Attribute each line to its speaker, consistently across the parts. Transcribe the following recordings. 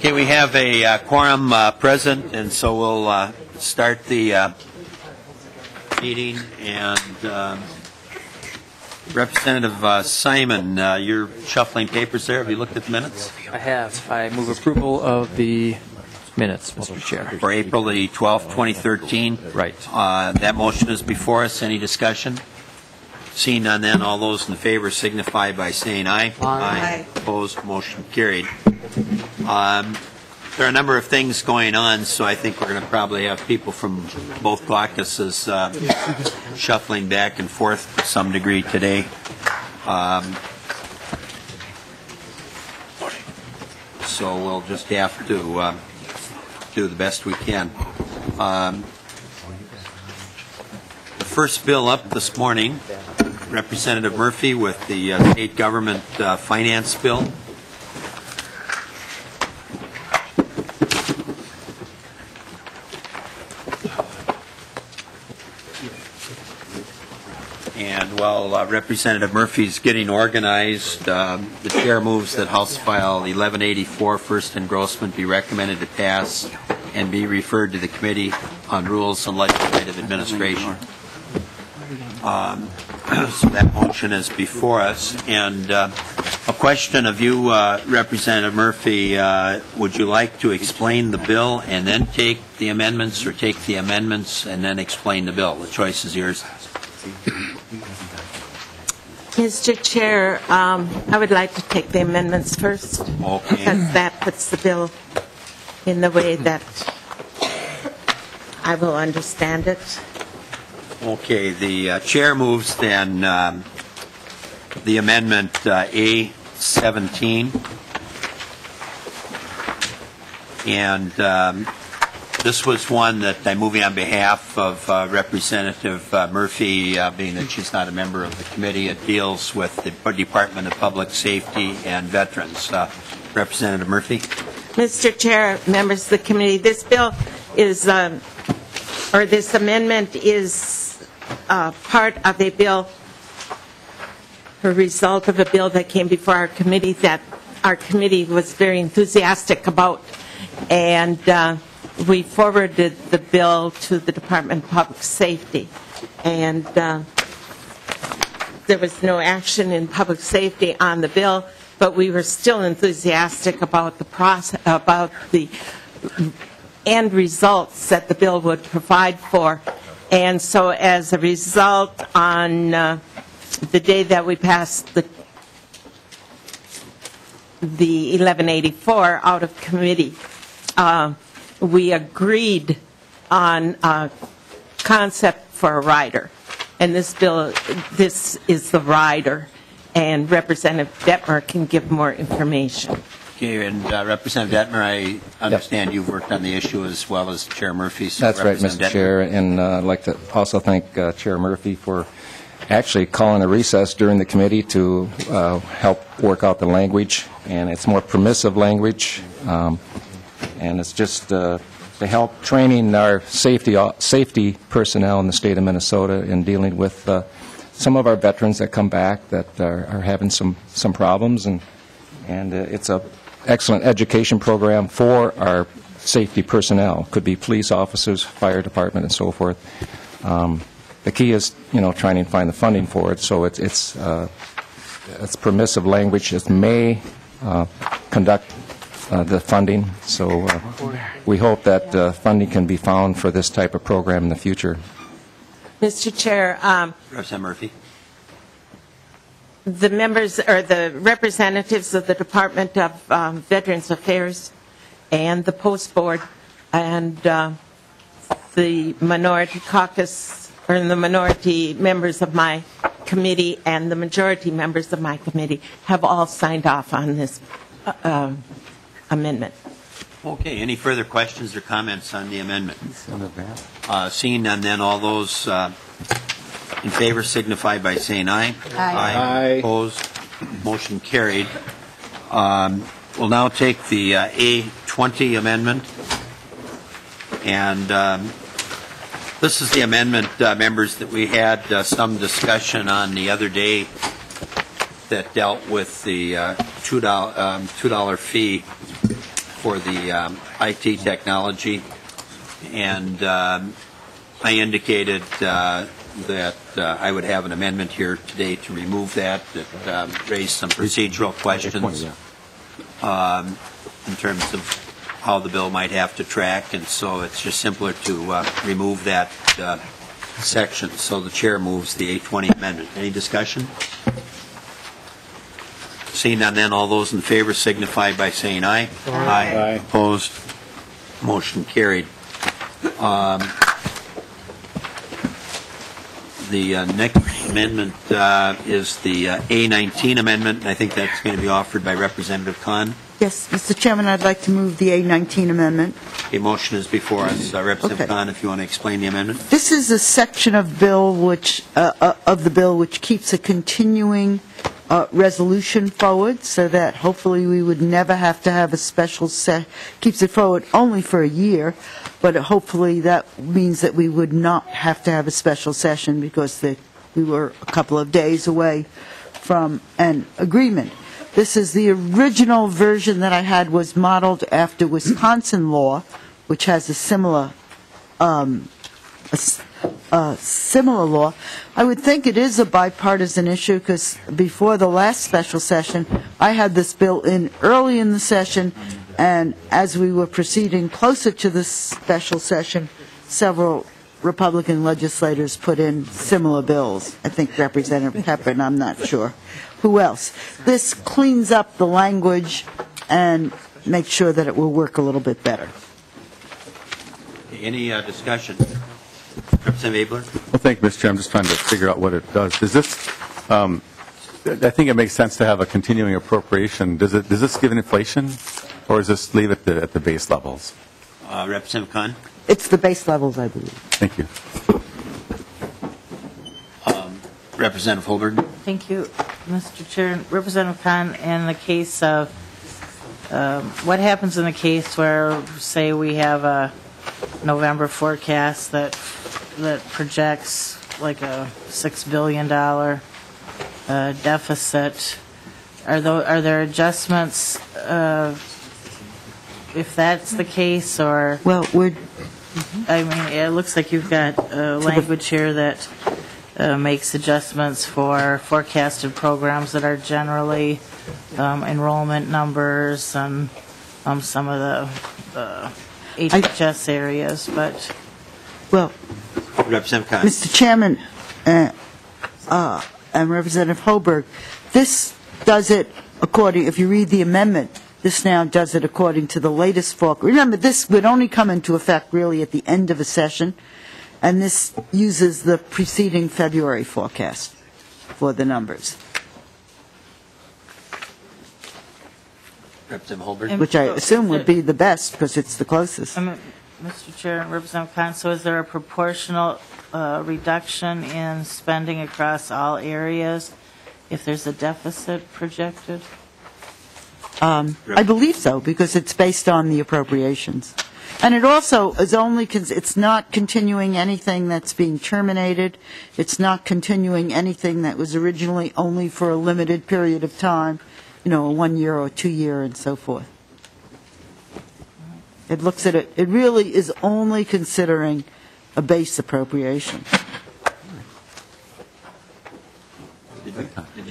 Speaker 1: Okay, we have a quorum present, and so we'll start the meeting. And Representative Simon, you're shuffling papers there. Have you looked at the minutes?
Speaker 2: I have. I move approval of the minutes, Mr. Chair.
Speaker 1: For April the 12th, 2013.
Speaker 2: Right.
Speaker 1: That motion is before us. Any discussion? Seeing none, then all those in favor signify by saying aye.
Speaker 3: Aye.
Speaker 1: Opposed, motion carried. There are a number of things going on, so I think we're going to probably have people from both caucuses shuffling back and forth to some degree today. So we'll just have to do the best we can. The first bill up this morning, Representative Murphy with the state government finance bill. And while Representative Murphy's getting organized, the chair moves that House File 1184, first engrossment, be recommended to pass and be referred to the Committee on Rules and Legislative Administration. So that motion is before us. And a question of you, Representative Murphy, would you like to explain the bill and then take the amendments, or take the amendments and then explain the bill? The choice is yours.
Speaker 3: Mr. Chair, I would like to take the amendments first,
Speaker 1: Okay.
Speaker 3: because that puts the bill in the way that I will understand it.
Speaker 1: Okay, the chair moves then the amendment A17, and this was one that I'm moving on behalf of Representative Murphy, being that she's not a member of the committee. It deals with the Department of Public Safety and Veterans. Representative Murphy.
Speaker 3: Mr. Chair, members of the committee, this bill is, or this amendment is part of a bill, a result of a bill that came before our committee that our committee was very enthusiastic about, and we forwarded the bill to the Department of Public Safety, and there was no action in public safety on the bill, but we were still enthusiastic about the process, about the end results that the bill would provide for. And so as a result, on the day that we passed the 1184 out of committee, we agreed on a concept for a rider. And this bill, this is the rider. And Representative Detmer can give more information.
Speaker 1: Okay, and Representative Detmer, I understand you've worked on the issue as well as Chair Murphy. So
Speaker 4: that's right, Mr. Chair, and I'd like to also thank Chair Murphy for actually calling a recess during the committee to help work out the language, and it's more permissive language, and it's just to help training our safety personnel in the state of Minnesota in dealing with some of our veterans that come back that are having some problems, and it's a excellent education program for our safety personnel. Could be police officers, fire department, and so forth. The key is, trying to find the funding for it. So it's permissive language. It may conduct the funding. So we hope that funding can be found for this type of program in the future.
Speaker 3: Mr. Chair,
Speaker 1: Representative Murphy.
Speaker 3: the members or the representatives of the Department of Veterans Affairs and the Post Board and the minority caucus, or the minority members of my committee and the majority members of my committee have all signed off on this amendment.
Speaker 1: Okay, any further questions or comments on the amendment? Seeing none, then all those in favor signify by saying aye.
Speaker 3: Aye.
Speaker 1: Opposed? Motion carried. We'll now take the A20 amendment. And this is the amendment, members, that we had some discussion on the other day that dealt with the $2 fee for the IT technology, and I indicated that I would have an amendment here today to remove that raised some procedural questions in terms of how the bill might have to track, and so it's just simpler to remove that section. So the chair moves the 820 amendment. Any discussion? Seeing none, then all those in favor signify by saying aye. Aye. Opposed? Motion carried. The next amendment is the A19 amendment, and I think that's going to be offered by Representative Kahn.
Speaker 5: Yes, Mr. Chairman, I'd like to move the A19 amendment.
Speaker 1: A motion is before us. Representative Kahn, if you want to explain the amendment.
Speaker 5: This is a section of bill which of the bill which keeps a continuing resolution forward, so that hopefully we would never have to have a special keeps it forward only for a year, but hopefully that means that we would not have to have a special session because we were a couple of days away from an agreement. This is the original version that I had was modeled after Wisconsin law, which has a similar law. I would think it is a bipartisan issue because before the last special session, I had this bill in early in the session, and as we were proceeding closer to the special session, several Republican legislators put in similar bills. I think Representative Pepper, and I'm not sure who else. This cleans up the language and makes sure that it will work a little bit better.
Speaker 1: Any discussion? Representative Abler?
Speaker 6: Well, thank you, Mr. Chair. I'm just trying to figure out what it does. Does this, I think it makes sense to have a continuing appropriation. Does this give an inflation, or does this leave it at the base levels?
Speaker 1: Representative Kahn?
Speaker 5: It's the base levels, I believe.
Speaker 6: Thank you.
Speaker 1: Representative Holberg?
Speaker 7: Thank you, Mr. Chair. Representative Kahn, in the case of, what happens in the case where, say, we have a November forecast that projects like a $6 billion deficit? Are there adjustments if that's the case, or?
Speaker 5: Well,
Speaker 7: I mean, it looks like you've got language here that makes adjustments for forecasted programs that are generally enrollment numbers and some of the HHS areas, but...
Speaker 5: Well,
Speaker 1: Representative Kahn?
Speaker 5: Mr. Chairman and Representative Holberg, this does it according, if you read the amendment, this now does it according to the latest forecast. Remember, this would only come into effect really at the end of a session, and this uses the preceding February forecast for the numbers,
Speaker 1: Representative Holberg?
Speaker 5: which I assume would be the best because it's the closest.
Speaker 7: Mr. Chair and Representative Kahn, so is there a proportional reduction in spending across all areas if there's a deficit projected?
Speaker 5: I believe so, because it's based on the appropriations. And it also is only, it's not continuing anything that's being terminated. It's not continuing anything that was originally only for a limited period of time, a 1 year or 2 year and so forth. It looks at it, it really is only considering a base appropriation.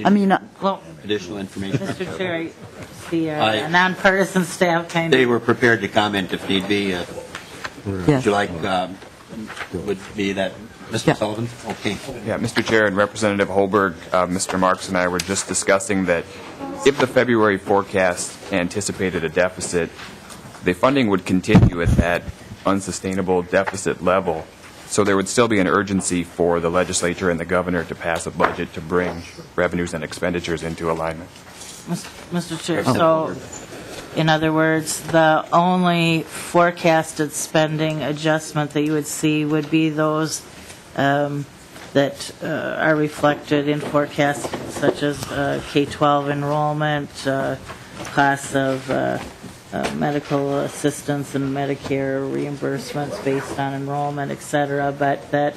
Speaker 5: I mean,
Speaker 7: Well,
Speaker 1: additional information?
Speaker 7: Mr. Chair, the nonpartisan staff kind
Speaker 1: They
Speaker 7: of...
Speaker 1: were prepared to comment if need be.
Speaker 5: yes.
Speaker 1: Would you like, would be that, Mr.
Speaker 5: Yeah.
Speaker 1: Sullivan? Okay.
Speaker 8: Yeah, Mr. Chair and Representative Holberg, Mr. Marks and I were just discussing that if the February forecast anticipated a deficit, the funding would continue at that unsustainable deficit level. So there would still be an urgency for the legislature and the governor to pass a budget to bring revenues and expenditures into alignment.
Speaker 7: Mr. Chair, so in other words, the only forecasted spending adjustment that you would see would be those that are reflected in forecasts such as K-12 enrollment, costs of medical assistance and Medicare reimbursements based on enrollment, et cetera, but that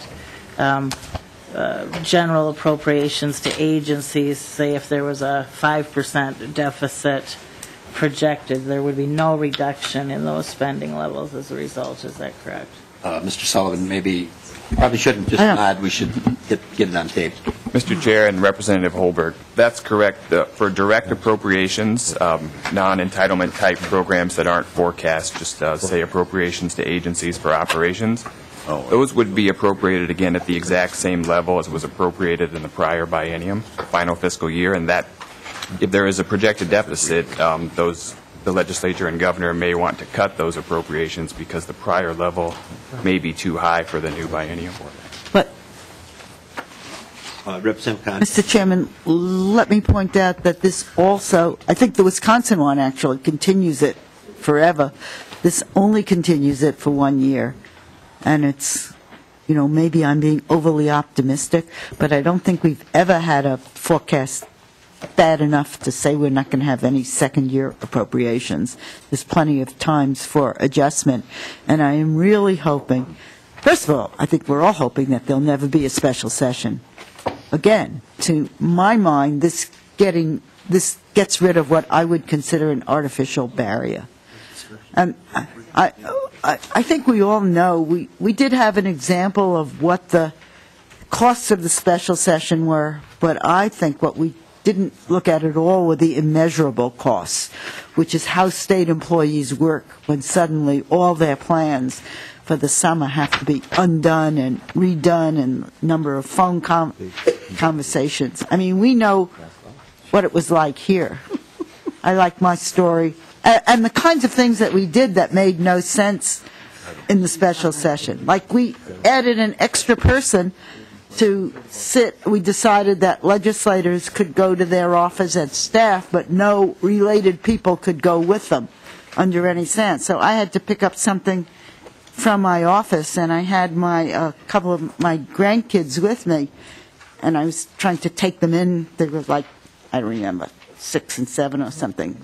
Speaker 7: general appropriations to agencies, say if there was a 5% deficit, projected. There would be no reduction in those spending levels as a result. Is that correct?
Speaker 1: Mr. Sullivan, maybe, probably shouldn't just nod, we should get it on tape.
Speaker 8: Mr. Chair and Representative Holberg, that's correct. For direct appropriations, non-entitlement type programs that aren't forecast, just say appropriations to agencies for operations, those would be appropriated again at the exact same level as was appropriated in the prior biennium, final fiscal year, and that if there is a projected deficit, the legislature and governor may want to cut those appropriations because the prior level may be too high for the new biennium.
Speaker 5: But,
Speaker 1: Representative Khan.
Speaker 5: Mr. Chairman, let me point out that this also, I think the Wisconsin one actually continues it forever. This only continues it for 1 year. And it's, maybe I'm being overly optimistic, but I don't think we've ever had a forecast bad enough to say we're not going to have any second-year appropriations. There's plenty of times for adjustment. And I am really hoping, first of all, I think we're all hoping that there'll never be a special session. Again, to my mind, this gets rid of what I would consider an artificial barrier. And I think we all know, we did have an example of what the costs of the special session were, but I think what we didn't look at all were the immeasurable costs, which is how state employees work when suddenly all their plans for the summer have to be undone and redone, and number of phone conversations. I mean, we know what it was like here. I like my story. And the kinds of things that we did that made no sense in the special session. Like we added an extra person to sit. We decided that legislators could go to their office as staff, but no related people could go with them under any sense. So I had to pick up something from my office, and I had a couple of my grandkids with me, and I was trying to take them in. They were like, I don't remember, 6 and 7 or something,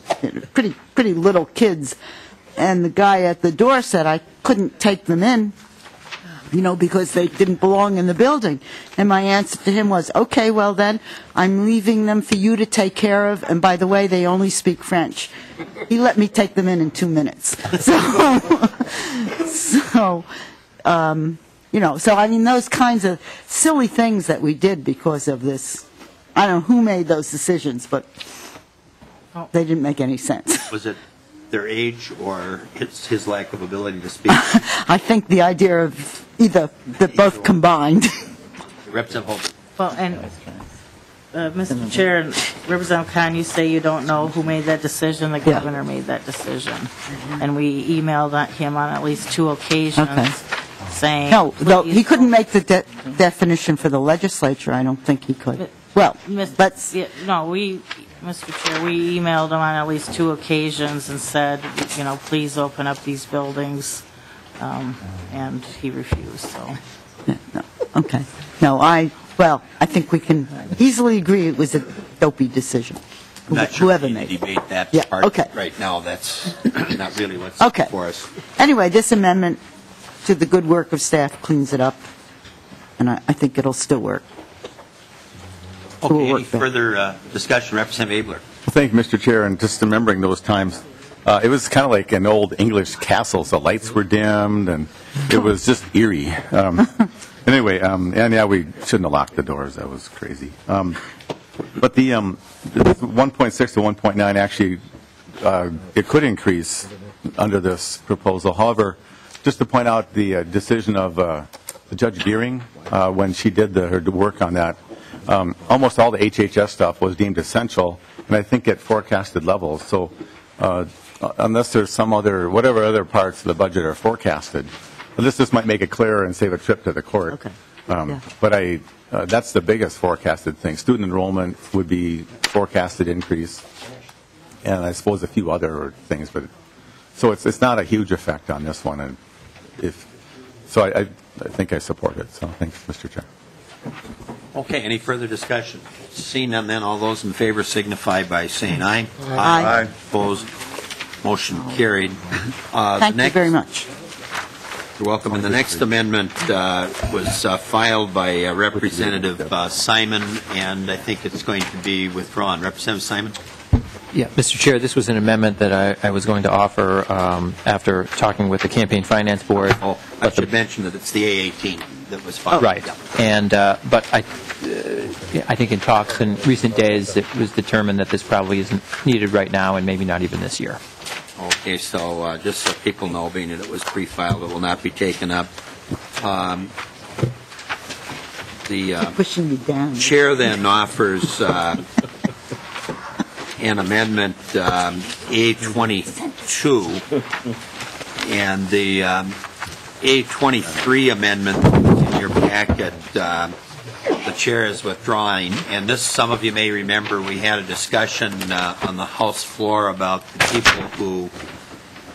Speaker 5: pretty little kids. And the guy at the door said I couldn't take them in, because they didn't belong in the building. And my answer to him was, okay, well then, I'm leaving them for you to take care of, and by the way, they only speak French. He let me take them in 2 minutes. So I mean, those kinds of silly things that we did because of this. I don't know who made those decisions, but they didn't make any sense.
Speaker 1: Was it their age or his lack of ability to speak?
Speaker 5: I think the idea of either both combined.
Speaker 1: Representative Holberg.
Speaker 7: Well, and Mr. Chair, and Representative Khan, you say you don't know who made that decision. The governor made that decision. And we emailed him on at least 2 occasions saying...
Speaker 5: No, though he couldn't make the definition for the legislature. I don't think he could. Well, let's...
Speaker 7: Mr. Chair, we emailed him on at least 2 occasions and said, please open up these buildings, and he refused, so...
Speaker 5: No, okay. No, I think we can easily agree it was a dopey decision.
Speaker 1: I'm not sure
Speaker 5: Whoever
Speaker 1: we
Speaker 5: made
Speaker 1: need to
Speaker 5: it.
Speaker 1: debate that
Speaker 5: Yeah,
Speaker 1: part
Speaker 5: okay.
Speaker 1: right now. That's not really what's
Speaker 5: Okay.
Speaker 1: for us.
Speaker 5: Anyway, this amendment to the good work of staff cleans it up, and I think it'll still work.
Speaker 1: Okay, any further discussion? Representative Abler.
Speaker 6: Thank you, Mr. Chair, and just remembering those times, it was kind of like an old English castle. The lights were dimmed, and it was just eerie. Anyway, we shouldn't have locked the doors. That was crazy. But the 1.6 to 1.9 actually, it could increase under this proposal. However, just to point out the decision of Judge Deering when she did her work on that, almost all the HHS stuff was deemed essential, and I think at forecasted levels. So unless there's some whatever other parts of the budget are forecasted, this might make it clearer and save a trip to the court.
Speaker 5: Okay.
Speaker 6: But that's the biggest forecasted thing. Student enrollment would be forecasted increase, and I suppose a few other things. But so it's not a huge effect on this one. And I think I support it. So thanks, Mr. Chair.
Speaker 1: Okay, any further discussion? Seeing none, then all those in favor signify by saying aye.
Speaker 5: Aye.
Speaker 1: Opposed? Motion carried.
Speaker 5: Thank you very much.
Speaker 1: You're welcome. And the next amendment was filed by Representative Simon, and I think it's going to be withdrawn. Representative Simon?
Speaker 2: Yeah, Mr. Chair, this was an amendment that I was going to offer after talking with the Campaign Finance Board.
Speaker 1: Oh, I should mention that it's the A18 that was filed.
Speaker 2: Right.
Speaker 1: Yeah.
Speaker 2: And, but I think in talks in recent days, it was determined that this probably isn't needed right now and maybe not even this year.
Speaker 1: Okay, so just so people know, being that it was pre-filed, it will not be taken up. The
Speaker 5: Pushing me down.
Speaker 1: chair then offers an amendment, A22, and the A23 amendment in your packet, the chair is withdrawing. And this, some of you may remember, we had a discussion on the House floor about the people who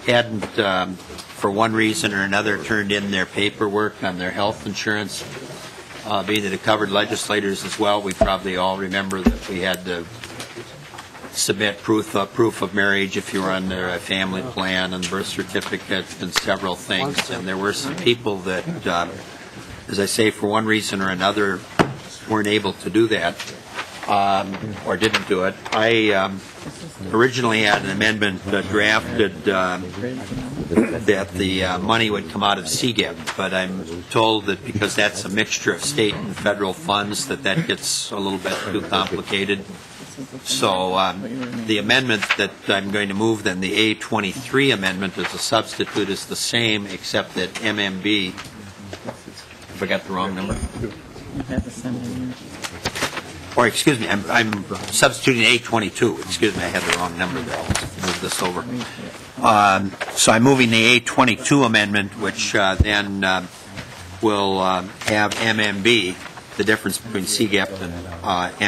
Speaker 1: hadn't, for one reason or another, turned in their paperwork on their health insurance. Being that it covered legislators as well, we probably all remember that we had to submit proof of marriage if you were under a family plan and birth certificate and several things. And there were some people that, as I say, for one reason or another, weren't able to do that or didn't do it. I originally had an amendment drafted that the money would come out of CGIP, but I'm told that because that's a mixture of state and federal funds, that gets a little bit too complicated. So the amendment that I'm going to move, then the A23 amendment as a substitute, is the same, except that MMB, I forgot the wrong number. Or excuse me, I'm substituting A22. Excuse me, I had the wrong number there. I'll move this over. So I'm moving the A22 amendment, which then will have MMB. The difference between CGAP and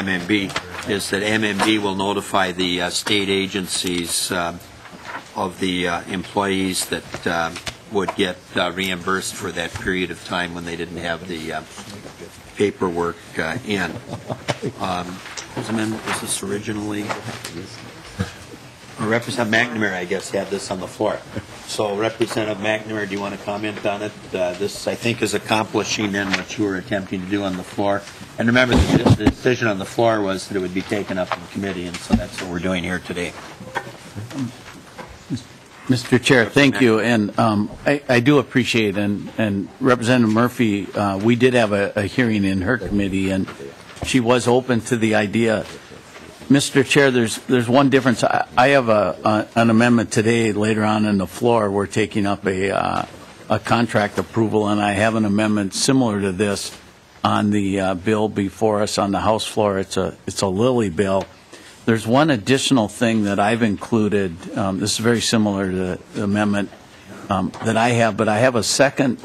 Speaker 1: MMB is that MMB will notify the state agencies of the employees that would get reimbursed for that period of time when they didn't have the paperwork in. Whose amendment was this originally? Representative McNamara, I guess, had this on the floor. So, Representative McNamara, do you want to comment on it? This, I think, is accomplishing then what you were attempting to do on the floor. And remember, the decision on the floor was that it would be taken up in committee, and so that's what we're doing here today.
Speaker 9: Mr. Chair, thank you, and I do appreciate, and Representative Murphy, we did have a hearing in her committee, and she was open to the idea. Mr. Chair, there's one difference. I have an amendment today, later on in the floor. We're taking up a contract approval, and I have an amendment similar to this on the bill before us on the House floor. It's a Lilly bill. There's one additional thing that I've included. This is very similar to the amendment that I have, but I have a second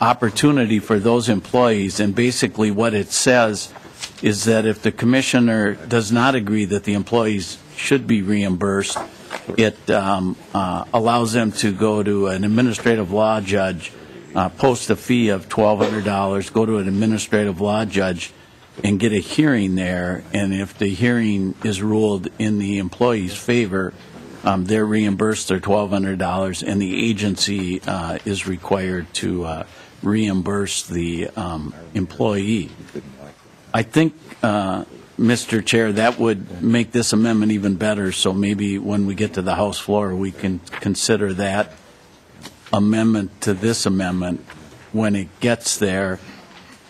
Speaker 9: opportunity for those employees, and basically what it says is that if the commissioner does not agree that the employees should be reimbursed, it allows them to go to an administrative law judge, post a fee of $1,200, go to an administrative law judge, and get a hearing there, and if the hearing is ruled in the employee's favor, they're reimbursed their $1,200, and the agency is required to reimburse the employee. I think, Mr. Chair, that would make this amendment even better, so maybe when we get to the House floor, we can consider that amendment to this amendment when it gets there.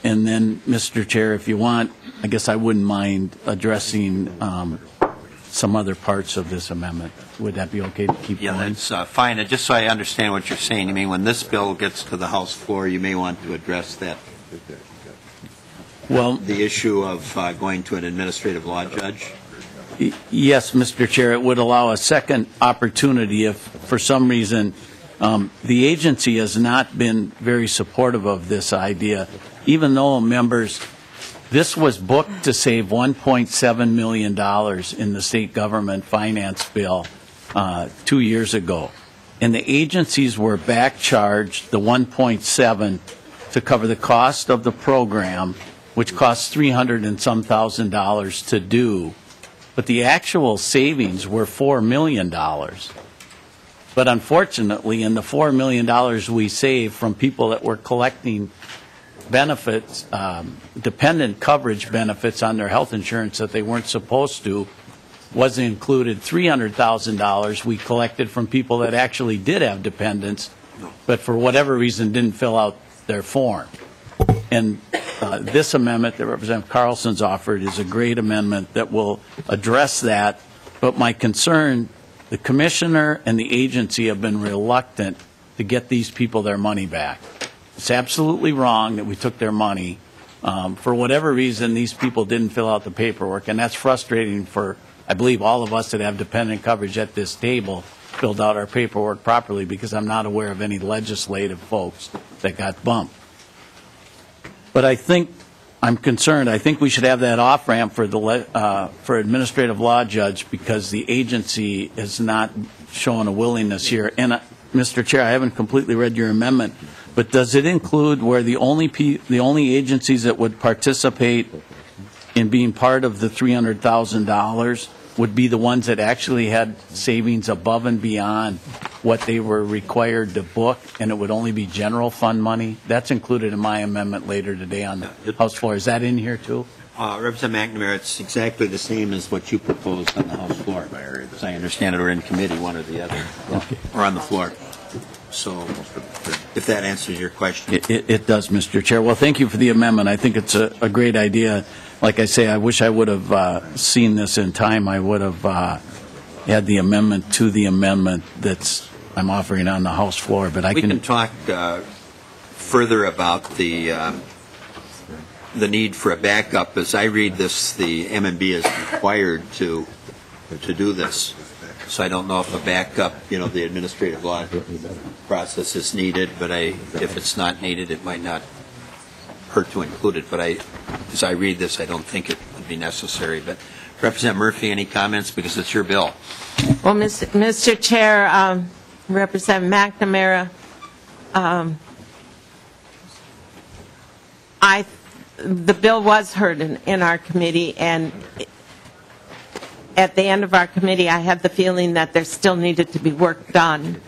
Speaker 9: And then, Mr. Chair, if you want, I guess I wouldn't mind addressing some other parts of this amendment. Would that be okay to keep going?
Speaker 1: Yeah, that's fine. Just so I understand what you're saying, I mean, when this bill gets to the House floor, you may want to address that.
Speaker 9: Well,
Speaker 1: the issue of going to an administrative law judge?
Speaker 9: Yes, Mr. Chair. It would allow a second opportunity if, for some reason, the agency has not been very supportive of this idea, even though members, this was booked to save $1.7 million in the state government finance bill 2 years ago. And the agencies were back charged the $1.7 to cover the cost of the program, which costs $300 and some thousand to do. But the actual savings were $4 million. But unfortunately, in the $4 million we saved from people that were collecting benefits, dependent coverage benefits on their health insurance that they weren't supposed to, wasn't included. $300,000 we collected from people that actually did have dependents, but for whatever reason didn't fill out their form. And this amendment that Representative Carlson's offered is a great amendment that will address that. But my concern, the commissioner and the agency have been reluctant to get these people their money back. It's absolutely wrong that we took their money. For whatever reason, these people didn't fill out the paperwork, and that's frustrating for, I believe, all of us that have dependent coverage at this table filled out our paperwork properly, because I'm not aware of any legislative folks that got bumped. But I think, I'm concerned, I think we should have that off-ramp for the for administrative law judge, because the agency is not showing a willingness here. And Mr. Chair, I haven't completely read your amendment, but does it include where the only agencies that would participate in being part of the $300,000 would be the ones that actually had savings above and beyond what they were required to book, and it would only be general fund money? That's included in my amendment later today on the House floor. Is that in here too?
Speaker 1: Representative McNamara, it's exactly the same as what you proposed on the House floor, as I understand it, or in committee, one or the other, or on the floor. So if that answers your question.
Speaker 9: It does, Mr. Chair. Well, thank you for the amendment. I think it's a great idea. Like I say, I wish I would have seen this in time. I would have had the amendment to the amendment that's I'm offering on the House floor. But
Speaker 1: we can talk further about the need for a backup. As I read this, the M&B is required to do this. So I don't know if a backup, the administrative law process is needed, but if it's not needed, it might not hurt to include it. But as I read this, I don't think it would be necessary. But Representative Murphy, any comments? Because it's your bill.
Speaker 3: Well, Mr. Chair, Representative McNamara, the bill was heard in our committee, and at the end of our committee, I had the feeling that there still needed to be work done.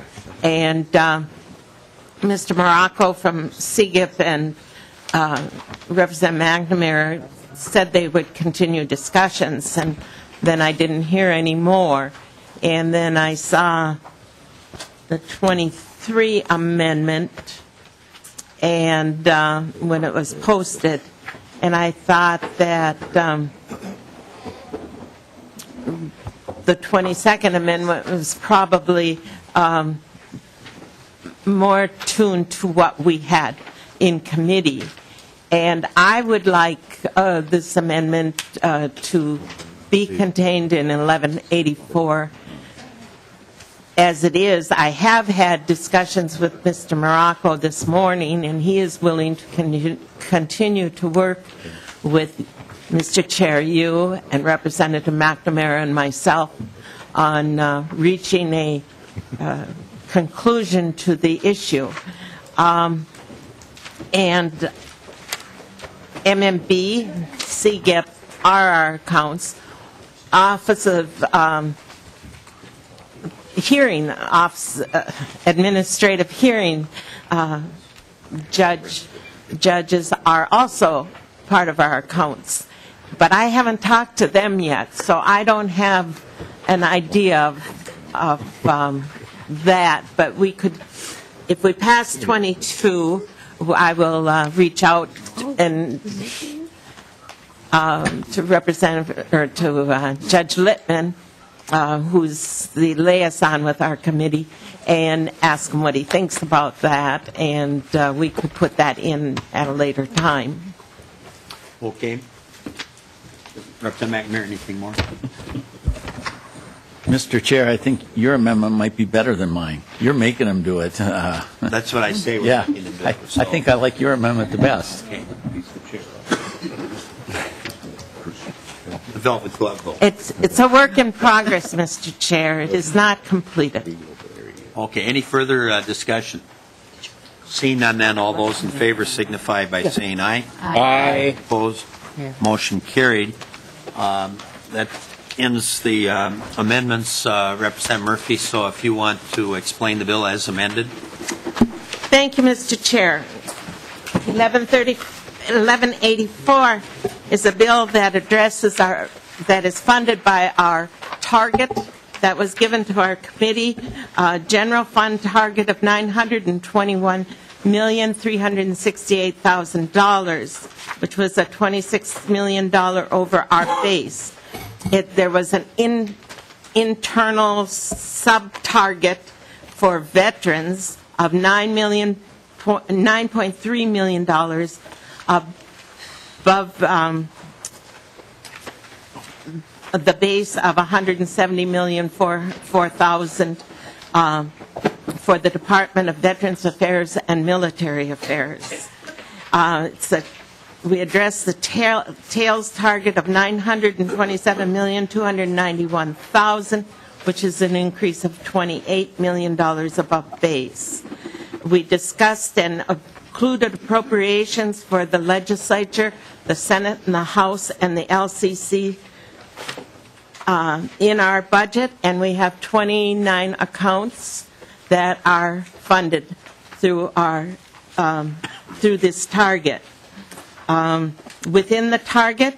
Speaker 3: And Mr. Morocco from CGIP and Representative McNamara said they would continue discussions, and then I didn't hear any more. And then I saw the 23 amendment, and when it was posted, and I thought that the 22nd amendment was probably more tuned to what we had in committee. And I would like this amendment to be contained in 1184 as it is. I have had discussions with Mr. Morocco this morning, and he is willing to continue to work with Mr. Chair, you and Representative McNamara and myself on reaching a conclusion to the issue. And MMB, CGIP are our accounts. Office of Hearing, Administrative Hearing judges are also part of our accounts. But I haven't talked to them yet, so I don't have an idea of that. But we could, if we pass 22, I will reach out and to Representative or to Judge Littman, who's the liaison with our committee, and ask him what he thinks about that, and we could put that in at a later time.
Speaker 1: Okay. Representative McNamara, anything more?
Speaker 9: Mr. Chair, I think your amendment might be better than mine. You're making them do it.
Speaker 1: That's what I say.
Speaker 9: Yeah, I think I like your amendment the best.
Speaker 1: Okay. The velvet glove vote.
Speaker 3: It's a work in progress, Mr. Chair. It is not completed.
Speaker 1: Okay. Any further discussion? Seeing none, then all those in favor signify by saying aye.
Speaker 9: Aye.
Speaker 1: Opposed? Motion carried. That ends the amendments, Representative Murphy. So if you want to explain the bill as amended.
Speaker 3: Thank you, Mr. Chair. 1184 is a bill that addresses that is funded by our target that was given to our committee, general fund target of $921,368,000, which was a $26 million over our base. There was an internal sub-target for veterans of $9.3 million above the base of $170,004,000 for the Department of Veterans Affairs and Military Affairs. We addressed the tails target of $927,291,000, which is an increase of $28 million above base. We discussed and included appropriations for the legislature, the Senate, and the House, and the LCC in our budget, and we have 29 accounts that are funded through through this target. Within the target,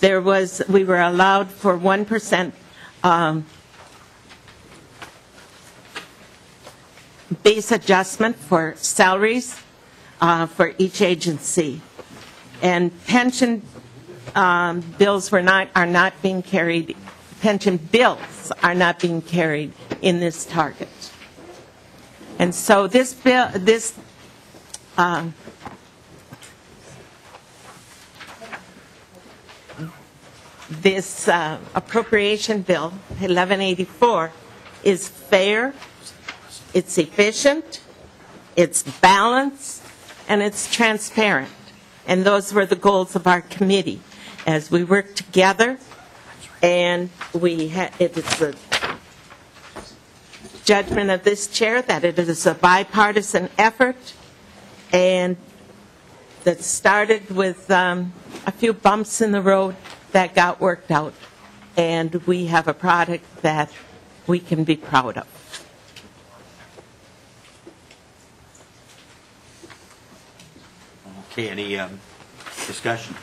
Speaker 3: we were allowed for 1% base adjustment for salaries for each agency, and pension bills are not being carried. Pension bills are not being carried in this target, and so this bill, this appropriation bill 1184 is fair, it's efficient, it's balanced, and it's transparent. And those were the goals of our committee as we worked together. And it is the judgment of this chair that it is a bipartisan effort, and that started with a few bumps in the road that got worked out. And we have a product that we can be proud of.
Speaker 1: Okay, any discussion?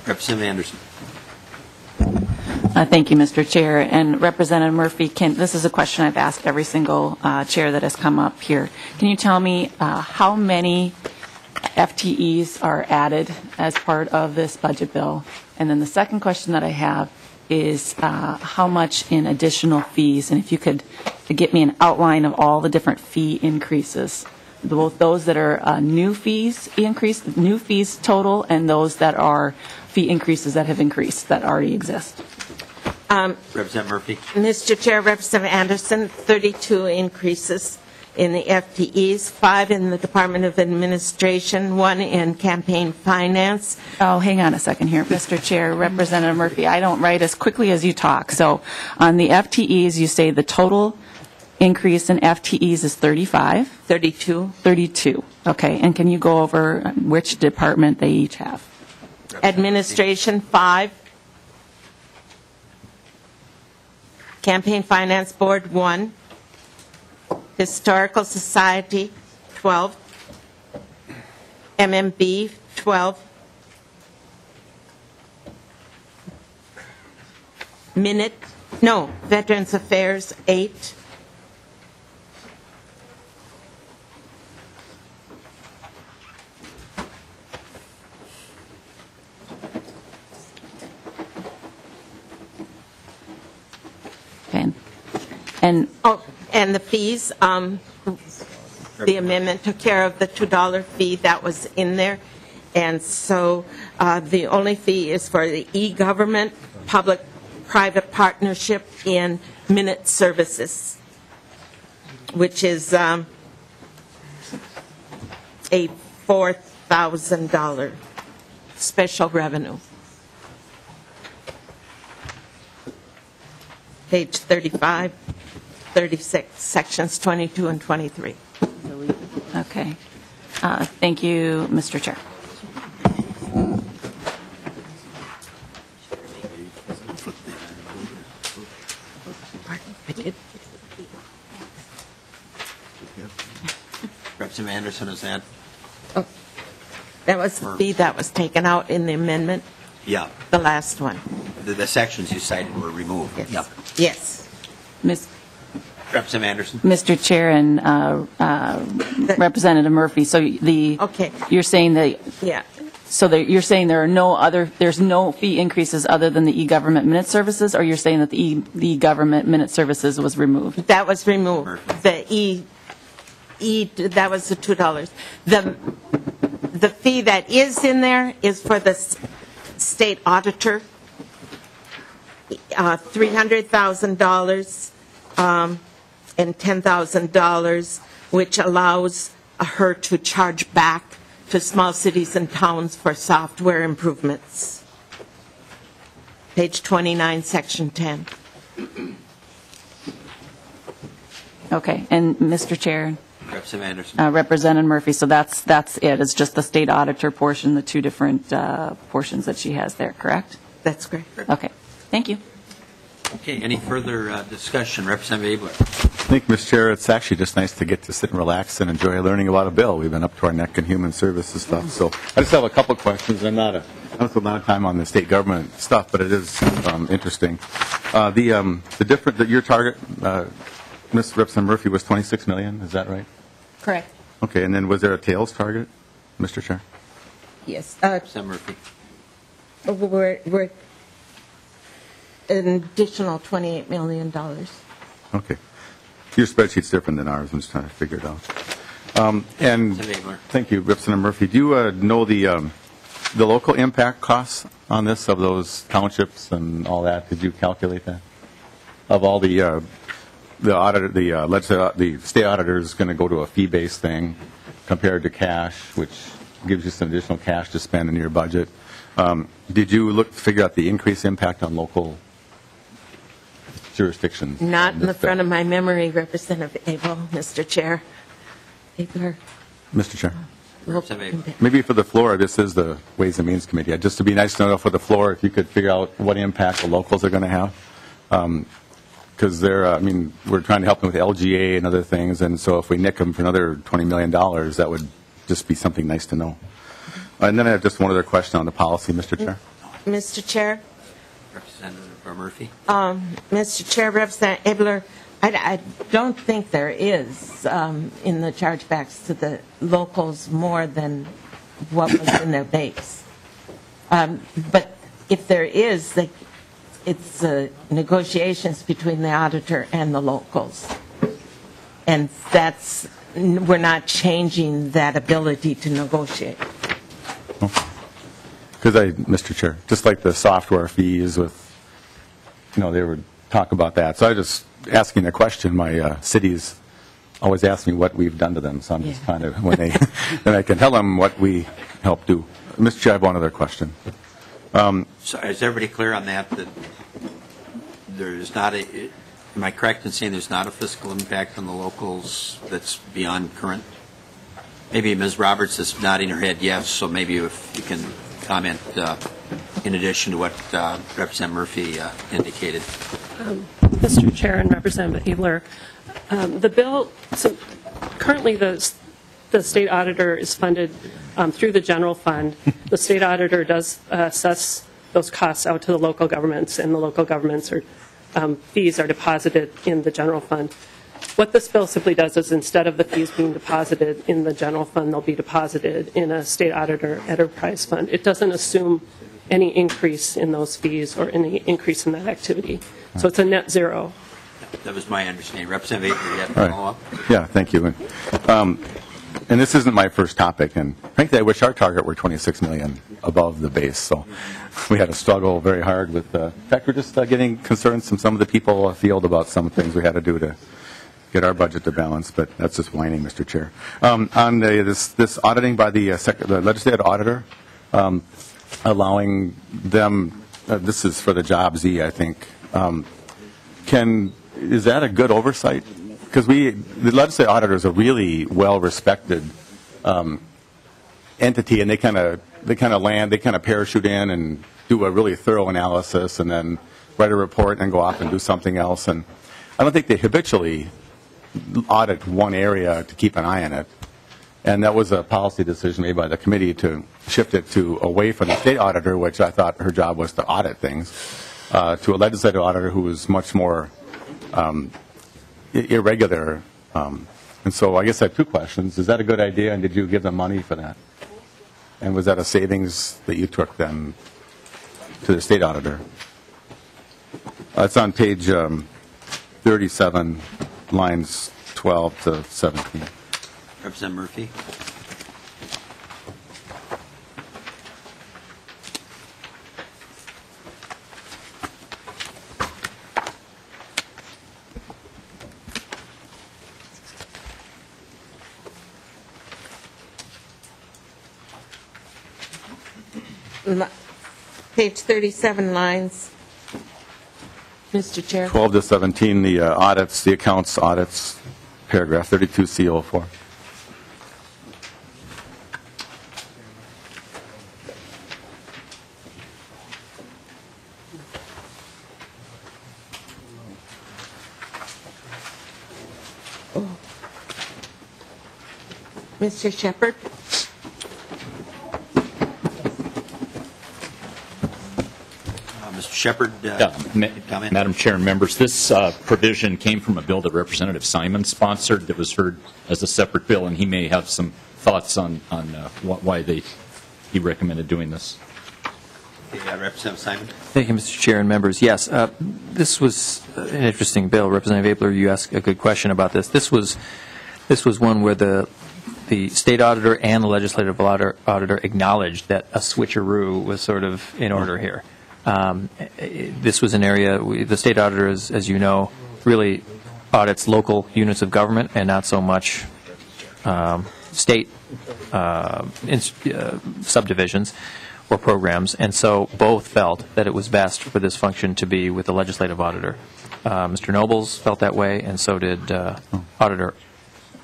Speaker 1: Representative Anderson.
Speaker 10: Thank you, Mr. Chair. And Representative Murphy, this is a question I've asked every single chair that has come up here. Can you tell me how many FTEs are added as part of this budget bill? And then the second question that I have is how much in additional fees, and if you could get me an outline of all the different fee increases, both those that are new fees total, and those that are fee increases that have increased that already exist.
Speaker 1: Representative Murphy.
Speaker 3: Mr. Chair, Representative Anderson, 32 increases in the FTEs, 5 in the Department of Administration, 1 in campaign finance.
Speaker 10: Oh, hang on a second here, Mr. Chair. Representative Murphy, I don't write as quickly as you talk. So on the FTEs, you say the total increase in FTEs is 35?
Speaker 3: 32.
Speaker 10: 32. Okay. And can you go over which department they each have?
Speaker 3: Administration, 5. Campaign Finance Board, 1. Historical Society, 12. MMB, 12. Veterans Affairs, 8. And the fees, the amendment took care of the $2 fee that was in there. And so the only fee is for the e-government, public-private partnership in minute services, which is a $4,000 special revenue. Page 35. 36, sections 22 and 23.
Speaker 10: Okay. Thank you, Mr. Chair.
Speaker 1: Representative Anderson, is that
Speaker 3: That was the fee that was taken out in the amendment,
Speaker 1: Yeah,
Speaker 3: the last one.
Speaker 1: the sections you cited were removed.
Speaker 3: Yes.
Speaker 1: Yeah.
Speaker 3: Yes.
Speaker 10: Ms.
Speaker 1: Representative Anderson?
Speaker 10: Mr. Chair and Representative Murphy, so
Speaker 3: Okay.
Speaker 10: you're saying that,
Speaker 3: Yeah.
Speaker 10: so you're saying there's no fee increases other than the e-government minute services, or you're saying that the e-government minute services was removed?
Speaker 3: That was removed. The that was the $2. The fee that is in there is for the state auditor, $300,000 and $10,000, which allows her to charge back to small cities and towns for software improvements. Page 29, Section 10.
Speaker 10: Okay, and Mr. Chair,
Speaker 1: Representative Anderson?
Speaker 10: Representative Murphy, so that's it. It's just the state auditor portion, the two different portions that she has there, correct?
Speaker 3: That's great.
Speaker 10: Okay, thank you.
Speaker 1: Okay, any further discussion? Representative Abler?
Speaker 6: Thank you, Mr. Chair. It's actually just nice to get to sit and relax and enjoy learning about a bill. We've been up to our neck in human services stuff. So I just have a couple questions. I don't spend a lot of time on the state government stuff, but it is interesting. The different that your target, Ms. Representative Murphy, was $26 million. Is that right?
Speaker 3: Correct.
Speaker 6: Okay, and then was there a tails target, Mr. Chair?
Speaker 3: Yes.
Speaker 1: Representative Murphy?
Speaker 3: We're an additional $28 million.
Speaker 6: Okay. Your spreadsheet's different than ours. I'm just trying to figure it out. And thank you, Representative Murphy. Do you know the local impact costs on this of those townships and all that? Did you calculate that? Of all the auditor, the state auditor is going to go to a fee-based thing compared to cash, which gives you some additional cash to spend in your budget. Did you figure out the increased impact on local jurisdictions?
Speaker 3: Not in the front of my memory, Representative Abel, Mr. Chair. Abler.
Speaker 6: Mr. Chair.
Speaker 1: Representative
Speaker 6: Maybe for the floor, this is the Ways and Means Committee. Just to be nice to know for the floor, if you could figure out what impact the locals are going to have. Because we're trying to help them with LGA and other things, and so if we nick them for another $20 million, that would just be something nice to know. And then I have just one other question on the policy, Mr. Chair.
Speaker 3: Mr. Chair.
Speaker 1: Representative Murphy?
Speaker 3: Mr. Chair, Representative Abler, I don't think there is in the chargebacks to the locals more than what was in their base. But if there is, it's negotiations between the auditor and the locals. And we're not changing that ability to negotiate.
Speaker 6: Because Mr. Chair, just like the software fees with, they would talk about that. So I just asking a question. My cities always ask me what we've done to them. So I'm just trying to, then I can tell them what we help do. Mr. Chair, I have one other question.
Speaker 1: So is everybody clear on that there's not am I correct in saying there's not a fiscal impact on the locals that's beyond current? Maybe Ms. Roberts is nodding her head yes, so maybe if you can comment in addition to what Representative Murphy indicated.
Speaker 11: Mr. Chair and Representative Abler, the bill, so currently the state auditor is funded through the general fund. The state auditor does assess those costs out to the local governments, and the local governments fees are deposited in the general fund. What this bill simply does is instead of the fees being deposited in the general fund, they'll be deposited in a state auditor enterprise fund. It doesn't assume any increase in those fees or any increase in that activity. So it's a net zero.
Speaker 1: That was my understanding. Representative Avery, you have to follow up?
Speaker 6: Yeah, thank you. And this isn't my first topic, and frankly, I wish our target were $26 million above the base. So we had to struggle very hard with. In fact, we're just getting concerns from some of the people field about some things we had to do to get our budget to balance. But that's just whining, Mr. Chair. On this auditing by the legislative auditor, allowing them. This is for the Job Z, I think. Is that a good oversight? Because the legislative auditor is a really well-respected entity, and they kind of parachute in and do a really thorough analysis, and then write a report and go off and do something else. And I don't think they habitually audit one area to keep an eye on it. And that was a policy decision made by the committee to shift it away from the state auditor, which I thought her job was to audit things, to a legislative auditor who was much more irregular. And so I guess I have two questions. Is that a good idea, and did you give them money for that? And was that a savings that you took then to the state auditor? It's on page 37, lines 12 to 17.
Speaker 1: Representative Murphy.
Speaker 3: Page 37 lines. Mr. Chair.
Speaker 6: 12 to 17, the audits, the accounts audits, paragraph 32 CO4.
Speaker 3: Mr. Shepherd.
Speaker 1: Mr. Shepherd, comment?
Speaker 12: Madam Chair and members, this provision came from a bill that Representative Simon sponsored that was heard as a separate bill, and he may have some thoughts on why he recommended doing this.
Speaker 1: Representative Simon.
Speaker 2: Thank you, Mr. Chair and members. Yes, this was an interesting bill. Representative Abler, you asked a good question about this. This was one where the state auditor and the legislative auditor acknowledged that a switcheroo was sort of in order here. This was an area, the state auditor, as you know, really audits local units of government and not so much state subdivisions or programs. And so both felt that it was best for this function to be with the legislative auditor. Mr. Nobles felt that way, and so did Auditor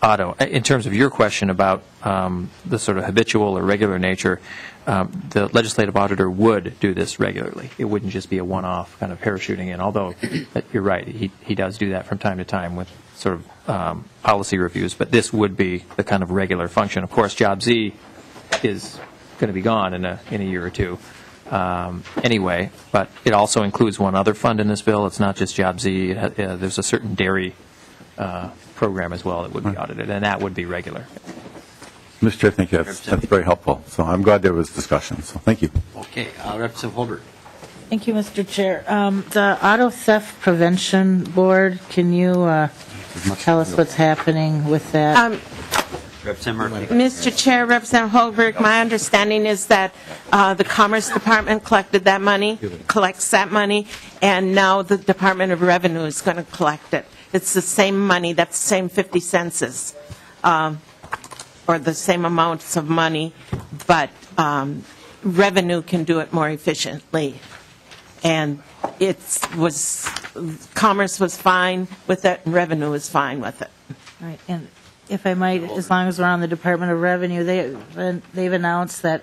Speaker 2: Otto. In terms of your question about the sort of habitual or regular nature, the legislative auditor would do this regularly. It wouldn't just be a one-off kind of parachuting in, although you're right, he does do that from time to time with sort of policy reviews, but this would be the kind of regular function. Of course, Job Z is going to be gone in a year or two anyway, but it also includes one other fund in this bill. It's not just Job Z. There's a certain dairy program as well that would be audited, and that would be regular.
Speaker 6: Mr. Chair, thank you. That's very helpful. So I'm glad there was discussion. So thank you.
Speaker 1: Okay. Representative Holbert.
Speaker 7: Thank you, Mr. Chair. The Auto Theft Prevention Board, can you tell us what's happening with that?
Speaker 1: Representative Murphy.
Speaker 3: Mr. Chair, Representative Holberg, my understanding is that the Commerce Department collected that money, collects that money, and now the Department of Revenue is going to collect it. It's the same money, that's the same 50 cents, or the same amounts of money, but revenue can do it more efficiently. And Commerce was fine with it, and Revenue was fine with it.
Speaker 7: Right, and if I might, as long as we're on the Department of Revenue, they've announced that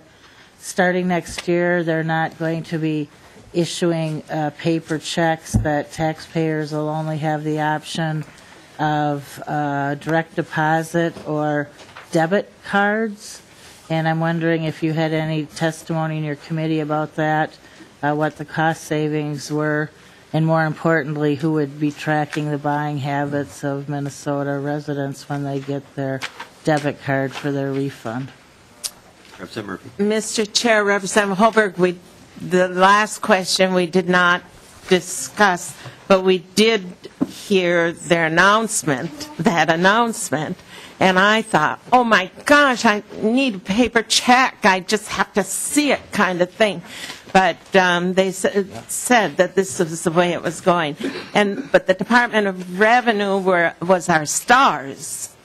Speaker 7: starting next year, they're not going to be issuing paper checks, that taxpayers will only have the option of direct deposit or debit cards. And I'm wondering if you had any testimony in your committee about that, what the cost savings were, and more importantly, who would be tracking the buying habits of Minnesota residents when they get their debit card for their refund.
Speaker 1: Representative Murphy.
Speaker 3: Mr. Chair, Representative Holberg, the last question we did not discuss, but we did hear their announcement, that announcement, and I thought, oh my gosh, I need a paper check, I just have to see it kind of thing. But they said that this was the way it was going. But the Department of Revenue was our stars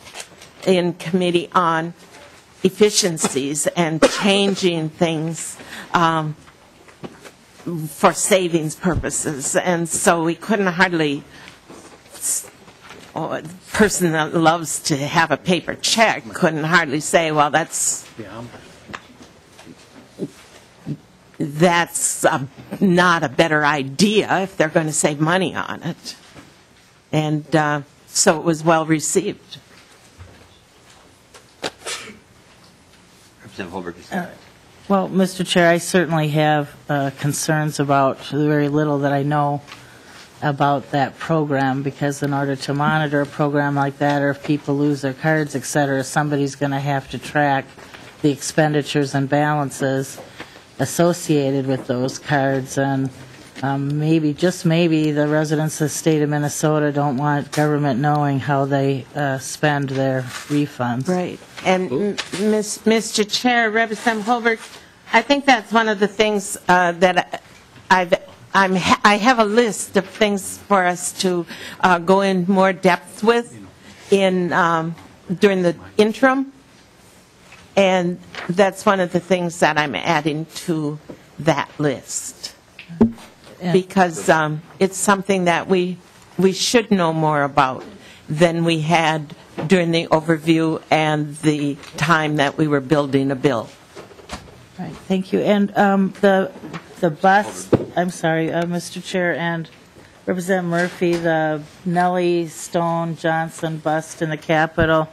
Speaker 3: in committee on efficiencies and changing things for savings purposes. And so we couldn't hardly, a person that loves to have a paper check couldn't hardly say, well, that's not a better idea if they're going to save money on it. And so it was well received.
Speaker 1: Representative Holbrook.
Speaker 7: Well, Mr. Chair, I certainly have concerns about the very little that I know about that program, because in order to monitor a program like that, or if people lose their cards, et cetera, somebody's going to have to track the expenditures and balances associated with those cards, and maybe, just maybe, the residents of the state of Minnesota don't want government knowing how they spend their refunds.
Speaker 3: Right. And Mr. Chair, Representative Holbrook, I think that's one of the things that I have a list of things for us to go in more depth with in during the interim, and that's one of the things that I'm adding to that list, because it's something that we should know more about than we had during the overview and the time that we were building a bill.
Speaker 7: Right, thank you. And the bus, I'm sorry, Mr. Chair and Representative Murphy, the Nellie Stone Johnson bust in the Capitol,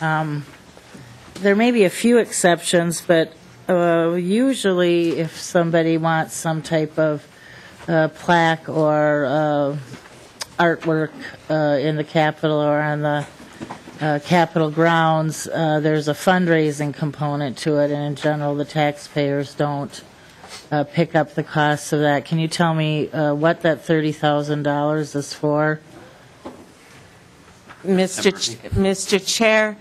Speaker 7: there may be a few exceptions, but usually if somebody wants some type of plaque or artwork in the Capitol or on the Capitol grounds, there's a fundraising component to it, and in general the taxpayers don't pick up the costs of that. Can you tell me what that $30,000 is for?
Speaker 3: Mr. Chair,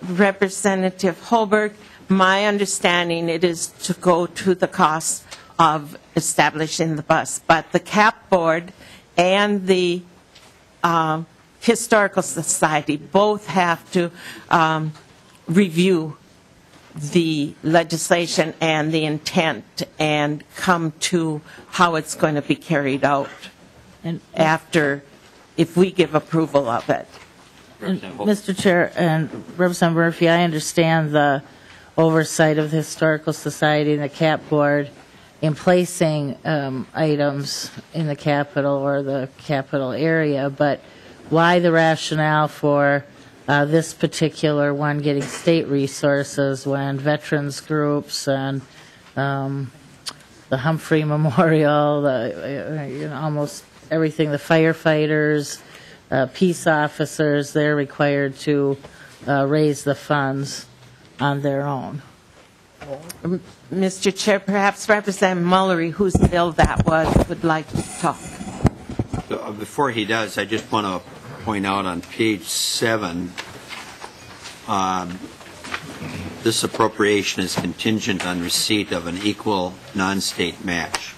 Speaker 3: Representative Holbrook, my understanding it is to go to the cost of establishing the bus, but the CAP board and the Historical Society both have to review the legislation and the intent and come to how it's going to be carried out and after, if we give approval of it.
Speaker 7: Mr. Chair and Representative Murphy, I understand the oversight of the Historical Society and the CAP board in placing items in the Capitol or the Capitol area, but why the rationale for this particular one getting state resources when veterans groups and the Humphrey Memorial, almost everything, the firefighters, peace officers, they're required to raise the funds on their own?
Speaker 3: Mr. Chair, perhaps Representative Mullery, whose bill that was, would like to talk.
Speaker 1: Before he does, I just want to point out on page 7, this appropriation is contingent on receipt of an equal non-state match.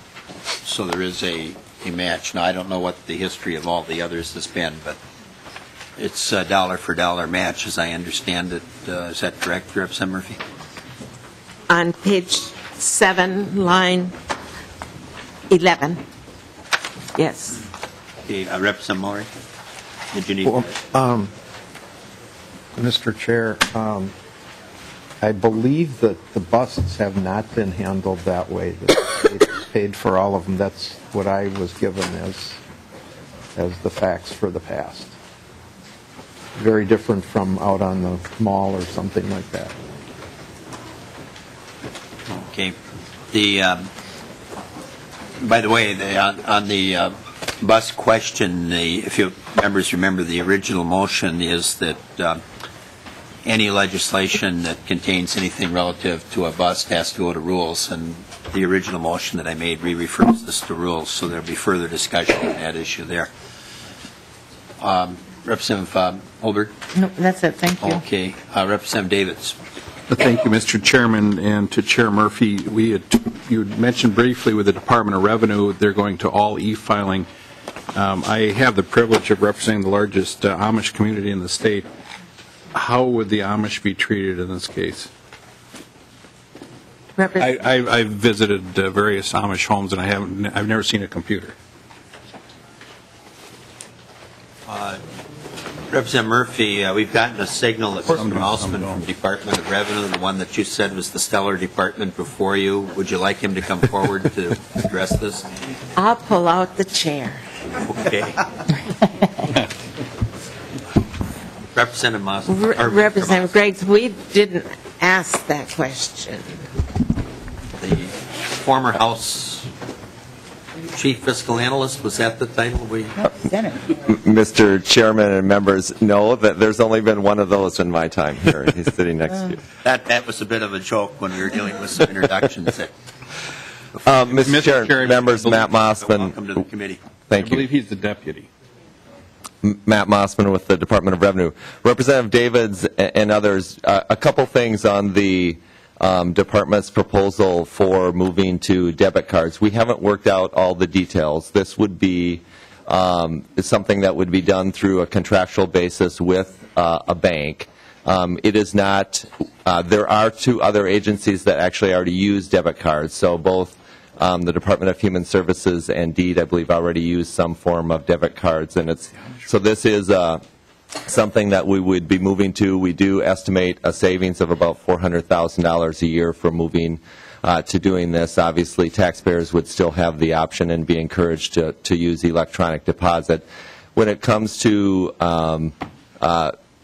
Speaker 1: So there is a match. Now, I don't know what the history of all the others has been, but it's a dollar-for-dollar match, as I understand it. Is that correct, Representative Murphy?
Speaker 3: On page 7, line 11. Yes.
Speaker 1: Okay, Representative Mullery, did you need
Speaker 13: Mr. Chair, I believe that the busts have not been handled that way. The state has paid for all of them. That's what I was given as the facts for the past. Very different from out on the mall or something like that.
Speaker 1: Okay. By the way, on the bus question, if you members remember, the original motion is that any legislation that contains anything relative to a bus has to go to rules, and the original motion that I made refers this to rules, so there'll be further discussion on that issue there. Representative Holbrook?
Speaker 7: No, that's it. Thank you.
Speaker 1: Okay. Representative Davids.
Speaker 14: Thank you, Mr. Chairman, and to Chair Murphy. You had mentioned briefly with the Department of Revenue, they're going to all e-filing. I have the privilege of representing the largest Amish community in the state. How would the Amish be treated in this case? I've visited various Amish homes, and I've never seen a computer.
Speaker 1: Representative Murphy, we've gotten a signal that Mr. Malsman from Department of Revenue, the one that you said was the stellar department before you, would you like him to come forward to address this?
Speaker 3: I'll pull out the chair.
Speaker 1: Okay. Representative Malsman.
Speaker 3: Representative Griggs, we didn't ask that question.
Speaker 1: The former House Chief Fiscal Analyst, was that the title we...
Speaker 15: Mr. Chairman and members know that there's only been one of those in my time here. He's sitting next to you.
Speaker 1: That was a bit of a joke when we were dealing with some introductions.
Speaker 15: Mr. Chair, members, Matt Mossman.
Speaker 1: Welcome to the committee.
Speaker 15: Thank you.
Speaker 14: I believe he's the deputy.
Speaker 15: Matt Mossman with the Department of Revenue. Representative Davids and others, a couple things on the department's proposal for moving to debit cards. We haven't worked out all the details. This would be something that would be done through a contractual basis with a bank. It is not, there are two other agencies that actually already use debit cards, so both the Department of Human Services and DEED, I believe, already use some form of debit cards, and so this is something that we would be moving to. We do estimate a savings of about $400,000 a year for moving to doing this. Obviously, taxpayers would still have the option and be encouraged to use electronic deposit. When it comes to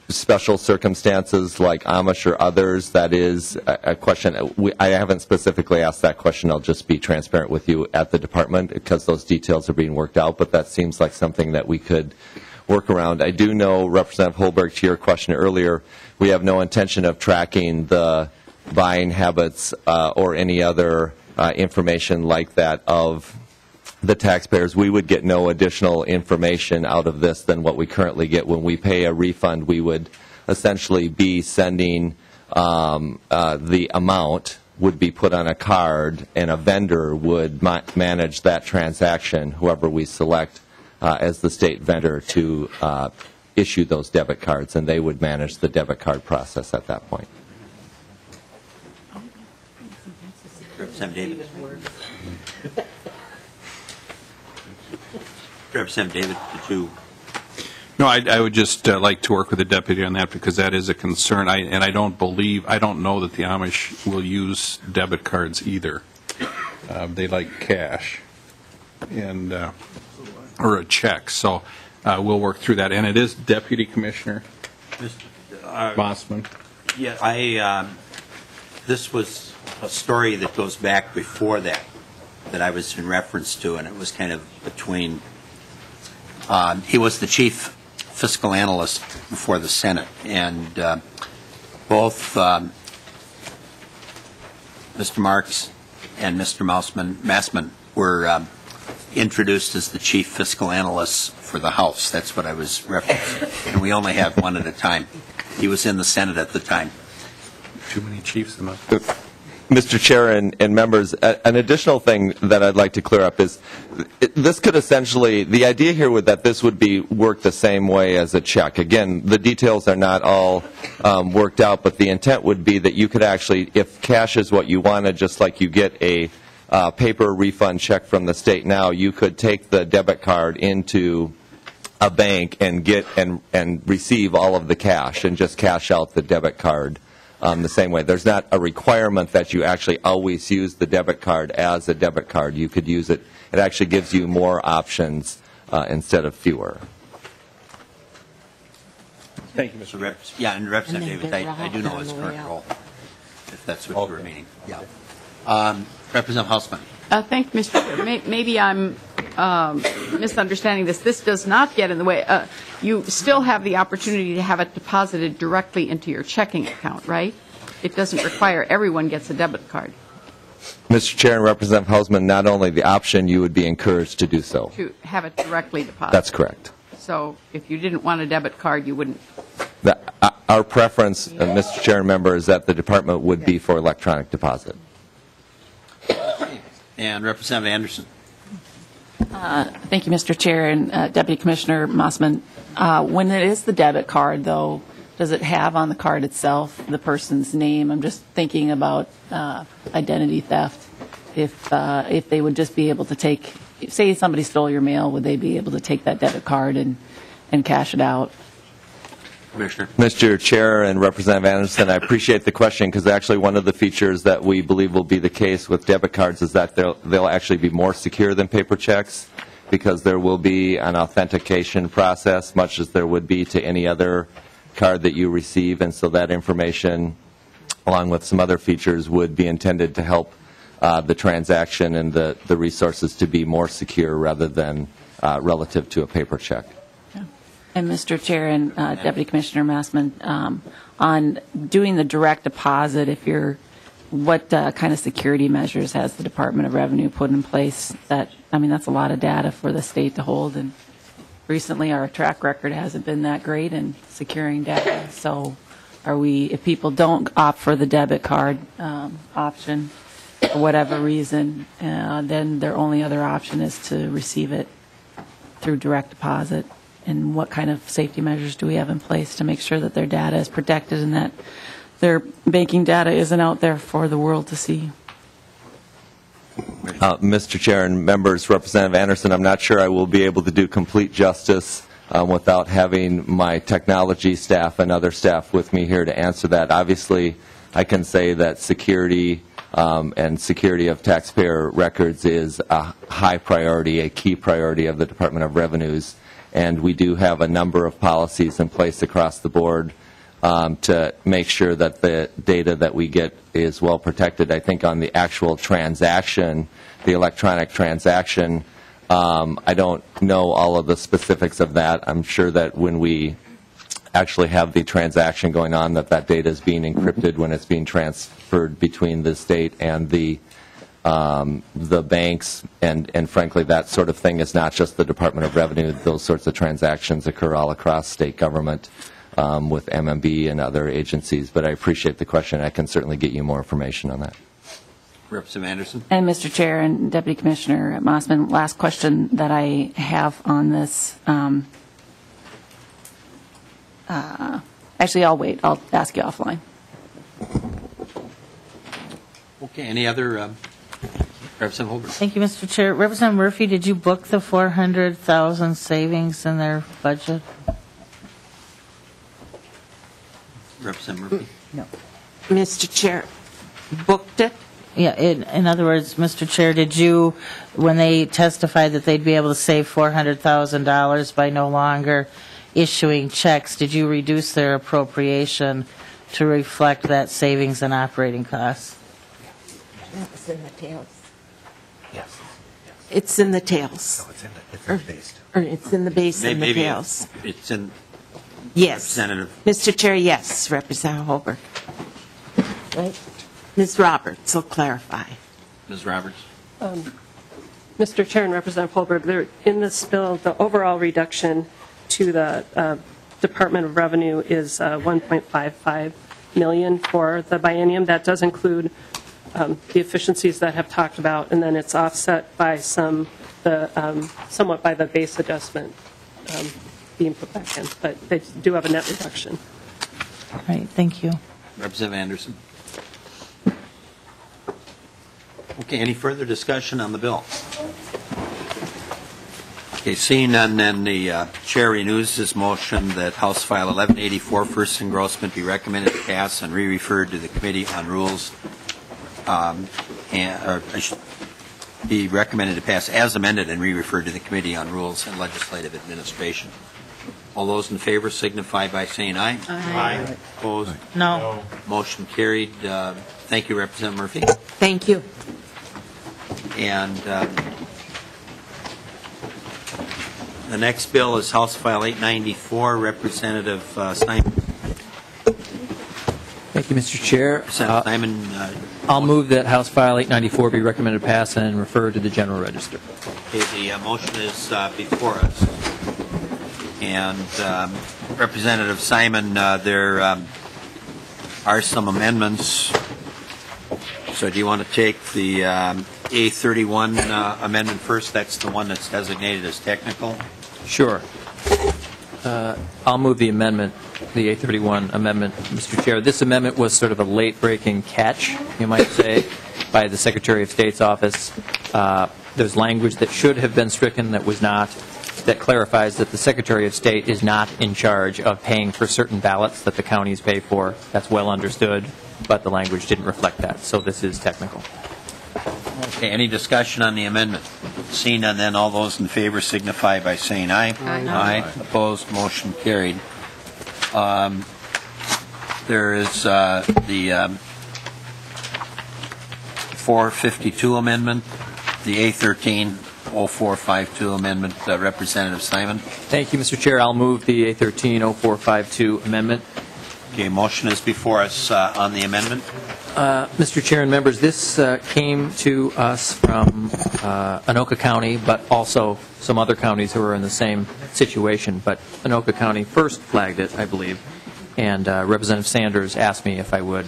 Speaker 15: special circumstances like Amish or others, that is a question. I haven't specifically asked that question. I'll just be transparent with you at the department because those details are being worked out, but that seems like something that we could work around. I do know, Representative Holberg, to your question earlier, we have no intention of tracking the buying habits or any other information like that of the taxpayers. We would get no additional information out of this than what we currently get. When we pay a refund, we would essentially be sending the amount would be put on a card, and a vendor would manage that transaction, whoever we select as the state vendor to issue those debit cards, and they would manage the debit card process at that point.
Speaker 1: Representative David. Representative David, did you?
Speaker 14: No, I would just like to work with the deputy on that because that is a concern. I don't know that the Amish will use debit cards either. They like cash and or a check. So we'll work through that. And it is Deputy Commissioner Mossman.
Speaker 1: Yeah, this was a story that goes back before that I was in reference to, and it was kind of between. He was the chief fiscal analyst before the Senate, and both Mr. Marks and Mr. Massman were introduced as the chief fiscal analysts for the House. That's what I was referencing. And we only have one at a time. He was in the Senate at the time.
Speaker 14: Too many chiefs in the...
Speaker 15: Mr. Chair and members, an additional thing that I'd like to clear up is this could essentially, the idea here would that this would be worked the same way as a check. Again, the details are not all worked out, but the intent would be that you could actually, if cash is what you wanted, just like you get a paper refund check from the state now, you could take the debit card into a bank and get and receive all of the cash and just cash out the debit card. The same way. There's not a requirement that you actually always use the debit card as a debit card. You could use it. It actually gives you more options instead of fewer.
Speaker 14: Thank you, Mr.
Speaker 1: Reps. Yeah, and Representative David, I do know his current role, if that's what you were meaning. Yeah. Representative Hausman.
Speaker 16: Thank you, Mr. Chair. Maybe I'm misunderstanding this. This does not get in the way. You still have the opportunity to have it deposited directly into your checking account, right? It doesn't require everyone gets a debit card.
Speaker 15: Mr. Chair and Representative Hausman, not only the option, you would be encouraged to do so.
Speaker 16: To have it directly deposited.
Speaker 15: That's correct.
Speaker 16: So if you didn't want a debit card, you wouldn't.
Speaker 15: Our preference, Mr. Chair and member, is that the department would be for electronic deposit.
Speaker 1: And Representative Anderson.
Speaker 10: Thank you, Mr. Chair and Deputy Commissioner Mossman. When it is the debit card, though, does it have on the card itself the person's name? I'm just thinking about identity theft. If they would just be able to take, say somebody stole your mail, would they be able to take that debit card and cash it out?
Speaker 1: Commissioner.
Speaker 15: Mr. Chair and Representative Anderson, I appreciate the question because actually one of the features that we believe will be the case with debit cards is that they'll actually be more secure than paper checks because there will be an authentication process, much as there would be to any other card that you receive, and so that information along with some other features, would be intended to help the transaction and the resources to be more secure rather than relative to a paper check.
Speaker 10: And Mr. Chair and Deputy Commissioner Massman, on doing the direct deposit, what kind of security measures has the Department of Revenue put in place? That's a lot of data for the state to hold, and recently our track record hasn't been that great in securing data. So if people don't opt for the debit card option for whatever reason, then their only other option is to receive it through direct deposit? And what kind of safety measures do we have in place to make sure that their data is protected and that their banking data isn't out there for the world to see?
Speaker 15: Mr. Chair and members, Representative Anderson, I'm not sure I will be able to do complete justice without having my technology staff and other staff with me here to answer that. Obviously, I can say that security and security of taxpayer records is a high priority, a key priority of the Department of Revenue's. And we do have a number of policies in place across the board to make sure that the data that we get is well protected. I think on the actual transaction, the electronic transaction, I don't know all of the specifics of that. I'm sure that when we actually have the transaction going on, that data is being encrypted when it's being transferred between the state and the banks, and frankly, that sort of thing is not just the Department of Revenue. Those sorts of transactions occur all across state government with MMB and other agencies. But I appreciate the question. I can certainly get you more information on that.
Speaker 1: Representative Anderson.
Speaker 10: And Mr. Chair and Deputy Commissioner Mossman, last question that I have on this. Actually, I'll wait. I'll ask you offline.
Speaker 1: Okay. Any other? Representative Holbrook.
Speaker 7: Thank you, Mr. Chair. Representative Murphy, did you book the $400,000 savings in their budget?
Speaker 1: Representative Murphy.
Speaker 3: No. Mr. Chair, booked it?
Speaker 7: Yeah, in other words, Mr. Chair, did you, when they testified that they'd be able to save $400,000 by no longer issuing checks, did you reduce their appropriation to reflect that savings and operating costs?
Speaker 3: It's in the tails.
Speaker 1: Yes.
Speaker 3: It's in the tails.
Speaker 1: No, it's in the base.
Speaker 3: Or it's in the base and the
Speaker 1: Maybe
Speaker 3: tails.
Speaker 1: it's in.
Speaker 3: Yes.
Speaker 1: Representative.
Speaker 3: Mr. Chair, yes. Representative Holbrook. Right? Ms. Roberts will clarify.
Speaker 1: Ms. Roberts.
Speaker 11: Mr. Chair and Representative Holbrook, in this bill, the overall reduction to the Department of Revenue is $1.55 million for the biennium. That does include the efficiencies that I have talked about, and then it's offset by somewhat by the base adjustment being put back in, but they do have a net reduction.
Speaker 7: All right, thank you.
Speaker 1: Representative Anderson. Okay, any further discussion on the bill? Okay, seeing none, then the chair renews his motion that House File 1184, first engrossment, be recommended to pass and re-referred to the Committee on Rules, be recommended to pass as amended and re-referred to the Committee on Rules and Legislative Administration. All those in favor signify by saying aye.
Speaker 7: Aye.
Speaker 1: Opposed?
Speaker 7: No.
Speaker 1: Motion carried. Thank you, Representative Murphy.
Speaker 3: Thank you.
Speaker 1: And the next bill is House File 894, Representative Simon.
Speaker 2: Thank you, Mr. Chair.
Speaker 1: Representative Simon.
Speaker 2: I'll move that House File 894 be recommended to pass and referred to the General Register.
Speaker 1: Okay, the motion is before us. And Representative Simon, there are some amendments. So do you want to take the A31 amendment first? That's the one that's designated as technical.
Speaker 2: Sure. I'll move the amendment, the A31 amendment, Mr. Chair. This amendment was sort of a late-breaking catch, you might say, by the Secretary of State's office. There's language that should have been stricken that was not, that clarifies that the Secretary of State is not in charge of paying for certain ballots that the counties pay for. That's well understood, but the language didn't reflect that, so this is technical.
Speaker 1: Okay, any discussion on the amendment? Seeing none, then all those in favor signify by saying aye.
Speaker 16: Aye.
Speaker 1: Aye. Opposed, motion carried. There is the 452 amendment, the A13-0452 amendment, Representative Simon.
Speaker 2: Thank you, Mr. Chair. I'll move the A13-0452 amendment.
Speaker 1: Okay, motion is before us on the amendment.
Speaker 2: Mr. Chair and members, this came to us from Anoka County, but also some other counties who are in the same situation. But Anoka County first flagged it, I believe, and Representative Sanders asked me if I would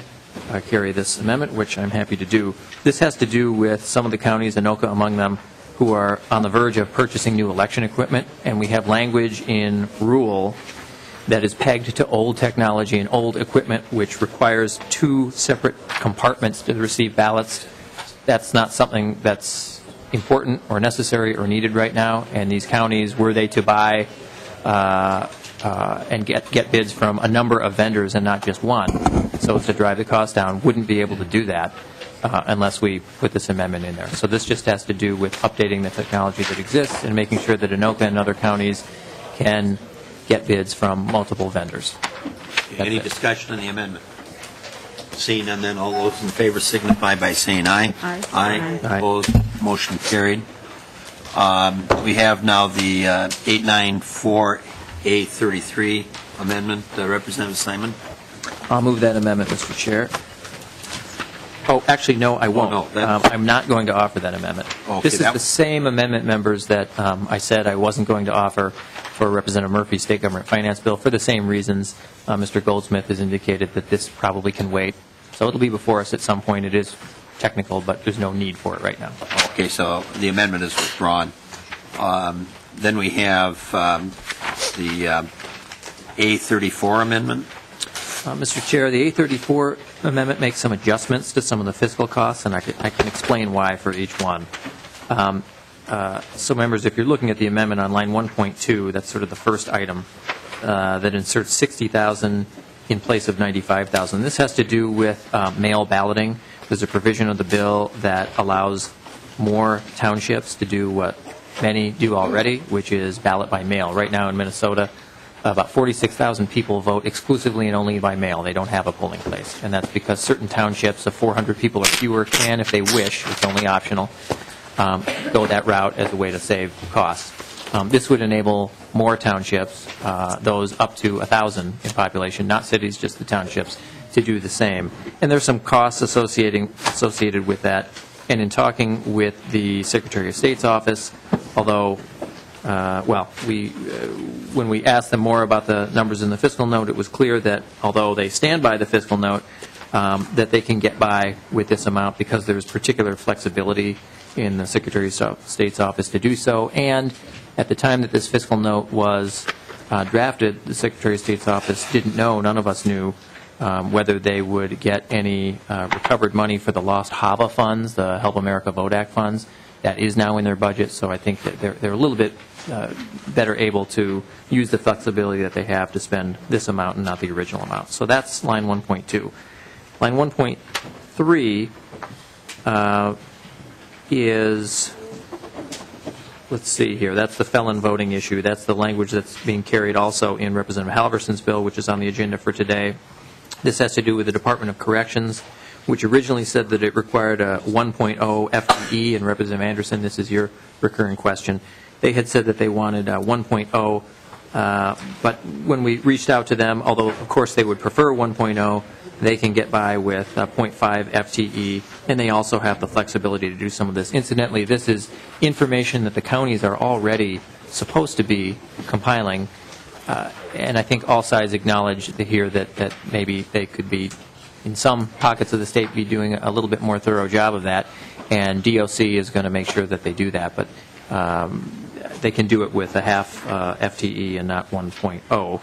Speaker 2: carry this amendment, which I'm happy to do. This has to do with some of the counties, Anoka among them, who are on the verge of purchasing new election equipment, and we have language in rule that is pegged to old technology and old equipment, which requires 2 separate compartments to receive ballots. That's not something that's important or necessary or needed right now, and these counties, were they to buy and get bids from a number of vendors and not just one, so as to drive the cost down, wouldn't be able to do that unless we put this amendment in there. So this just has to do with updating the technology that exists and making sure that Anoka and other counties can get bids from multiple vendors.
Speaker 1: Any discussion on the amendment? Seeing none, then all those in favor signify by saying aye.
Speaker 16: Aye.
Speaker 1: Aye. Opposed? Motion carried. We have now the 894A33 amendment. Representative Simon.
Speaker 2: I'll move that amendment, Mr. Chair. Oh, actually, no, I won't.
Speaker 1: Oh, no,
Speaker 2: I'm not going to offer that amendment.
Speaker 1: Okay,
Speaker 2: this is the same amendment, members, that I said I wasn't going to offer for Representative Murphy's state government finance bill for the same reasons. Mr. Goldsmith has indicated that this probably can wait. So it'll be before us at some point. It is technical, but there's no need for it right now.
Speaker 1: Okay, so the amendment is withdrawn. Then we have the A34 amendment.
Speaker 2: Mr. Chair, the A34 amendment makes some adjustments to some of the fiscal costs, and I can explain why for each one. So, members, if you're looking at the amendment on line 1.2, that's sort of the first item that inserts $60,000 in place of $95,000. This has to do with mail balloting. There's a provision of the bill that allows more townships to do what many do already, which is ballot by mail. Right now in Minnesota, about 46,000 people vote exclusively and only by mail. They don't have a polling place. And that's because certain townships of 400 people or fewer can, if they wish, it's only optional, go that route as a way to save costs. This would enable more townships, those up to 1,000 in population, not cities, just the townships, to do the same. And there's some costs associated with that. And in talking with the Secretary of State's office, although when we asked them more about the numbers in the fiscal note, it was clear that although they stand by the fiscal note, that they can get by with this amount because there's particular flexibility in the Secretary of State's office to do so. And at the time that this fiscal note was drafted, the Secretary of State's office didn't know, none of us knew, whether they would get any recovered money for the lost HAVA funds, the Help America Vote Act funds. That is now in their budget, so I think that they're a little bit better able to use the flexibility that they have to spend this amount and not the original amount. So that's line 1.2. Line 1.3 is, let's see here, that's the felon voting issue. That's the language that's being carried also in Representative Halverson's bill, which is on the agenda for today. This has to do with the Department of Corrections, which originally said that it required a 1.0 FTE, and Representative Anderson, this is your recurring question. They had said that they wanted 1.0, but when we reached out to them, although of course they would prefer 1.0, they can get by with 0.5 FTE, and they also have the flexibility to do some of this. Incidentally, this is information that the counties are already supposed to be compiling, and I think all sides acknowledge here that maybe they could be, in some pockets of the state, be doing a little bit more thorough job of that, and DOC is going to make sure that they do that, but they can do it with a half FTE and not 1.0.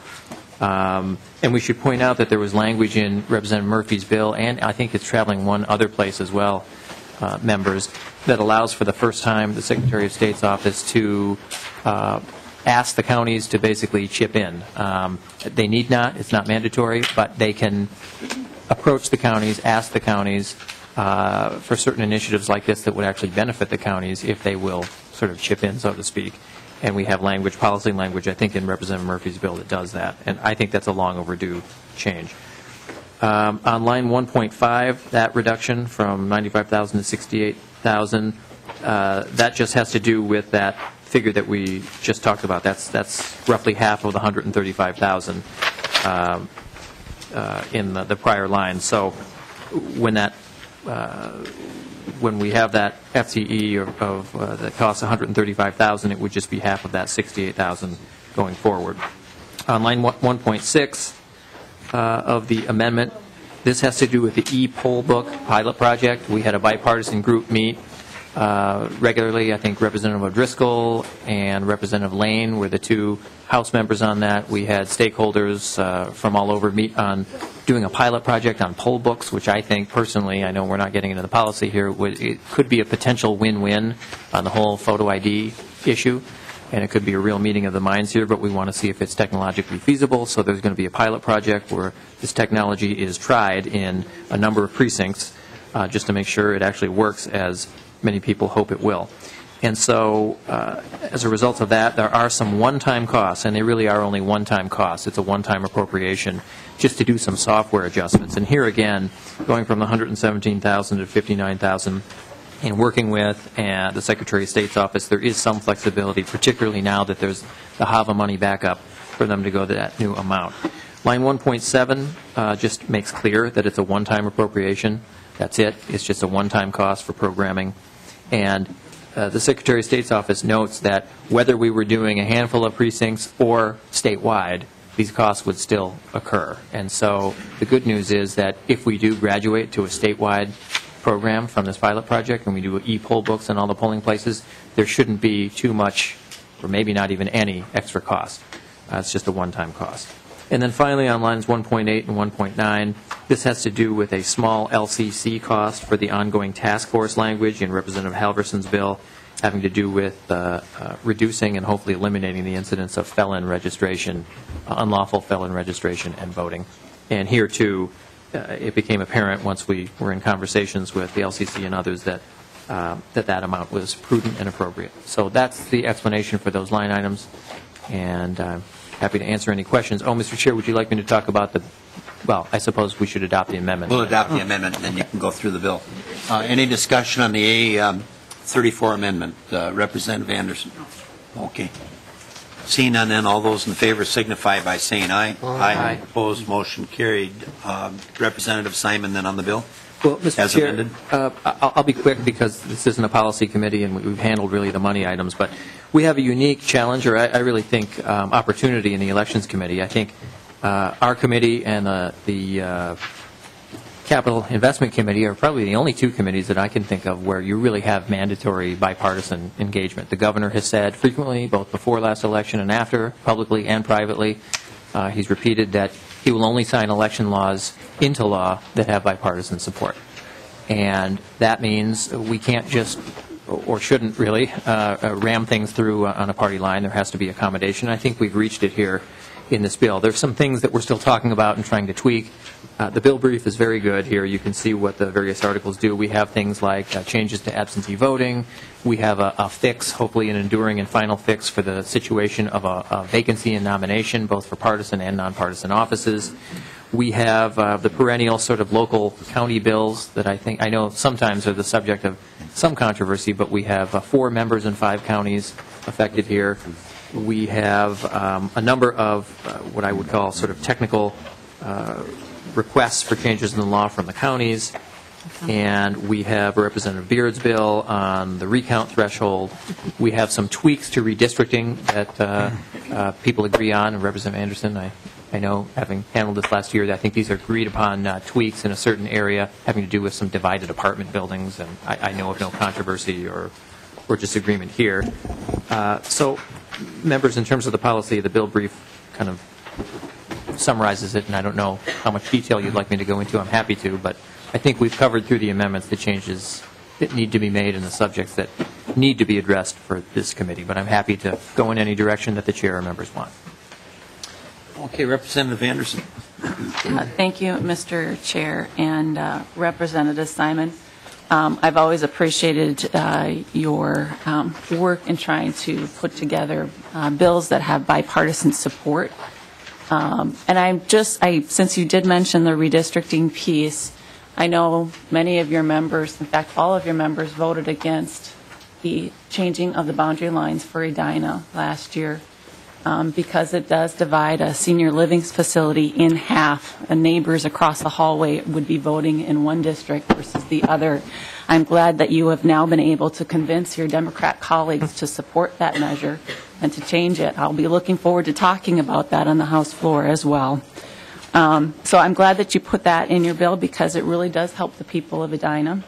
Speaker 2: And we should point out that there was language in Representative Murphy's bill, and I think it's traveling one other place as well, members, that allows for the first time the Secretary of State's office to ask the counties to basically chip in. They need not, it's not mandatory, but they can approach the counties, ask the counties for certain initiatives like this that would actually benefit the counties if they will sort of chip in, so to speak. And we have language, policy language, I think, in Representative Murphy's bill that does that. And I think that's a long overdue change. On line 1.5, that reduction from 95,000 to 68,000, that just has to do with that figure that we just talked about. That's roughly half of the 135,000 in the prior line. So when we have that FTE of that costs 135,000, it would just be half of that 68,000 going forward. On line 1.6 of the amendment, this has to do with the e-poll book pilot project. We had a bipartisan group meet regularly. I think Representative O'Driscoll and Representative Lane were the two House members on that. We had stakeholders from all over meet on doing a pilot project on poll books, which I think personally, I know we're not getting into the policy here, it could be a potential win-win on the whole photo ID issue. And it could be a real meeting of the minds here, but we want to see if it's technologically feasible. So there's going to be a pilot project where this technology is tried in a number of precincts just to make sure it actually works as many people hope it will. And so as a result of that, there are some one-time costs, and they really are only one-time costs. It's a one-time appropriation just to do some software adjustments. And here again, going from 117,000 to 59,000, in working with the Secretary of State's office, there is some flexibility, particularly now that there's the HAVA money backup for them to go to that new amount. Line 1.7 just makes clear that it's a one-time appropriation. That's it. It's just a one-time cost for programming. And the Secretary of State's office notes that whether we were doing a handful of precincts or statewide, these costs would still occur. And so the good news is that if we do graduate to a statewide program from this pilot project and we do e-poll books in all the polling places, there shouldn't be too much or maybe not even any extra cost. It's just a one-time cost. And then finally on lines 1.8 and 1.9, this has to do with a small LCC cost for the ongoing task force language in Representative Halverson's bill, having to do with reducing and hopefully eliminating the incidence of felon registration, unlawful felon registration and voting. And here too, it became apparent once we were in conversations with the LCC and others that that amount was prudent and appropriate. So that's the explanation for those line items, and I'm happy to answer any questions. Oh, Mr. Chair, would you like me to talk about well, I suppose we should adopt the amendment.
Speaker 1: We'll adopt the amendment, and then you can go through the bill. Any discussion on the A34 amendment? Representative Anderson. Okay. Seeing none, then all those in favor signify by saying aye. Aye. Opposed, motion carried. Representative Simon, then on the bill.
Speaker 2: Well, Mr.
Speaker 1: As
Speaker 2: Chair,
Speaker 1: amended.
Speaker 2: I'll be quick because this isn't a policy committee and we've handled really the money items, but we have a unique challenge, or I really think opportunity in the Elections Committee. I think our committee and the Capital Investment Committee are probably the only two committees that I can think of where you really have mandatory bipartisan engagement. The governor has said frequently, both before last election and after, publicly and privately, he's repeated that he will only sign election laws into law that have bipartisan support. And that means we can't just, or shouldn't really, ram things through on a party line. There has to be accommodation. I think we've reached it here in this bill. There's some things that we're still talking about and trying to tweak. The bill brief is very good here. You can see what the various articles do. We have things like changes to absentee voting. We have a fix, hopefully an enduring and final fix for the situation of a vacancy in nomination, both for partisan and nonpartisan offices. We have the perennial sort of local county bills that I know sometimes are the subject of some controversy, but we have 4 members in 5 counties affected here. We have a number of what I would call sort of technical requests for changes in the law from the counties. And we have Representative Beard's bill on the recount threshold. We have some tweaks to redistricting that people agree on. And Representative Anderson, I know, having handled this last year, that I think these are agreed upon tweaks in a certain area having to do with some divided apartment buildings. And I know of no controversy or disagreement here. So, members, in terms of the policy, the bill brief kind of summarizes it, and I don't know how much detail you'd like me to go into. I'm happy to, but I think we've covered through the amendments the changes that need to be made and the subjects that need to be addressed for this committee. But I'm happy to go in any direction that the chair or members want.
Speaker 1: Okay, Representative Anderson.
Speaker 10: Thank you, Mr. Chair, and Representative Simon. I've always appreciated your work in trying to put together bills that have bipartisan support. Since you did mention the redistricting piece, I know many of your members, in fact, all of your members voted against the changing of the boundary lines for Edina last year because it does divide a senior living facility in half. Neighbors across the hallway would be voting in one district versus the other. I'm glad that you have now been able to convince your Democrat colleagues to support that measure and to change it. I'll be looking forward to talking about that on the House floor as well. So I'm glad that you put that in your bill because it really does help the people of Edina,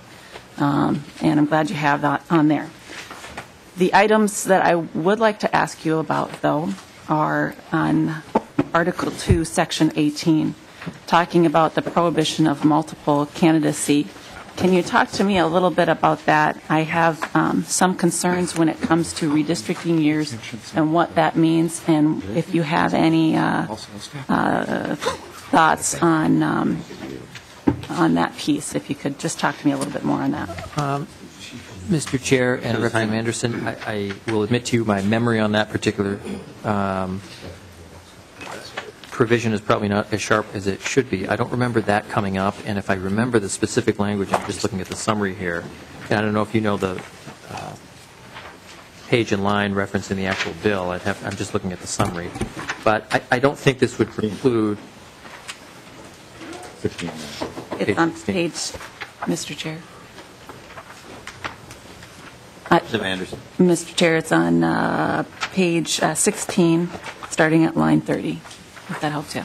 Speaker 10: and I'm glad you have that on there. The items that I would like to ask you about, though, are on Article 2, Section 18, talking about the prohibition of multiple candidacy. Can you talk to me a little bit about that? I have some concerns when it comes to redistricting years and what that means, and if you have any thoughts on that piece, if you could just talk to me a little bit more on that.
Speaker 2: Mr. Chair and Representative Anderson, I will admit to you my memory on that particular provision is probably not as sharp as it should be. I don't remember that coming up, and if I remember the specific language, I'm just looking at the summary here, and I don't know if you know the page and line reference in the actual bill. I'm just looking at the summary. But I don't think this would preclude...
Speaker 10: It's on page, Mr. Chair. Mr. Chair, it's on page 16, starting at line 30, if that helps you.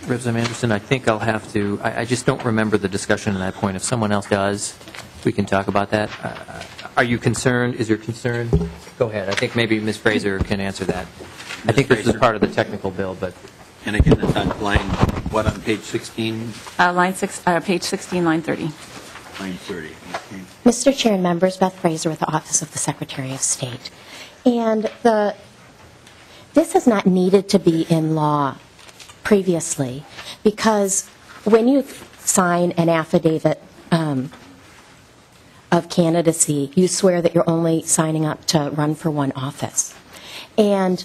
Speaker 2: Representative Anderson, I think I'll have to, I just don't remember the discussion on that point. If someone else does, we can talk about that. Are you concerned? Is your concern? Go ahead. I think maybe Ms. Fraser can answer that. I think this is part of the technical bill, but...
Speaker 1: And again, it's on line, what, on page 16?
Speaker 10: Page 16, line 30.
Speaker 1: Line 30, okay.
Speaker 17: Mr. Chair and members, Beth Fraser with the Office of the Secretary of State. And this has not needed to be in law previously because when you sign an affidavit of candidacy, you swear that you're only signing up to run for one office. And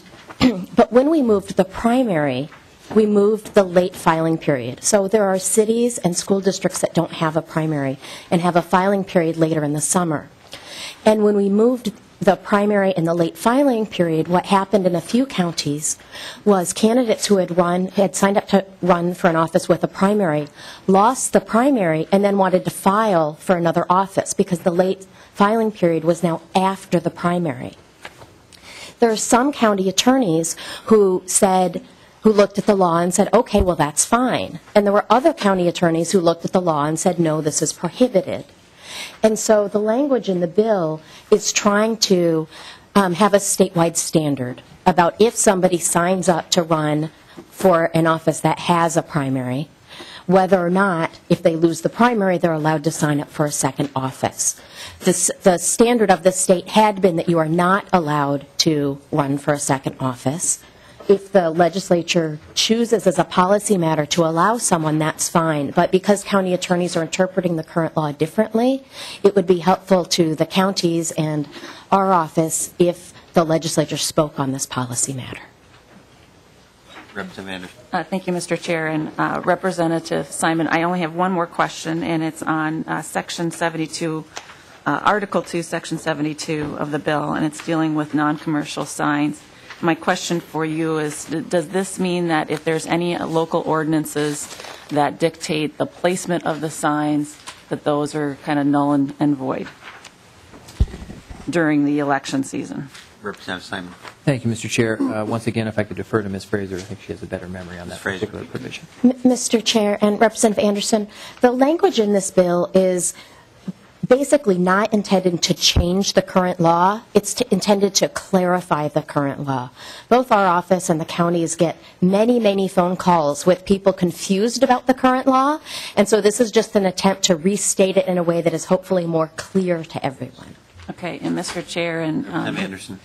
Speaker 17: but when we moved the primary, we moved the late filing period. So there are cities and school districts that don't have a primary and have a filing period later in the summer. And when we moved the primary and the late filing period, what happened in a few counties was candidates who had signed up to run for an office with a primary, lost the primary, and then wanted to file for another office because the late filing period was now after the primary. There are some county attorneys who looked at the law and said, okay, well, that's fine. And there were other county attorneys who looked at the law and said, no, this is prohibited. And so the language in the bill is trying to have a statewide standard about if somebody signs up to run for an office that has a primary, whether or not, if they lose the primary, they're allowed to sign up for a second office. The standard of the state had been that you are not allowed to run for a second office. If the legislature chooses as a policy matter to allow someone, that's fine. But because county attorneys are interpreting the current law differently, it would be helpful to the counties and our office if the legislature spoke on this policy matter.
Speaker 1: Representative Anderson.
Speaker 10: Thank you, Mr. Chair. And Representative Simon, I only have one more question, and it's on Section 72, Article 2, Section 72 of the bill, and it's dealing with non-commercial signs. My question for you is, does this mean that if there's any local ordinances that dictate the placement of the signs, that those are kind of null and void during the election season?
Speaker 1: Representative Simon.
Speaker 2: Thank you, Mr. Chair. Once again, if I could defer to Ms. Fraser, I think she has a better memory on that particular provision.
Speaker 17: Mr. Chair and Representative Anderson, the language in this bill is basically not intended to change the current law. It's intended to clarify the current law. Both our office and the counties get many, many phone calls with people confused about the current law, and so this is just an attempt to restate it in a way that is hopefully more clear to everyone.
Speaker 10: Okay, and Mr. Chair and
Speaker 1: Representative Anderson.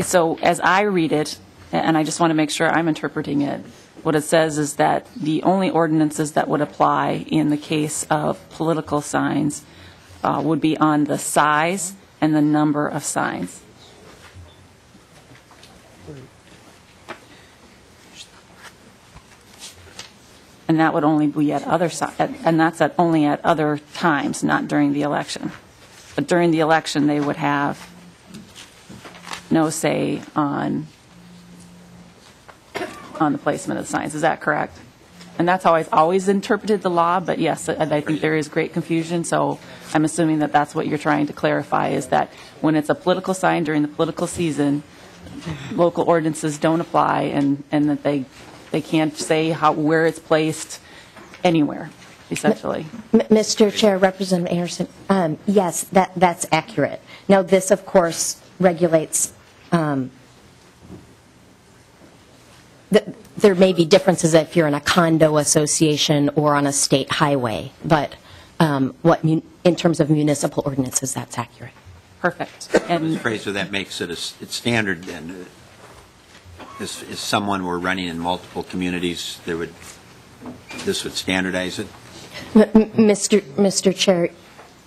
Speaker 10: So as I read it, and I just want to make sure I'm interpreting it, what it says is that the only ordinances that would apply in the case of political signs would be on the size and the number of signs. And that would only be at and that's only at other times, not during the election. But during the election, they would have no say on the placement of the signs. Is that correct? And that's how I've always interpreted the law, but yes, I think there is great confusion, so I'm assuming that that's what you're trying to clarify, is that when it's a political sign during the political season, local ordinances don't apply, and that they can't say where it's placed anywhere, essentially.
Speaker 17: Mr. Chair, Representative Anderson, yes, that's accurate. Now, this, of course, regulates there may be differences if you're in a condo association or on a state highway, but in terms of municipal ordinances, that's accurate.
Speaker 10: Perfect.
Speaker 1: Ms. Fraser, that makes it it's standard then. If someone were running in multiple communities, this would standardize it?
Speaker 17: Mr. Chair,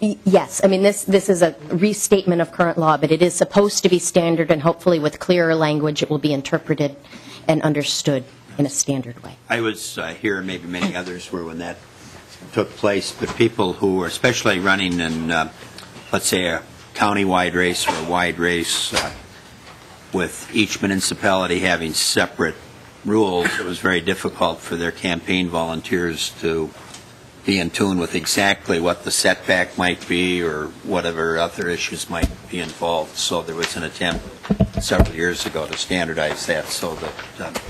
Speaker 17: yes. I mean, this is a restatement of current law, but it is supposed to be standard, and hopefully with clearer language, it will be interpreted and understood in a standard way.
Speaker 1: I was here, maybe many others were when that took place, but people who are especially running in, let's say, a county-wide race or a wide race with each municipality having separate rules, it was very difficult for their campaign volunteers to be in tune with exactly what the setback might be or whatever other issues might be involved. So there was an attempt several years ago to standardize that so that,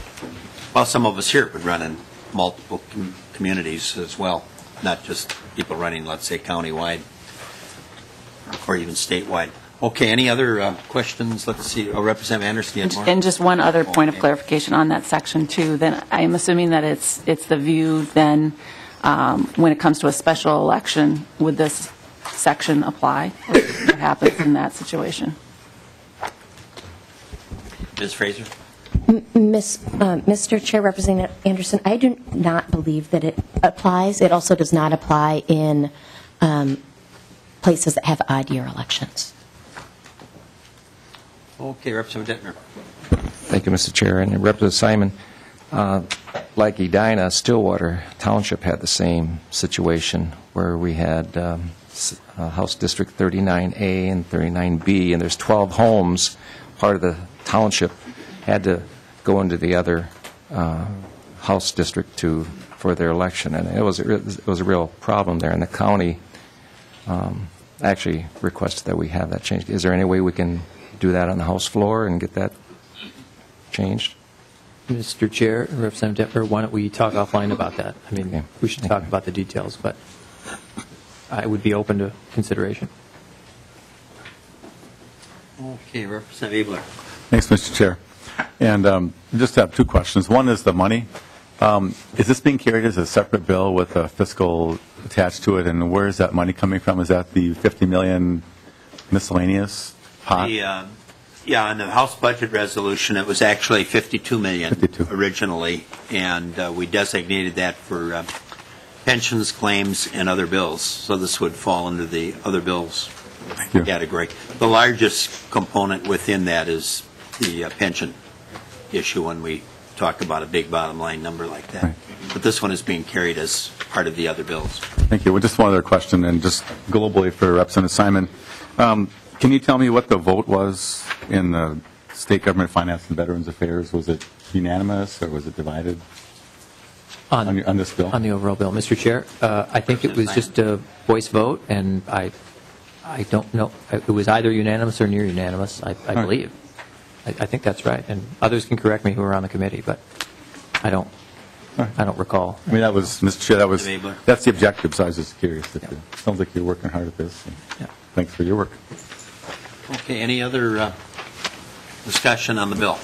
Speaker 1: well, some of us here would run in multiple communities as well, not just people running, let's say, county-wide or even statewide. Okay, any other questions? Let's see. Oh, Representative Anderson, you had more?
Speaker 10: And just one other point of clarification on that section, too. Then I'm assuming that it's the view then when it comes to a special election, would this section apply? What happens in that situation?
Speaker 1: Ms. Fraser?
Speaker 17: Mr. Chair, Representative Anderson, I do not believe that it applies. It also does not apply in places that have odd-year elections.
Speaker 1: Okay, Representative Dittmer.
Speaker 4: Thank you, Mr. Chair. And Representative Simon, like Edina, Stillwater Township had the same situation where we had House District 39A and 39B, and there's 12 homes. Part of the township had to go into the other House District for their election, and it was a real problem there. And the county actually requested that we have that changed. Is there any way we can do that on the House floor and get that changed?
Speaker 2: Mr. Chair, Representative Dittmer, why don't we talk offline about that? I mean, okay. We should talk about the details, but I would be open to consideration.
Speaker 1: Okay, Representative Ebler.
Speaker 6: Thanks, Mr. Chair. And just have two questions. One is the money. Is this being carried as a separate bill with a fiscal attached to it, and where is that money coming from? Is that the $50 million miscellaneous pot?
Speaker 1: Yeah, in the House budget resolution, it was actually $52 million originally, and we designated that for pensions, claims, and other bills. So this would fall into the other bills category. The largest component within that is the pension issue when we talk about a big bottom line number like that. Right. But this one is being carried as part of the other bills. Thank you.
Speaker 6: Well, just one other question, and just globally for Representative Simon. Can you tell me what the vote was in the State Government Finance and Veterans Affairs? Was it unanimous or was it divided on this bill?
Speaker 2: On the overall bill. Mr. Chair, I think it was just a voice vote, and I don't know. It was either unanimous or near unanimous, I believe. I think that's right. And others can correct me who are on the committee, but I don't recall.
Speaker 6: I mean, that was, Mr. Chair, that's the objective, so I was just curious. It sounds like you're working hard at this. Yeah. Thanks for your work.
Speaker 1: Okay, any other discussion on the bill?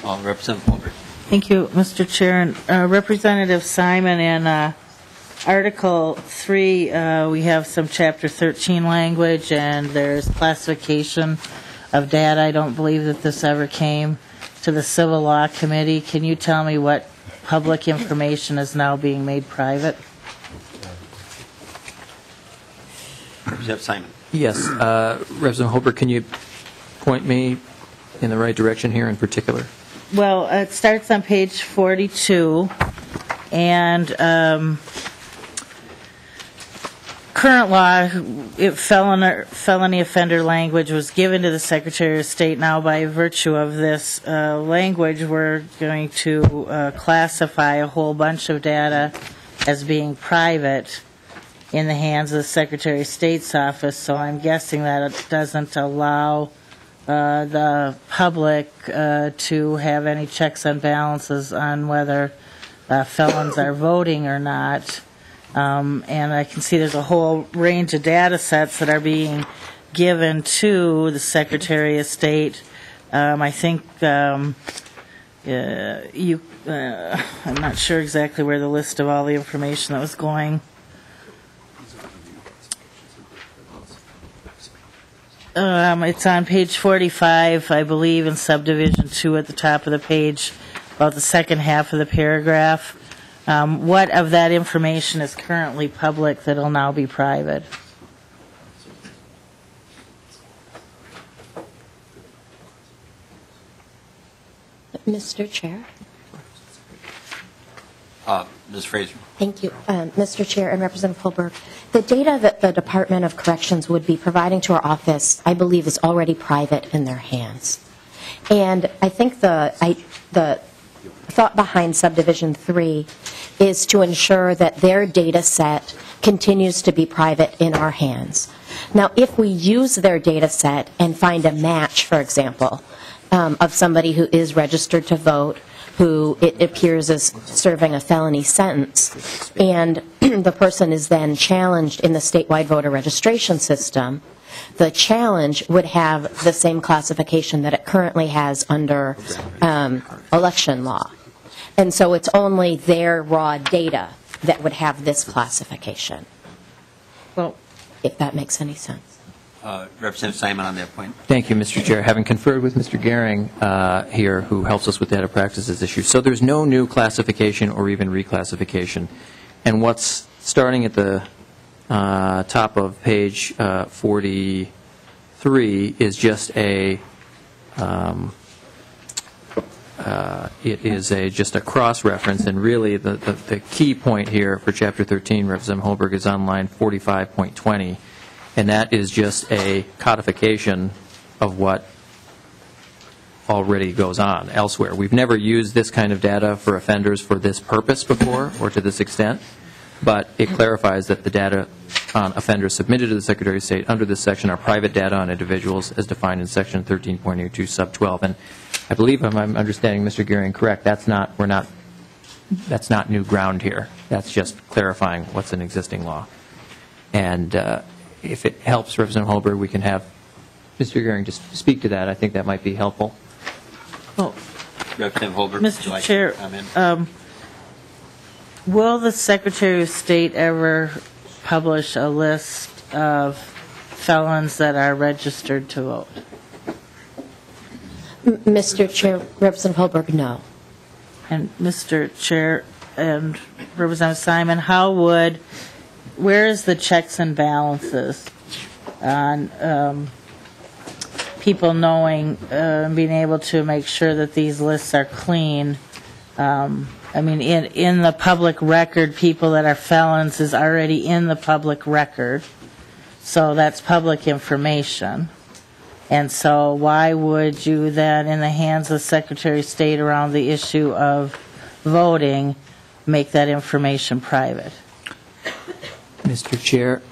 Speaker 1: Representative Holbert.
Speaker 7: Thank you, Mr. Chair. And, Representative Simon, in Article 3, we have some Chapter 13 language, and there's classification of data. I don't believe that this ever came to the Civil Law Committee. Can you tell me what public information is now being made private?
Speaker 1: Representative Simon.
Speaker 2: Yes. Representative Holbert, can you point me in the right direction here in particular?
Speaker 7: Well, it starts on page 42, and current law, felony offender language was given to the Secretary of State. Now, by virtue of this language, we're going to classify a whole bunch of data as being private in the hands of the Secretary of State's office, so I'm guessing that it doesn't allow the public to have any checks and balances on whether felons are voting or not. And I can see there's a whole range of data sets that are being given to the Secretary of State. I think I'm not sure exactly where the list of all the information that was going. It's on page 45, I believe, in subdivision 2 at the top of the page, about the second half of the paragraph. What of that information is currently public that will now be private?
Speaker 17: Mr. Chair.
Speaker 1: Ms. Fraser.
Speaker 17: Thank you, Mr. Chair and Representative Holberg. The data that the Department of Corrections would be providing to our office, I believe, is already private in their hands. And I think the thought behind subdivision 3 is to ensure that their data set continues to be private in our hands. Now, if we use their data set and find a match, for example, of somebody who is registered to vote, who it appears is serving a felony sentence, and the person is then challenged in the statewide voter registration system, the challenge would have the same classification that it currently has under election law. And so it's only their raw data that would have this classification. Well, if that makes any sense.
Speaker 1: Representative Simon on that point.
Speaker 2: Thank you, Mr. Chair. Having conferred with Mr. Gehring here, who helps us with data practices issues, so there's no new classification or even reclassification. And what's starting at the top of page 43 is just a just a cross-reference, and really the key point here for Chapter 13, Representative Holberg, is on line 45.20. And that is just a codification of what already goes on elsewhere. We've never used this kind of data for offenders for this purpose before or to this extent, but it clarifies that the data on offenders submitted to the Secretary of State under this section are private data on individuals as defined in Section 13.82 sub 12. And I believe, if I'm understanding Mr. Gehring correct, that's not new ground here. That's just clarifying what's an existing law. And if it helps Representative Holberg, we can have Mr. Gehring just speak to that. I think that might be helpful.
Speaker 7: Well,
Speaker 1: Representative Holberg.
Speaker 7: Mr. Chair, will the Secretary of State ever publish a list of felons that are registered to vote?
Speaker 17: Mr. Chair, Representative Holberg, no.
Speaker 7: And Mr. Chair and Representative Simon, where is the checks and balances on people knowing and being able to make sure that these lists are clean? I mean, in the public record, people that are felons is already in the public record, so that's public information. And so why would you then, in the hands of the Secretary of State around the issue of voting, make that information private?
Speaker 2: Mr. Chair,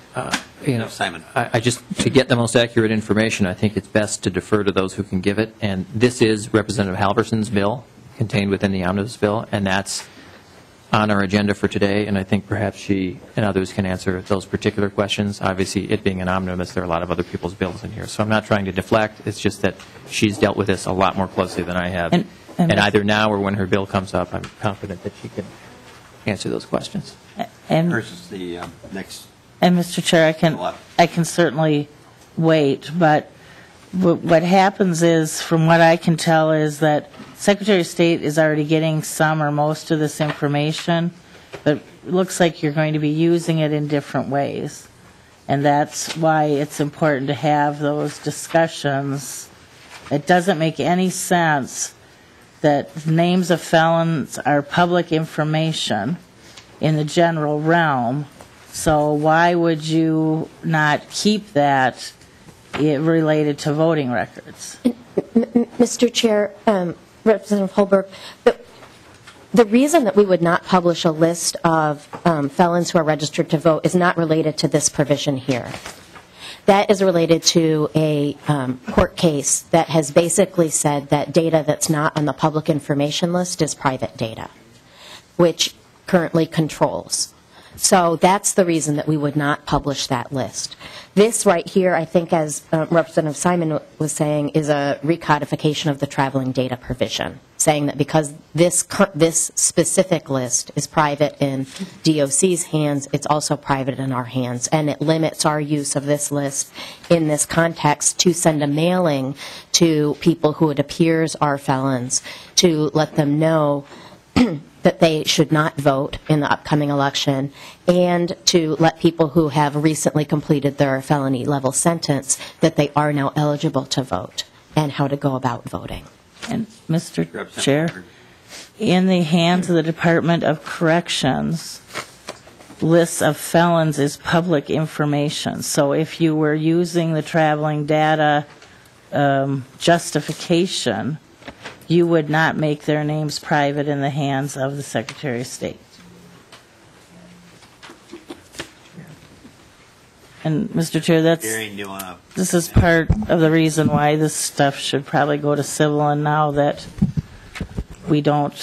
Speaker 1: Simon.
Speaker 2: I just, to get the most accurate information, I think it's best to defer to those who can give it. And this is Representative Halverson's bill contained within the Omnibus bill, and that's on our agenda for today. And I think perhaps she and others can answer those particular questions. Obviously, it being an omnibus, there are a lot of other people's bills in here. So I'm not trying to deflect. It's just that she's dealt with this a lot more closely than I have. And either now or when her bill comes up, I'm confident that she can answer those questions.
Speaker 7: And
Speaker 1: versus the next.
Speaker 7: And Mr. Chair, I can certainly wait, but what happens is, from what I can tell, is that Secretary of State is already getting some or most of this information, but it looks like you're going to be using it in different ways. And that's why it's important to have those discussions it doesn't make any sense that names of felons are public information in the general realm. So why would you not keep that related to voting records?
Speaker 17: Mr. Chair, Representative Holberg, the reason that we would not publish a list of felons who are registered to vote is not related to this provision here. That is related to a court case that has basically said that data that's not on the public information list is private data, which currently controls. So that's the reason that we would not publish that list. This right here, I think, as Representative Simon was saying, is a recodification of the traveling data provision, saying that because this specific list is private in DOC's hands, it's also private in our hands, and it limits our use of this list in this context to send a mailing to people who it appears are felons to let them know that they should not vote in the upcoming election, and to let people who have recently completed their felony level sentence that they are now eligible to vote and how to go about voting.
Speaker 7: And Mr. Chair, in the hands of the Department of Corrections, lists of felons is public information. So if you were using the traveling data justification, you would not make their names private in the hands of the Secretary of State. And, Mr. Chair, this is part of the reason why this stuff should probably go to civil, and now that we don't,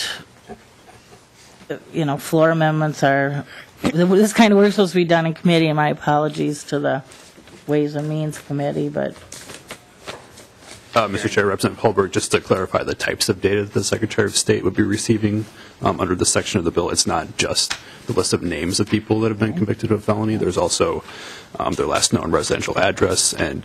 Speaker 7: floor amendments are, this kind of work is supposed to be done in committee, and my apologies to the Ways and Means Committee, but
Speaker 18: Mr. Chair, Representative Holberg, just to clarify the types of data that the Secretary of State would be receiving under this section of the bill, it's not just the list of names of people that have been convicted of a felony. There's also their last known residential address and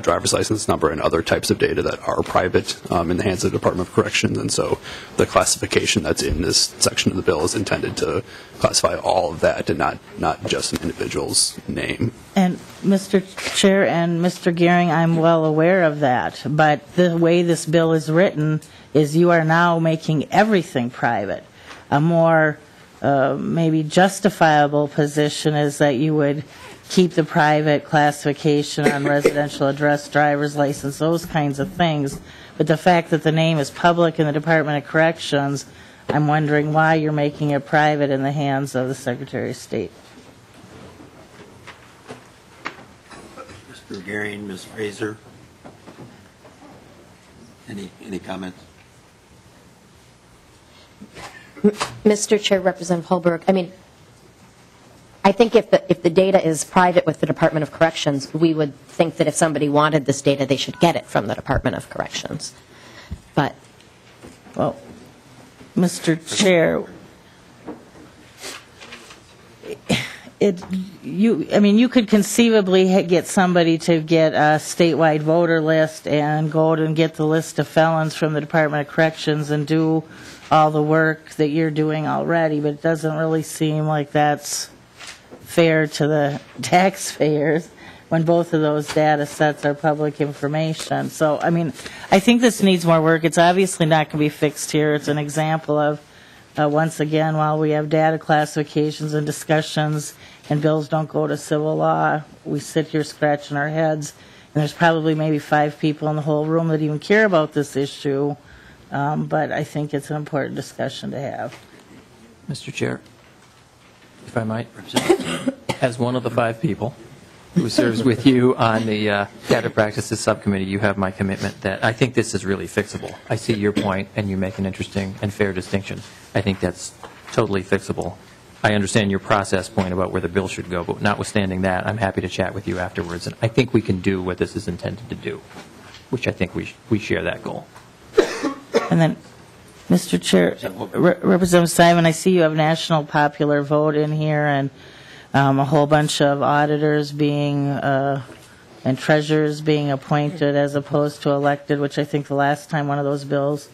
Speaker 18: driver's license number and other types of data that are private in the hands of the Department of Corrections. And so the classification that's in this section of the bill is intended to classify all of that and not just an individual's name.
Speaker 7: And Mr. Chair and Mr. Gehring, I'm well aware of that, but the way this bill is written is you are now making everything private. A more maybe justifiable position is that you would keep the private classification on residential address, driver's license, those kinds of things. But the fact that the name is public in the Department of Corrections, I'm wondering why you're making it private in the hands of the Secretary of State.
Speaker 1: Mr. Gehring, Ms. Fraser, any comments?
Speaker 17: Mr. Chair, Representative Holberg, I think if the data is private with the Department of Corrections, we would think that if somebody wanted this data, they should get it from the Department of Corrections. But,
Speaker 7: well, Mr. Chair, you could conceivably get somebody to get a statewide voter list and go and get the list of felons from the Department of Corrections and do all the work that you're doing already, but it doesn't really seem like that's fair to the taxpayers when both of those data sets are public information. So, I think this needs more work. It's obviously not going to be fixed here. It's an example of, once again, while we have data classifications and discussions and bills don't go to civil law, we sit here scratching our heads, and there's probably maybe 5 people in the whole room that even care about this issue, but I think it's an important discussion to have.
Speaker 2: Mr. Chair, if I might, as one of the 5 people who serves with you on the Data Practices Subcommittee, you have my commitment that I think this is really fixable. I see your point, and you make an interesting and fair distinction. I think that's totally fixable. I understand your process point about where the bill should go, but notwithstanding that, I'm happy to chat with you afterwards, and I think we can do what this is intended to do, which I think we share that goal.
Speaker 7: And then, Mr. Chair, Representative Simon, I see you have national popular vote in here, and a whole bunch of auditors being and treasurers being appointed as opposed to elected, which I think the last time one of those bills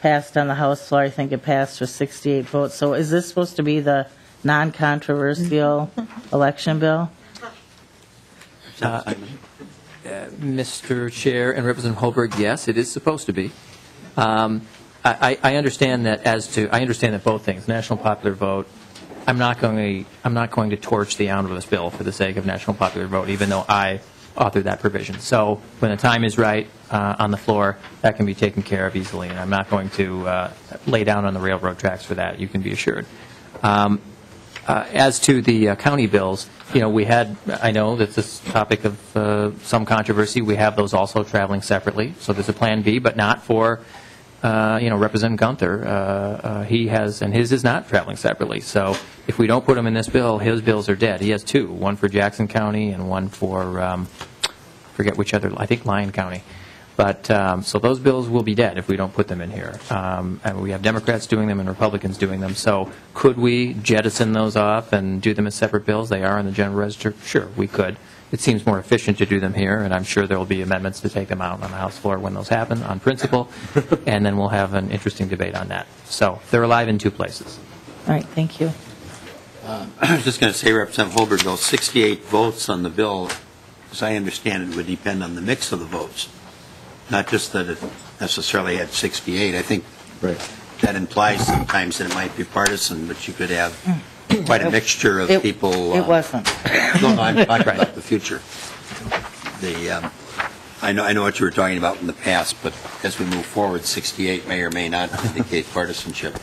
Speaker 7: passed on the House floor, I think it passed with 68 votes. So is this supposed to be the non-controversial election bill?
Speaker 2: Mr. Chair and Representative Holberg, yes, it is supposed to be. I understand that I understand that both things, national popular vote. I'm not going to torch the omnibus bill for the sake of national popular vote, even though I authored that provision. So when the time is right on the floor, that can be taken care of easily, and I'm not going to lay down on the railroad tracks for that. You can be assured. As to the county bills, I know that this topic of some controversy. We have those also traveling separately. So there's a Plan B, but not for, Representative Gunther. He has, and his is not traveling separately. So if we don't put him in this bill, his bills are dead. He has two, one for Jackson County and one for, forget which other, I think Lyon County. But so those bills will be dead if we don't put them in here. And we have Democrats doing them and Republicans doing them. So could we jettison those off and do them as separate bills? They are in the general register. Sure, we could. It seems more efficient to do them here, and I'm sure there will be amendments to take them out on the House floor when those happen on principle, and then we'll have an interesting debate on that. So they're alive in two places.
Speaker 7: All right, thank you.
Speaker 1: I was just going to say, Representative Holberg, those 68 votes on the bill, as I understand it, would depend on the mix of the votes. Not just that it necessarily had 68. I think that implies sometimes that it might be partisan, but you could have quite a mixture of people.
Speaker 7: It wasn't.
Speaker 1: No, I'm talking about the future. I know what you were talking about in the past, but as we move forward, 68 may or may not indicate partisanship.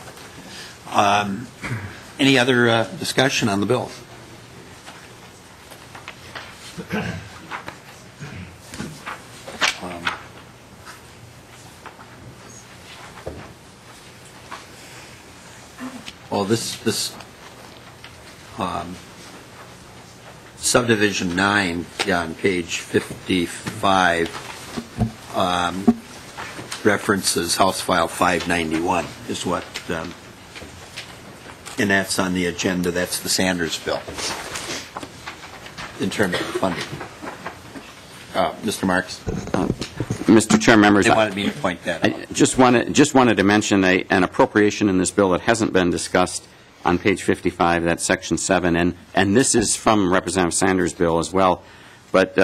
Speaker 1: Any other discussion on the bill? Well, this subdivision 9 on page 55 references House File 591 is what, and that's on the agenda. That's the Sanders bill in terms of funding. Mr. Marks.
Speaker 19: Mr. Chair, members,
Speaker 1: they wanted me to point that out.
Speaker 19: I just wanted to mention an appropriation in this bill that hasn't been discussed on page 55, that's section 7, and this is from Representative Sanders' bill as well. But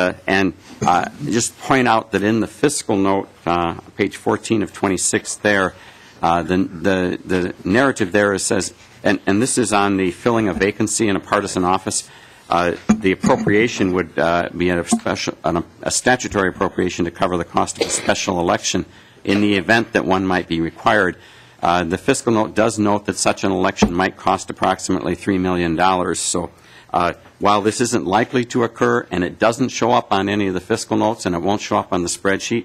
Speaker 19: just point out that in the fiscal note, page 14 of 26 there, the narrative there says, and this is on the filling a vacancy in a partisan office, the appropriation would be a statutory appropriation to cover the cost of a special election in the event that one might be required. The fiscal note does note that such an election might cost approximately $3 million. So while this isn't likely to occur and it doesn't show up on any of the fiscal notes and it won't show up on the spreadsheet,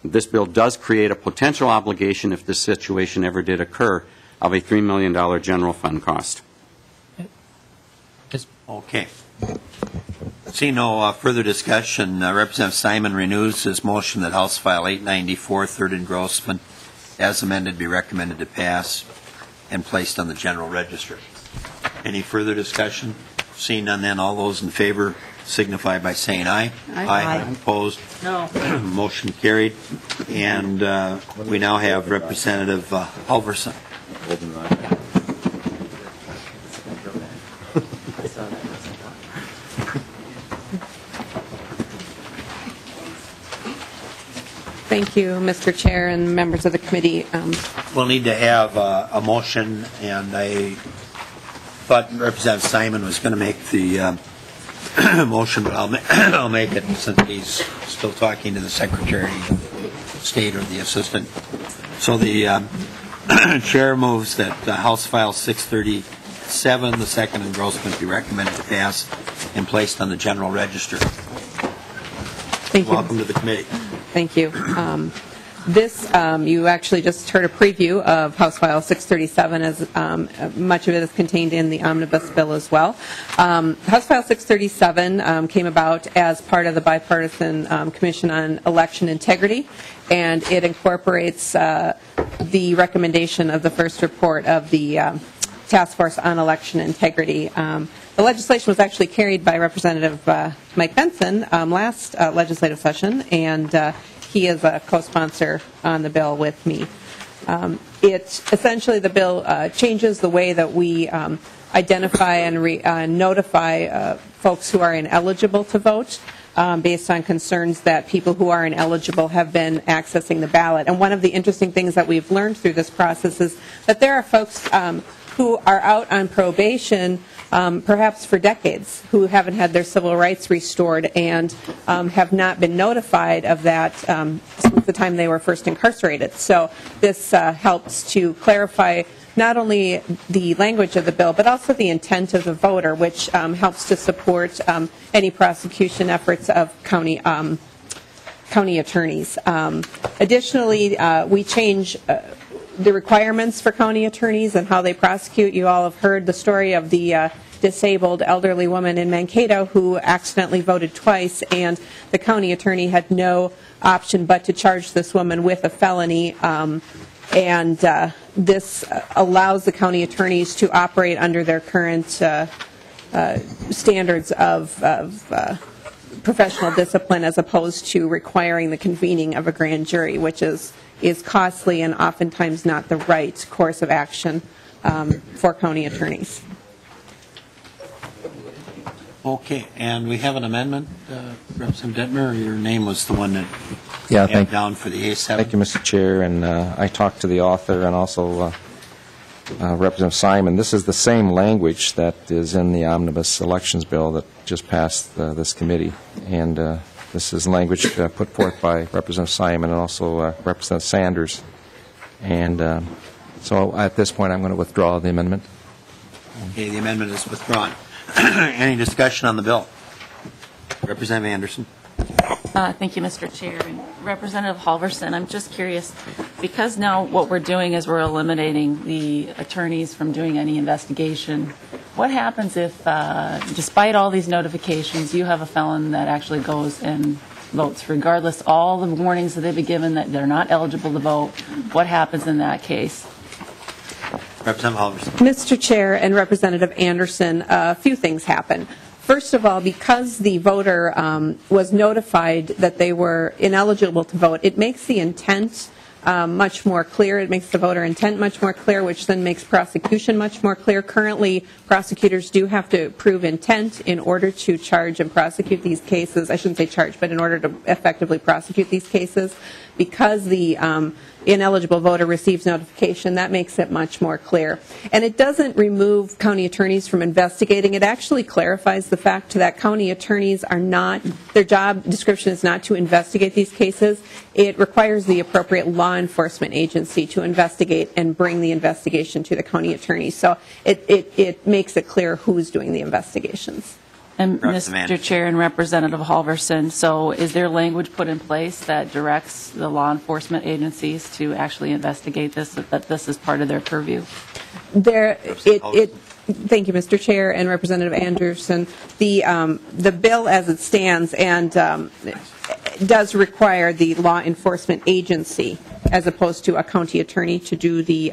Speaker 19: this bill does create a potential obligation if this situation ever did occur of a $3 million general fund cost.
Speaker 1: Okay. See no further discussion. Representative Simon renews his motion that House File 894, third engrossment, as amended, be recommended to pass and placed on the general register. Any further discussion? Seeing none, then all those in favor signify by saying aye.
Speaker 7: Aye.
Speaker 1: Opposed?
Speaker 7: No.
Speaker 1: Motion carried. And we now have Representative Halverson.
Speaker 20: Thank you, Mr. Chair and members of the committee.
Speaker 1: We'll need to have a motion, and I thought Representative Simon was going to make the motion, but I'll make it since he's still talking to the Secretary of State or the Assistant. So the Chair moves that House File 637, the second engrossment, be recommended to pass and placed on the general register.
Speaker 20: Thank you.
Speaker 1: Welcome to the committee.
Speaker 20: Thank you. This, you actually just heard a preview of House File 637, as much of it is contained in the Omnibus bill as well. House File 637 came about as part of the Bipartisan Commission on Election Integrity, and it incorporates the recommendation of the first report of the Task Force on Election Integrity. The legislation was actually carried by Representative Mike Benson last legislative session, and he is a co-sponsor on the bill with me. The bill changes the way that we identify and notify folks who are ineligible to vote. based on concerns that people who are ineligible have been accessing the ballot. And one of the interesting things that we've learned through this process is that there are folks who are out on probation perhaps for decades, who haven't had their civil rights restored and have not been notified of that since the time they were first incarcerated. So this helps to clarify not only the language of the bill, but also the intent of the voter, which helps to support any prosecution efforts of county attorneys. Additionally, we change the requirements for county attorneys and how they prosecute. You all have heard the story of the disabled elderly woman in Mankato who accidentally voted twice, and the county attorney had no option but to charge this woman with a felony. And this allows the county attorneys to operate under their current standards of professional discipline, as opposed to requiring the convening of a grand jury, which is costly and oftentimes not the right course of action for county attorneys.
Speaker 1: Okay, and we have an amendment, Representative Detmer. Your name was the one that
Speaker 4: thank
Speaker 1: down for the A7.
Speaker 4: Thank you, Mr. Chair, and I talked to the author and also Representative Simon. This is the same language that is in the Omnibus Elections Bill that just passed this committee, and this is language put forth by Representative Simon and also Representative Sanders. And so at this point, I'm going to withdraw the amendment.
Speaker 1: Okay, the amendment is withdrawn. Any discussion on the bill? Representative Anderson.
Speaker 10: Thank you, Mr. Chair. And Representative Halverson, I'm just curious, because now what we're doing is we're eliminating the attorneys from doing any investigation, what happens if, despite all these notifications, you have a felon that actually goes and votes, regardless all the warnings that they've been given that they're not eligible to vote? What happens in that case?
Speaker 1: Representative Halverson.
Speaker 20: Mr. Chair and Representative Anderson, a few things happen. First of all, because the voter was notified that they were ineligible to vote, it makes the intent much more clear. It makes the voter intent much more clear, which then makes prosecution much more clear. Currently, prosecutors do have to prove intent in order to charge and prosecute these cases. I shouldn't say charge, but in order to effectively prosecute these cases. Because the ineligible voter receives notification, that makes it much more clear. And it doesn't remove county attorneys from investigating. It actually clarifies the fact that county attorneys are not, their job description is not to investigate these cases. It requires the appropriate law enforcement agency to investigate and bring the investigation to the county attorney. So it makes it clear who's doing the investigations.
Speaker 10: And Mr. Chair and Representative Halverson, so is there language put in place that directs the law enforcement agencies to actually investigate this, that this is part of their purview?
Speaker 20: Thank you, Mr. Chair and Representative Anderson. The bill as it stands and does require the law enforcement agency, as opposed to a county attorney, to do the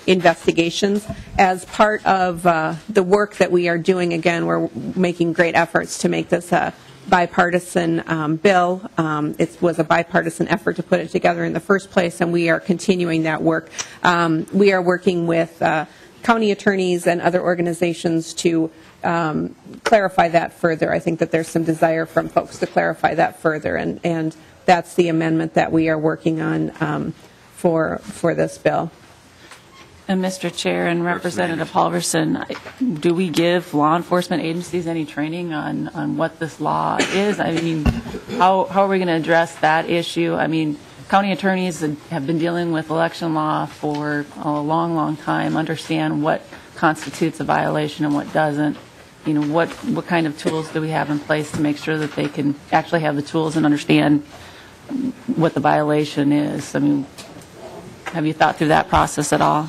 Speaker 20: investigations. As part of the work that we are doing, again, we're making great efforts to make this a bipartisan bill. It was a bipartisan effort to put it together in the first place, and we are continuing that work. We are working with county attorneys and other organizations to clarify that further. I think that there's some desire from folks to clarify that further, and that's the amendment that we are working on for this bill.
Speaker 10: And Mr. Chair and Representative Halverson, do we give law enforcement agencies any training on what this law is? I mean, how are we going to address that issue? I mean, county attorneys have been dealing with election law for a long, long time, understand what constitutes a violation and what doesn't. You know, what kind of tools do we have in place to make sure that they can actually have the tools and understand what the violation is? I mean, have you thought through that process at all?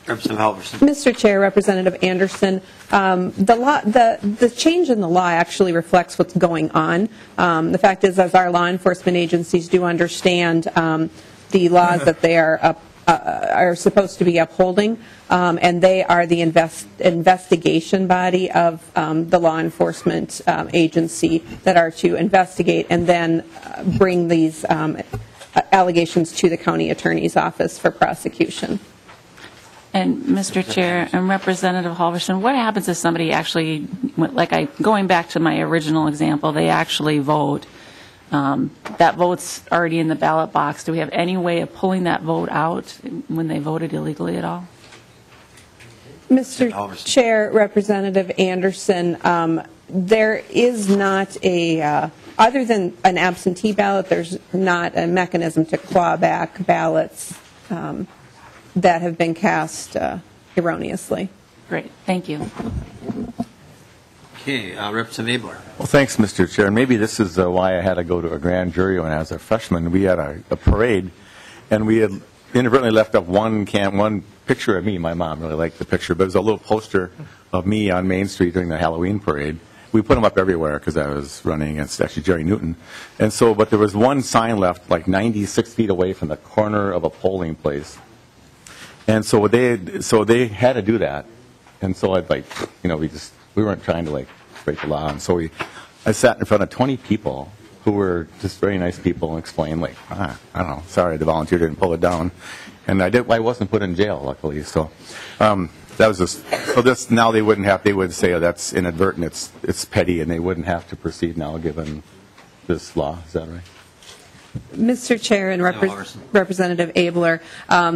Speaker 1: Representative Halverson.
Speaker 20: Mr. Chair, Representative Anderson, the change in the law actually reflects what's going on. The fact is, as our law enforcement agencies do understand the laws that they are supposed to be upholding, and they are the investigation body of the law enforcement agency that are to investigate and then bring these allegations to the county attorney's office for prosecution.
Speaker 10: And Mr. Chair and Representative Halverson, what happens if somebody actually, going back to my original example, they actually vote? That vote's already in the ballot box. Do we have any way of pulling that vote out when they voted illegally at all?
Speaker 20: Mr. Chair, Representative Anderson, there is not a, other than an absentee ballot, there's not a mechanism to claw back ballots that have been cast erroneously.
Speaker 10: Great, thank you.
Speaker 1: Okay, Representative Abler.
Speaker 6: Well, thanks, Mr. Chair. And maybe this is why I had to go to a grand jury when I was a freshman. We had a parade, and we had inadvertently left up one picture of me. My mom really liked the picture, but it was a little poster of me on Main Street during the Halloween parade. We put them up everywhere because I was running against actually Jerry Newton. And so, but there was one sign left like 96 feet away from the corner of a polling place. And so they had to do that. And so I'd we weren't trying to break the law. And so I sat in front of 20 people who were just very nice people and explained I don't know, sorry, the volunteer didn't pull it down. And I wasn't put in jail, luckily. So that was just, now they would say, oh, that's inadvertent, it's petty, and they wouldn't have to proceed now given this law. Is that right?
Speaker 20: Mr. Chair and Representative Abler,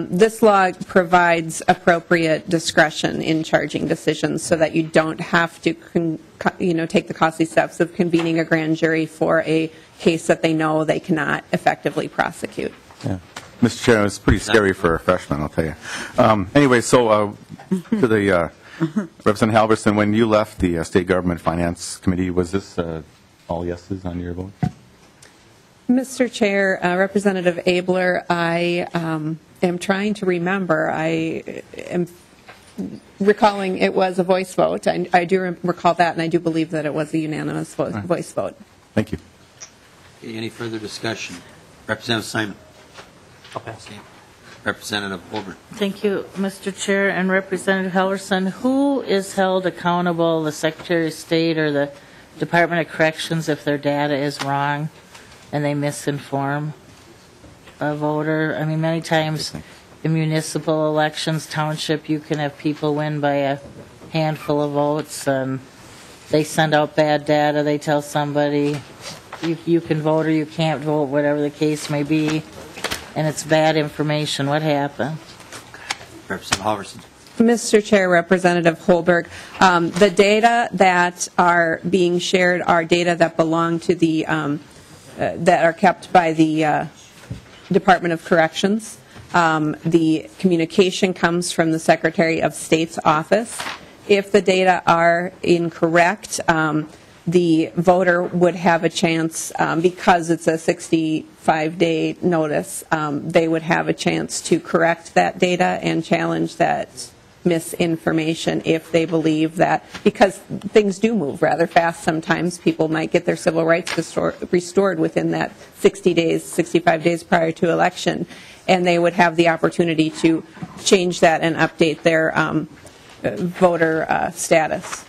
Speaker 20: this law provides appropriate discretion in charging decisions so that you don't have to take the costly steps of convening a grand jury for a case that they know they cannot effectively prosecute.
Speaker 6: Yeah. Mr. Chair, it's pretty scary for a freshman, I'll tell you. Anyway, so to the Representative Halverson, when you left the State Government Finance Committee, was this all yeses on your vote?
Speaker 20: Mr. Chair, Representative Abler, I am trying to remember. I am recalling it was a voice vote. I do recall that, and I do believe that it was a unanimous voice vote.
Speaker 6: Thank you.
Speaker 1: Okay, any further discussion? Representative Simon.
Speaker 2: I'll pass.
Speaker 1: Representative Holbert.
Speaker 7: Thank you, Mr. Chair and Representative Halverson. Who is held accountable, the Secretary of State or the Department of Corrections, if their data is wrong and they misinform a voter? I mean, many times in municipal elections, township, you can have people win by a handful of votes, and they send out bad data. They tell somebody you can vote or you can't vote, whatever the case may be, and it's bad information. What happened?
Speaker 1: Representative Halverson.
Speaker 20: Mr. Chair, Representative Holberg, the data that are being shared are data that belong to the that are kept by the Department of Corrections. The communication comes from the Secretary of State's office. If the data are incorrect, the voter would have a chance, because it's a 65-day notice, they would have a chance to correct that data and challenge that misinformation if they believe that, because things do move rather fast sometimes. People might get their civil rights restored within that 60 days, 65 days prior to election, and they would have the opportunity to change that and update their voter status.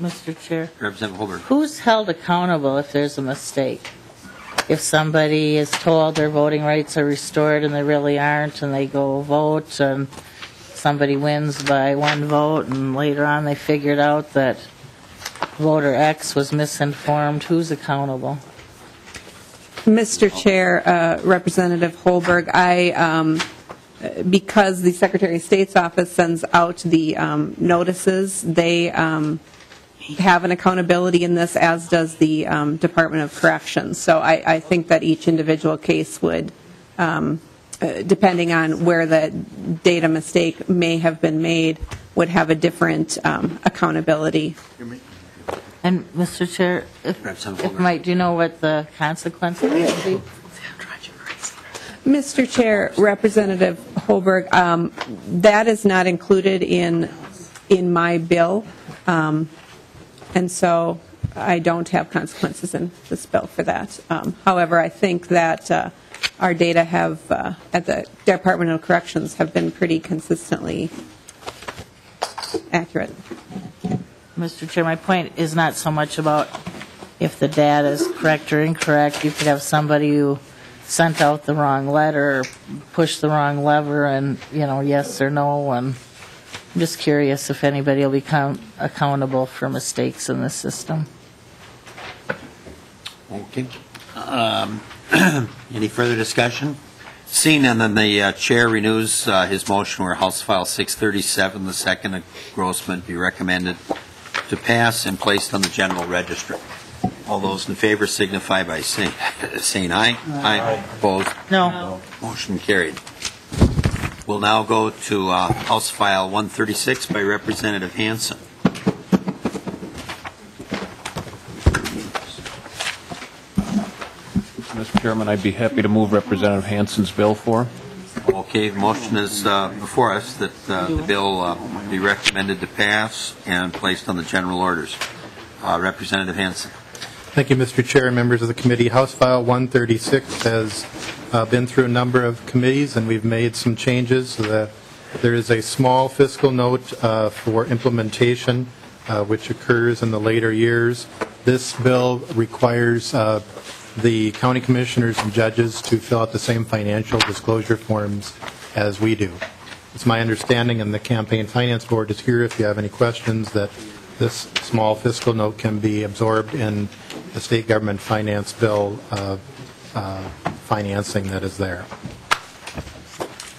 Speaker 7: Mr. Chair,
Speaker 1: Representative Holbert.
Speaker 7: who's held accountable if there's a mistake? If somebody is told their voting rights are restored and they really aren't, and they go vote and somebody wins by one vote, and later on they figured out that voter X was misinformed, who's accountable?
Speaker 20: Mr. Chair, Representative Holberg, because the Secretary of State's office sends out the notices, they have an accountability in this, as does the Department of Corrections. So I think that each individual case would, depending on where the data mistake may have been made, would have a different accountability.
Speaker 7: And Mr. Chair, do you know what the consequences would be?
Speaker 20: Mr. Chair, Representative Holberg, that is not included in my bill, and so I don't have consequences in this bill for that. However, I think that our data have, at the Department of Corrections, have been pretty consistently accurate.
Speaker 7: Mr. Chair, my point is not so much about if the data is correct or incorrect. You could have somebody who sent out the wrong letter, or pushed the wrong lever, and, yes or no, and I'm just curious if anybody will become accountable for mistakes in the system.
Speaker 1: Okay. Any further discussion? Seeing none, then the chair renews his motion where House File 637, the second engrossment, be recommended to pass and placed on the general register. All those in favor signify by saying aye. Aye. Opposed?
Speaker 7: No.
Speaker 1: Motion carried. We'll now go to House File 136 by Representative Hansen.
Speaker 21: Mr. Chairman, I'd be happy to move Representative Hansen's bill for.
Speaker 1: Okay, the motion is before us that the bill be recommended to pass and placed on the general orders. Representative Hansen.
Speaker 22: Thank you, Mr. Chair and members of the committee. House File 136 has been through a number of committees, and we've made some changes so that there is a small fiscal note for implementation, which occurs in the later years. This bill requires the county commissioners and judges to fill out the same financial disclosure forms as we do. It's my understanding, and the Campaign Finance Board is here if you have any questions, that this small fiscal note can be absorbed in the state government finance bill financing that is there.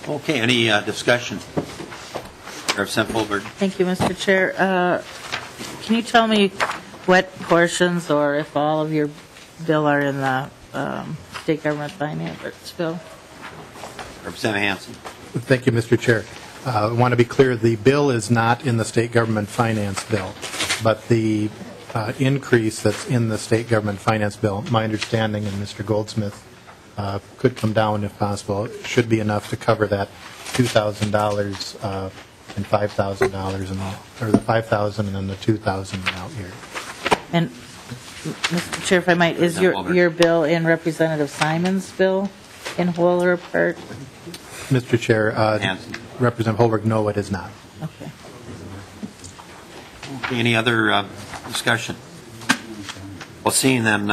Speaker 1: Okay, any discussion? Representative Holberg.
Speaker 7: Thank you, Mr. Chair. Can you tell me what portions, or if all of your bill, are in the state government finance bill?
Speaker 1: Representative Hansen.
Speaker 22: Thank you, Mr. Chair. I want to be clear, the bill is not in the state government finance bill, but the increase that's in the state government finance bill, my understanding, and Mr. Goldsmith could come down if possible, should be enough to cover that $2,000 and $5,000, or the $5,000 and then the $2,000 out year.
Speaker 7: And, Mr. Chair, if I might, is your bill in Representative Simon's bill in whole or part?
Speaker 22: Mr. Chair, Representative Holberg, no, it is not.
Speaker 7: Okay.
Speaker 1: Any other discussion? Well, seeing none,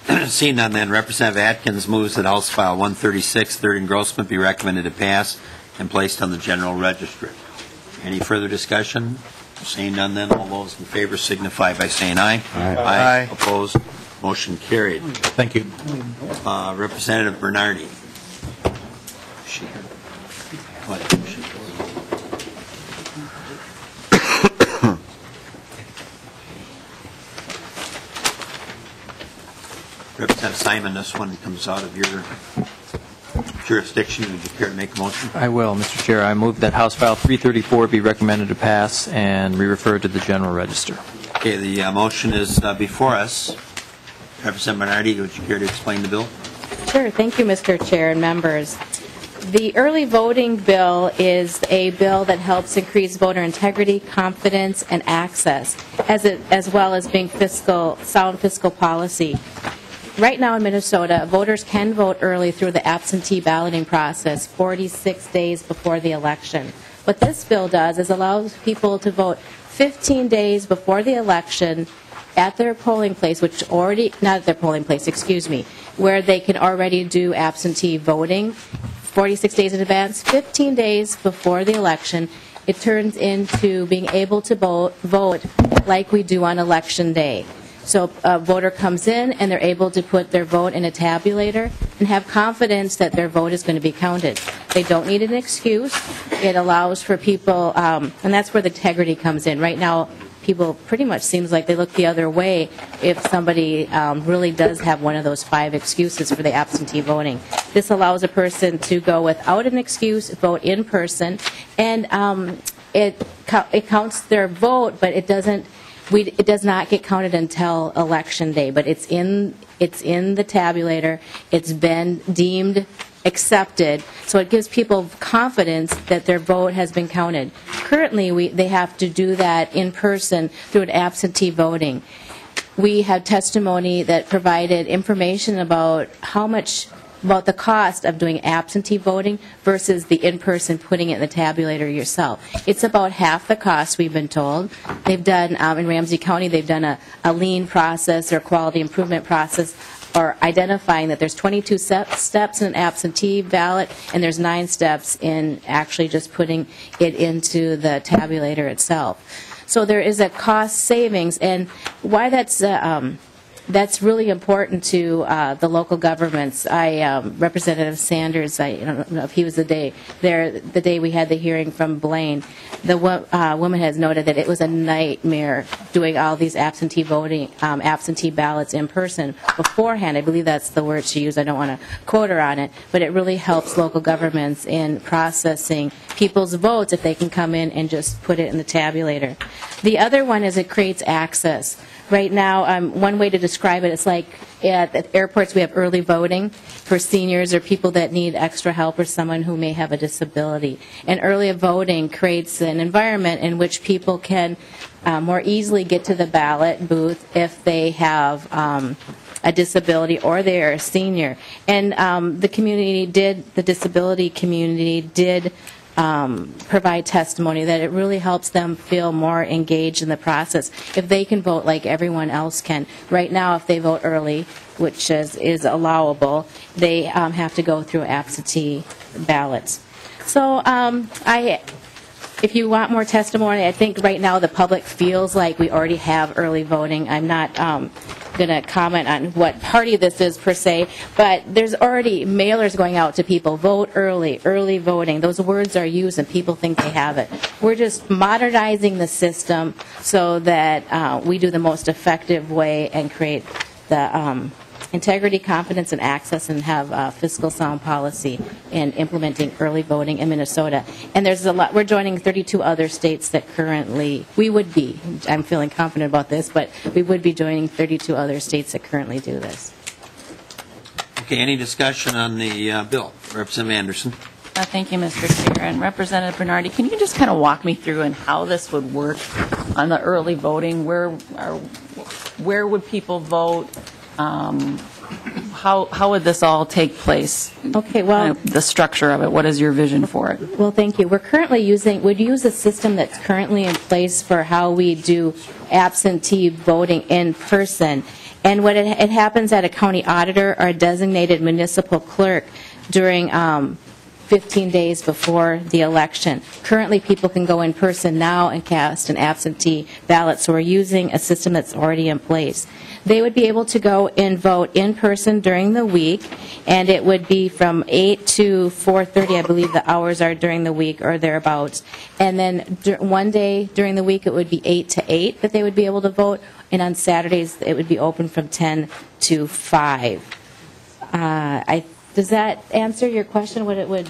Speaker 1: then Representative Atkins moves that House File 136, third engrossment, be recommended to pass and placed on the general register. Any further discussion? Seeing none, then all those in favor signify by saying aye.
Speaker 22: Aye. Aye.
Speaker 1: Opposed? Motion carried.
Speaker 22: Thank you.
Speaker 1: Representative Bernardy. Representative Simon, this one comes out of your jurisdiction. Would you care to make a motion?
Speaker 2: I will, Mr. Chair. I move that House File 334 be recommended to pass and be referred to the general register.
Speaker 1: Okay, the motion is before us. Representative Bernardy, would you care to explain the bill?
Speaker 17: Sure. Thank you, Mr. Chair and members. The early voting bill is a bill that helps increase voter integrity, confidence, and access, as well as being sound fiscal policy. Right now in Minnesota, voters can vote early through the absentee balloting process 46 days before the election. What this bill does is allows people to vote 15 days before the election at their polling place, not at their polling place, where they can already do absentee voting 46 days in advance. 15 days before the election, it turns into being able to vote like we do on Election Day. So a voter comes in and they're able to put their vote in a tabulator and have confidence that their vote is going to be counted. They don't need an excuse. It allows for people, and that's where the integrity comes in. Right now, people pretty much seems like they look the other way if somebody really does have one of those 5 excuses for the absentee voting. This allows a person to go without an excuse, vote in person, and it counts their vote, but it does not get counted until Election Day, but it's in the tabulator. It's been deemed accepted, so it gives people confidence that their vote has been counted. Currently, they have to do that in person through an absentee voting. We have testimony that provided information about about the cost of doing absentee voting versus the in-person putting it in the tabulator yourself. It's about half the cost, we've been told. They've done, in Ramsey County, they've done a lean process or quality improvement process or identifying that there's 22 steps in an absentee ballot, and there's 9 steps in actually just putting it into the tabulator itself. So there is a cost savings, and why that's really important to the local governments. Representative Sanders, I don't know if he was the day we had the hearing from Blaine, the woman has noted that it was a nightmare doing all these absentee ballots in person beforehand. I believe that's the word she used. I don't want to quote her on it, but it really helps local governments in processing people's votes if they can come in and just put it in the tabulator. The other one is it creates access. Right now, one way to describe it, it's like at airports we have early voting for seniors or people that need extra help or someone who may have a disability. And early voting creates an environment in which people can more easily get to the ballot booth if they have a disability or they're a senior. And the disability community did provide testimony that it really helps them feel more engaged in the process if they can vote like everyone else can. Right now, if they vote early, which is allowable, they have to go through absentee ballots. So if you want more testimony, I think right now the public feels like we already have early voting. I'm not going to comment on what party this is per se, but there's already mailers going out to people, vote early, early voting. Those words are used and people think they have it. We're just modernizing the system so that we do the most effective way and create the integrity, confidence, and access, and have fiscal sound policy in implementing early voting in Minnesota. And there's a lot. We're joining 32 other states that currently, I'm feeling confident about this, but we would be joining 32 other states that currently do this.
Speaker 1: Okay, any discussion on the bill? Representative Anderson.
Speaker 10: Thank you, Mr. Chair. And Representative Bernardy, can you just kind of walk me through and how this would work on the early voting? Where would people vote? How would this all take place?
Speaker 17: Okay, well,
Speaker 10: the structure of it. What is your vision for it?
Speaker 17: Well, thank you. We'd use a system that's currently in place for how we do absentee voting in person. And what it happens at a county auditor or a designated municipal clerk during 15 days before the election. Currently, people can go in person now and cast an absentee ballot, so we're using a system that's already in place. They would be able to go and vote in person during the week, and it would be from 8 to 4:30, I believe the hours are during the week or thereabouts. And then one day during the week, it would be 8 to 8 that they would be able to vote, and on Saturdays, it would be open from 10 to 5. Does that answer your question, what it would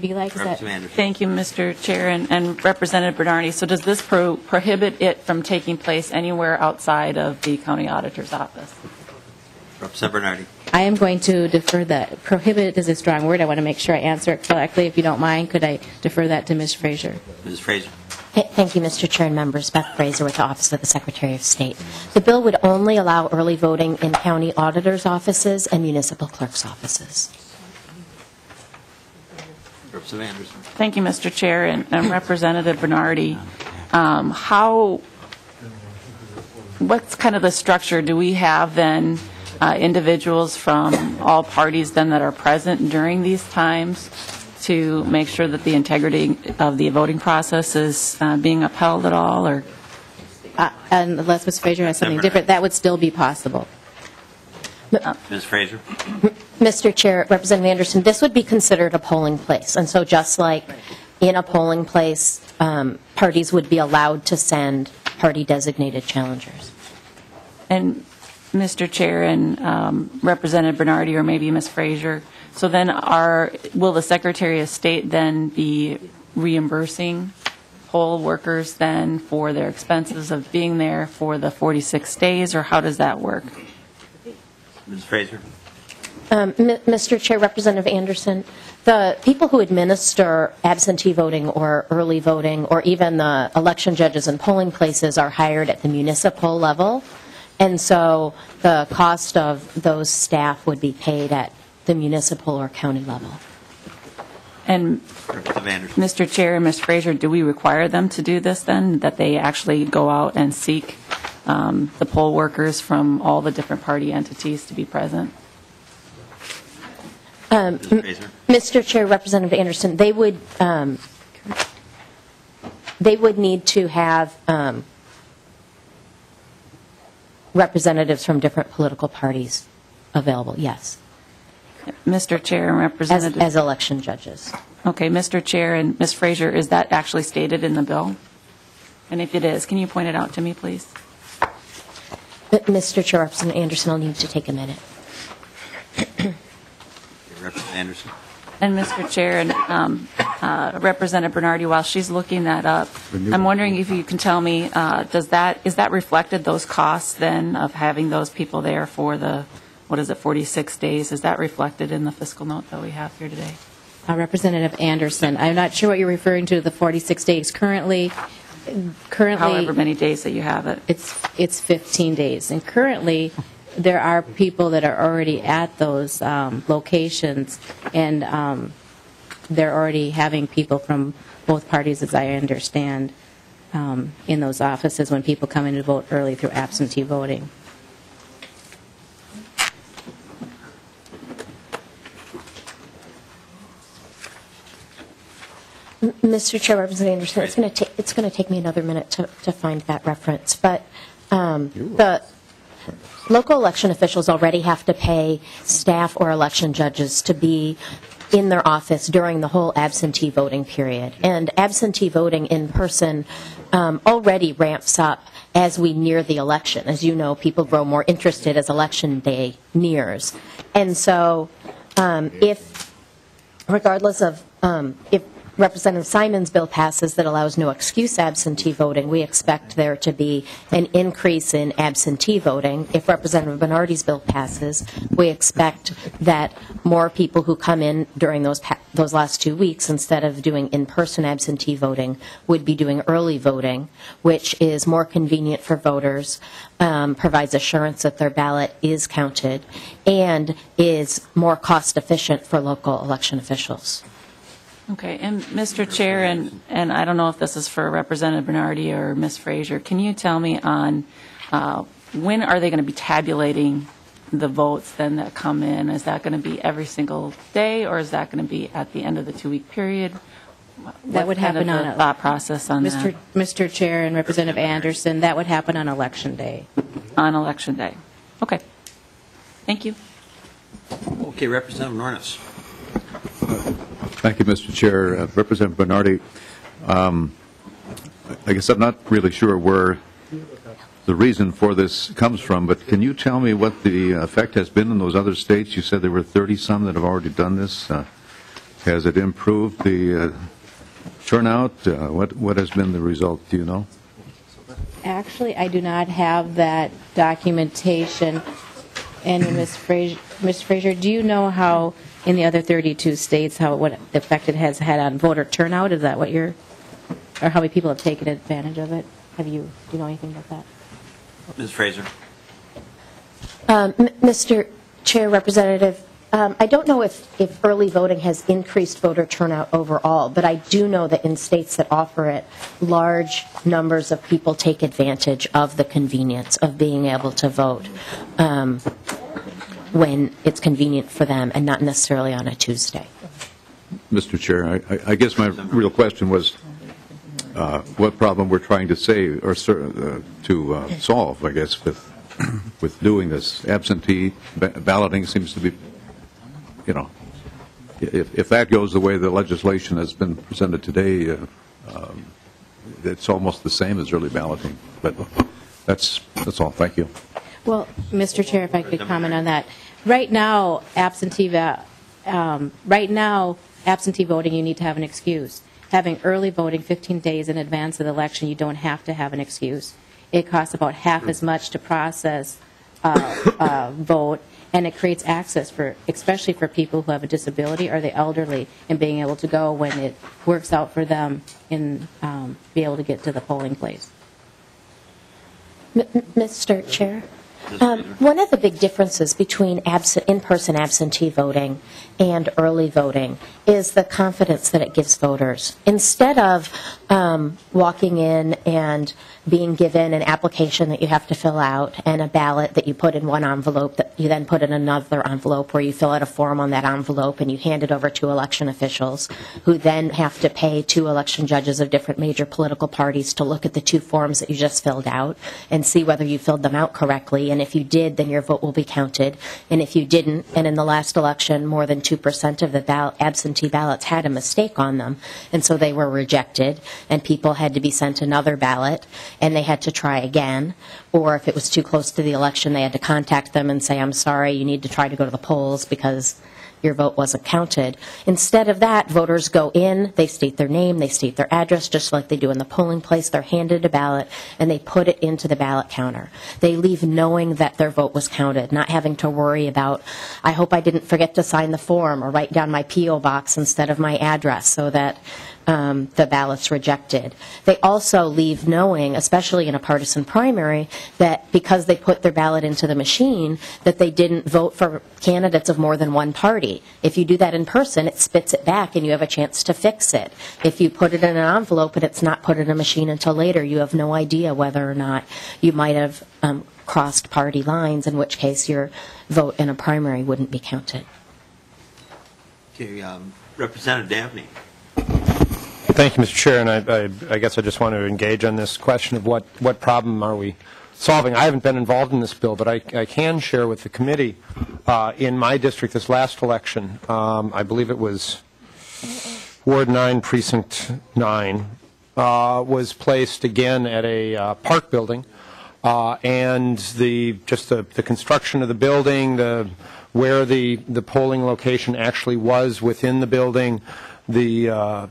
Speaker 17: be like?
Speaker 10: Thank you, Mr. Chair, and Representative Bernardy. So does this prohibit it from taking place anywhere outside of the county auditor's office?
Speaker 1: Representative Bernardy.
Speaker 17: I am going to defer that. Prohibit is a strong word. I want to make sure I answer it correctly. If you don't mind, could I defer that to Ms. Fraser?
Speaker 1: Ms. Fraser.
Speaker 17: Thank you, Mr. Chair and members. Beth Fraser with the Office of the Secretary of State. The bill would only allow early voting in county auditors' offices and municipal clerks' offices.
Speaker 1: Representative Anderson.
Speaker 10: Thank you, Mr. Chair, and Representative Bernardy. What's kind of the structure? Do we have then individuals from all parties then that are present during these times to make sure that the integrity of the voting process is being upheld at all? Or
Speaker 17: unless Ms. Fraser has something different, that would still be possible.
Speaker 1: Ms. Fraser.
Speaker 17: Mr. Chair, Representative Anderson, this would be considered a polling place. And so just like in a polling place, parties would be allowed to send party-designated challengers.
Speaker 10: And Mr. Chair and Representative Bernardy, or maybe Ms. Fraser, so then will the Secretary of State then be reimbursing poll workers then for their expenses of being there for the 46 days, or how does that work?
Speaker 1: Ms. Fraser.
Speaker 17: Mr. Chair, Representative Anderson, the people who administer absentee voting or early voting or even the election judges and polling places are hired at the municipal level, and so the cost of those staff would be paid at the municipal or county level.
Speaker 10: And Mr. Chair and Ms. Fraser, do we require them to do this then, that they actually go out and seek the poll workers from all the different party entities to be present?
Speaker 17: Mr. Chair, Representative Anderson, they would need to have representatives from different political parties available, yes.
Speaker 10: Mr. Chair and Representative...
Speaker 17: As election judges.
Speaker 10: Okay, Mr. Chair and Ms. Frazier, is that actually stated in the bill? And if it is, can you point it out to me, please?
Speaker 17: Mr. Chair, Representative Anderson, I'll need to take a minute.
Speaker 1: Representative Anderson.
Speaker 10: And Mr. Chair and Representative Bernardy, while she's looking that up, I'm wondering if you can tell me, is that reflected, those costs then of having those people there for the, 46 days? Is that reflected in the fiscal note that we have here today?
Speaker 5: Representative Anderson, I'm not sure what you're referring to, the 46 days. Currently,
Speaker 10: however many days that you have it.
Speaker 5: It's 15 days. And currently, there are people that are already at those locations, and they're already having people from both parties, as I understand, in those offices when people come in to vote early through absentee voting.
Speaker 17: Mr. Chair, Representative Anderson, it's going to take me another minute to find that reference, but the local election officials already have to pay staff or election judges to be in their office during the whole absentee voting period. And absentee voting in person already ramps up as we near the election. As you know, people grow more interested as election day nears. And so regardless of if Representative Simon's bill passes that allows no excuse absentee voting, we expect there to be an increase in absentee voting. If Representative Bernardy's bill passes, we expect that more people who come in during those last 2 weeks, instead of doing in-person absentee voting, would be doing early voting, which is more convenient for voters, provides assurance that their ballot is counted, and is more cost-efficient for local election officials.
Speaker 10: Okay, and Mr. Chair, and I don't know if this is for Representative Bernardy or Ms. Frazier, can you tell me on when are they going to be tabulating the votes then that come in? Is that going to be every single day, or is that going to be at the end of the 2-week period?
Speaker 5: That would happen on a
Speaker 10: thought process on that.
Speaker 5: Mr. Chair and Representative Anderson, that would happen on Election Day.
Speaker 10: On Election Day. Okay. Thank you.
Speaker 1: Okay, Representative Nornis.
Speaker 8: Thank you, Mr. Chair. Representative Bernardy, I guess I'm not really sure where the reason for this comes from, but can you tell me what the effect has been in those other states? You said there were 30-some that have already done this. Has it improved the turnout? What has been the result? Do you know?
Speaker 5: Actually, I do not have that documentation. And Ms. Frazier, do you know how in the other 32 states, what effect it has had on voter turnout? Is that what or how many people have taken advantage of it? Do you know anything about that?
Speaker 1: Ms. Frazier.
Speaker 17: Mr. Chair, Representative, I don't know if early voting has increased voter turnout overall, but I do know that in states that offer it, large numbers of people take advantage of the convenience of being able to vote when it's convenient for them and not necessarily on a Tuesday.
Speaker 8: Mr. Chair, I guess my real question was what problem we're trying to to solve, I guess, with doing this. Absentee balloting seems to be, if that goes the way the legislation has been presented today, it's almost the same as early balloting. But that's all. Thank you.
Speaker 5: Well, Mr. Chair, if I could comment on that. Right now, absentee voting, you need to have an excuse. Having early voting 15 days in advance of the election, you don't have to have an excuse. It costs about half as much to process vote, and it creates access especially for people who have a disability or the elderly, in being able to go when it works out for them and be able to get to the polling place.
Speaker 17: Mr. Chair? One of the big differences between in-person absentee voting and early voting is the confidence that it gives voters. Instead of walking in and being given an application that you have to fill out and a ballot that you put in one envelope that you then put in another envelope where you fill out a form on that envelope and you hand it over to election officials who then have to pay 2 election judges of different major political parties to look at the 2 forms that you just filled out and see whether you filled them out correctly. And if you did, then your vote will be counted. And if you didn't, and in the last election, more than 2% of the absentee ballots had a mistake on them, and so they were rejected, and people had to be sent another ballot, and they had to try again. Or if it was too close to the election, they had to contact them and say, I'm sorry, you need to try to go to the polls because your vote wasn't counted. Instead of that, voters go in, they state their name, they state their address, just like they do in the polling place. They're handed a ballot, and they put it into the ballot counter. They leave knowing that their vote was counted, not having to worry about, I hope I didn't forget to sign the form or write down my P.O. box instead of my address so that the ballot's rejected. They also leave knowing, especially in a partisan primary, that because they put their ballot into the machine, that they didn't vote for candidates of more than one party. If you do that in person, it spits it back and you have a chance to fix it. If you put it in an envelope and it's not put in a machine until later, you have no idea whether or not you might have crossed party lines, in which case your vote in a primary wouldn't be counted.
Speaker 1: Okay, Representative Dabney.
Speaker 13: Thank you, Mr. Chair, and I guess I just want to engage on this question of what problem are we solving. I haven't been involved in this bill, but I can share with the committee in my district this last election, I believe it was Ward 9, Precinct 9, was placed again at a park building, and the construction of the building, where the polling location actually was within the building, the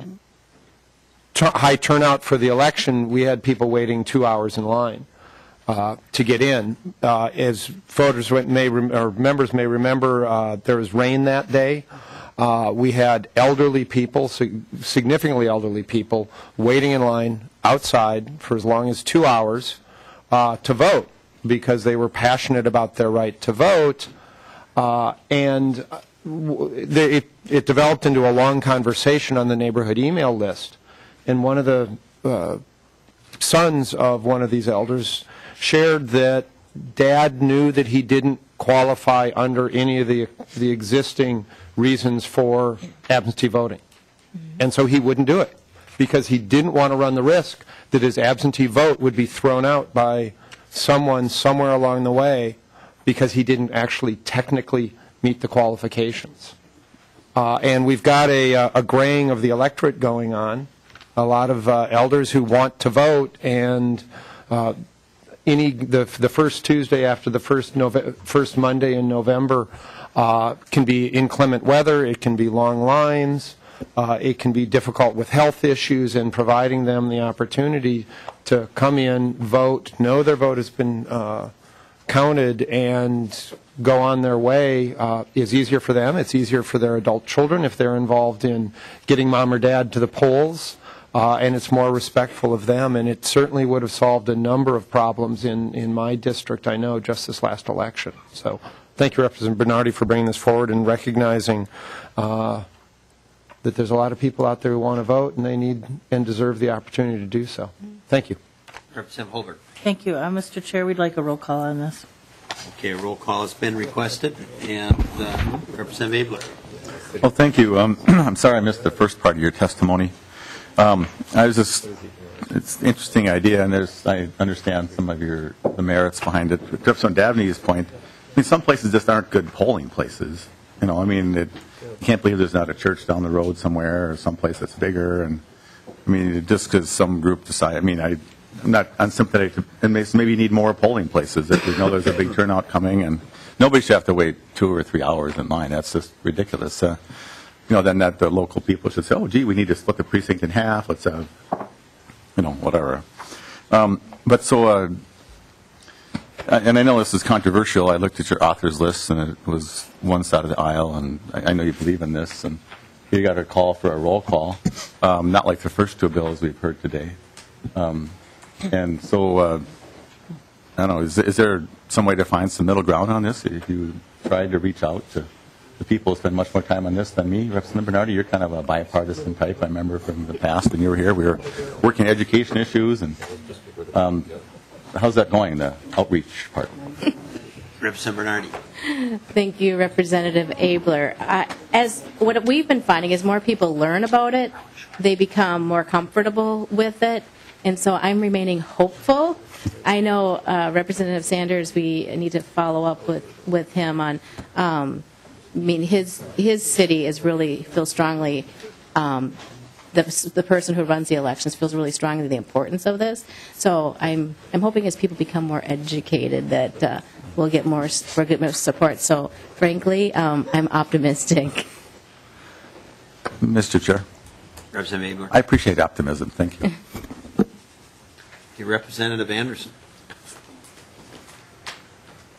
Speaker 13: high turnout for the election, we had people waiting 2 hours in line to get in. As voters or members may remember, there was rain that day. We had elderly people, significantly elderly people, waiting in line outside for as long as 2 hours to vote because they were passionate about their right to vote. And it developed into a long conversation on the neighborhood email list. And one of the sons of one of these elders shared that Dad knew that he didn't qualify under any of the existing reasons for absentee voting. And so he wouldn't do it because he didn't want to run the risk that his absentee vote would be thrown out by someone somewhere along the way because he didn't actually technically meet the qualifications. And we've got a graying of the electorate going on. A lot of elders who want to vote, and the first Tuesday after the first Monday in November can be inclement weather, it can be long lines, it can be difficult with health issues, and providing them the opportunity to come in, vote, know their vote has been counted, and go on their way is easier for them. It's easier for their adult children if they're involved in getting mom or dad to the polls. And it's more respectful of them, and it certainly would have solved a number of problems in my district, I know, just this last election. So thank you, Representative Bernardy, for bringing this forward and recognizing that there's a lot of people out there who want to vote, and they need and deserve the opportunity to do so. Thank you.
Speaker 1: Representative Holbert.
Speaker 7: Thank you. Mr. Chair, we'd like a roll call on this.
Speaker 1: Okay, a roll call has been requested, and Representative Abler.
Speaker 6: Well, thank you. I'm sorry I missed the first part of your testimony. It's an interesting idea, and I understand some of the merits behind it. Perhaps on Dabney's point, I mean, some places just aren't good polling places. You know, I mean, you can't believe there's not a church down the road somewhere or someplace that's bigger. And I mean, just because some group decide, I mean, I'm not unsympathetic, and maybe you need more polling places if you know there's a big turnout coming, and nobody should have to wait 2 or 3 hours in line. That's just ridiculous. Then that the local people should say, oh, gee, we need to split the precinct in half. Let's have, whatever. And I know this is controversial. I looked at your authors list, and it was one side of the aisle, and I know you believe in this, and you got a call for a roll call, not like the first 2 bills we've heard today. And so, I don't know, is there some way to find some middle ground on this? If you tried to reach out to the people who spend much more time on this than me, Representative Bernardy, you're kind of a bipartisan type. I remember from the past when you were here, we were working education issues. And how's that going, the outreach part?
Speaker 1: Representative Bernardy.
Speaker 5: Thank you, Representative Abler. As what we've been finding is more people learn about it, they become more comfortable with it, and so I'm remaining hopeful. I know Representative Sanders, we need to follow up with him on, I mean, his city is really feels strongly, the person who runs the elections feels really strongly the importance of this. So I'm hoping as people become more educated that we'll get more support. So frankly, I'm optimistic.
Speaker 6: Mr. Chair.
Speaker 1: Representative Abler.
Speaker 6: I appreciate optimism. Thank you.
Speaker 1: Representative Anderson.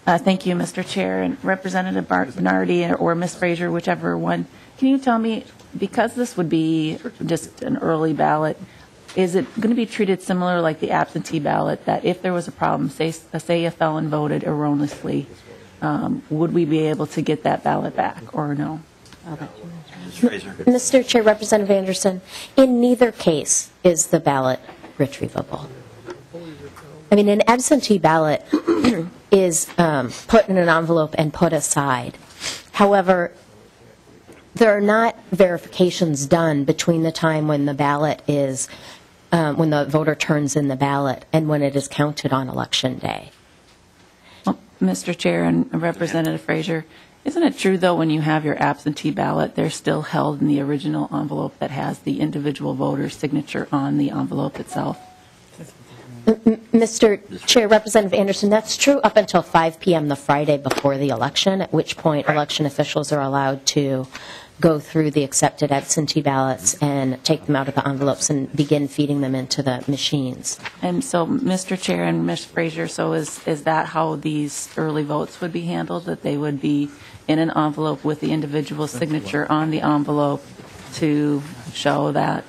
Speaker 10: Thank you, Mr. Chair. And Representative Bernardy or Ms. Fraser, whichever one, can you tell me, because this would be just an early ballot, is it going to be treated similar like the absentee ballot, that if there was a problem, say a felon voted erroneously, would we be able to get that ballot back or no?
Speaker 17: Mr. Chair, Representative Anderson, in neither case is the ballot retrievable. I mean, an absentee ballot is put in an envelope and put aside. However, there are not verifications done between the time when the ballot is, when the voter turns in the ballot and when it is counted on Election Day.
Speaker 10: Well, Mr. Chair and Representative Fraser, isn't it true, though, when you have your absentee ballot, they're still held in the original envelope that has the individual voter's signature on the envelope itself?
Speaker 17: Mr. Chair, Representative Anderson, that's true up until 5 p.m. the Friday before the election, at which point election officials are allowed to go through the accepted absentee ballots and take them out of the envelopes and begin feeding them into the machines.
Speaker 10: And so, Mr. Chair and Ms. Fraser, so is that how these early votes would be handled, that they would be in an envelope with the individual signature on the envelope to show that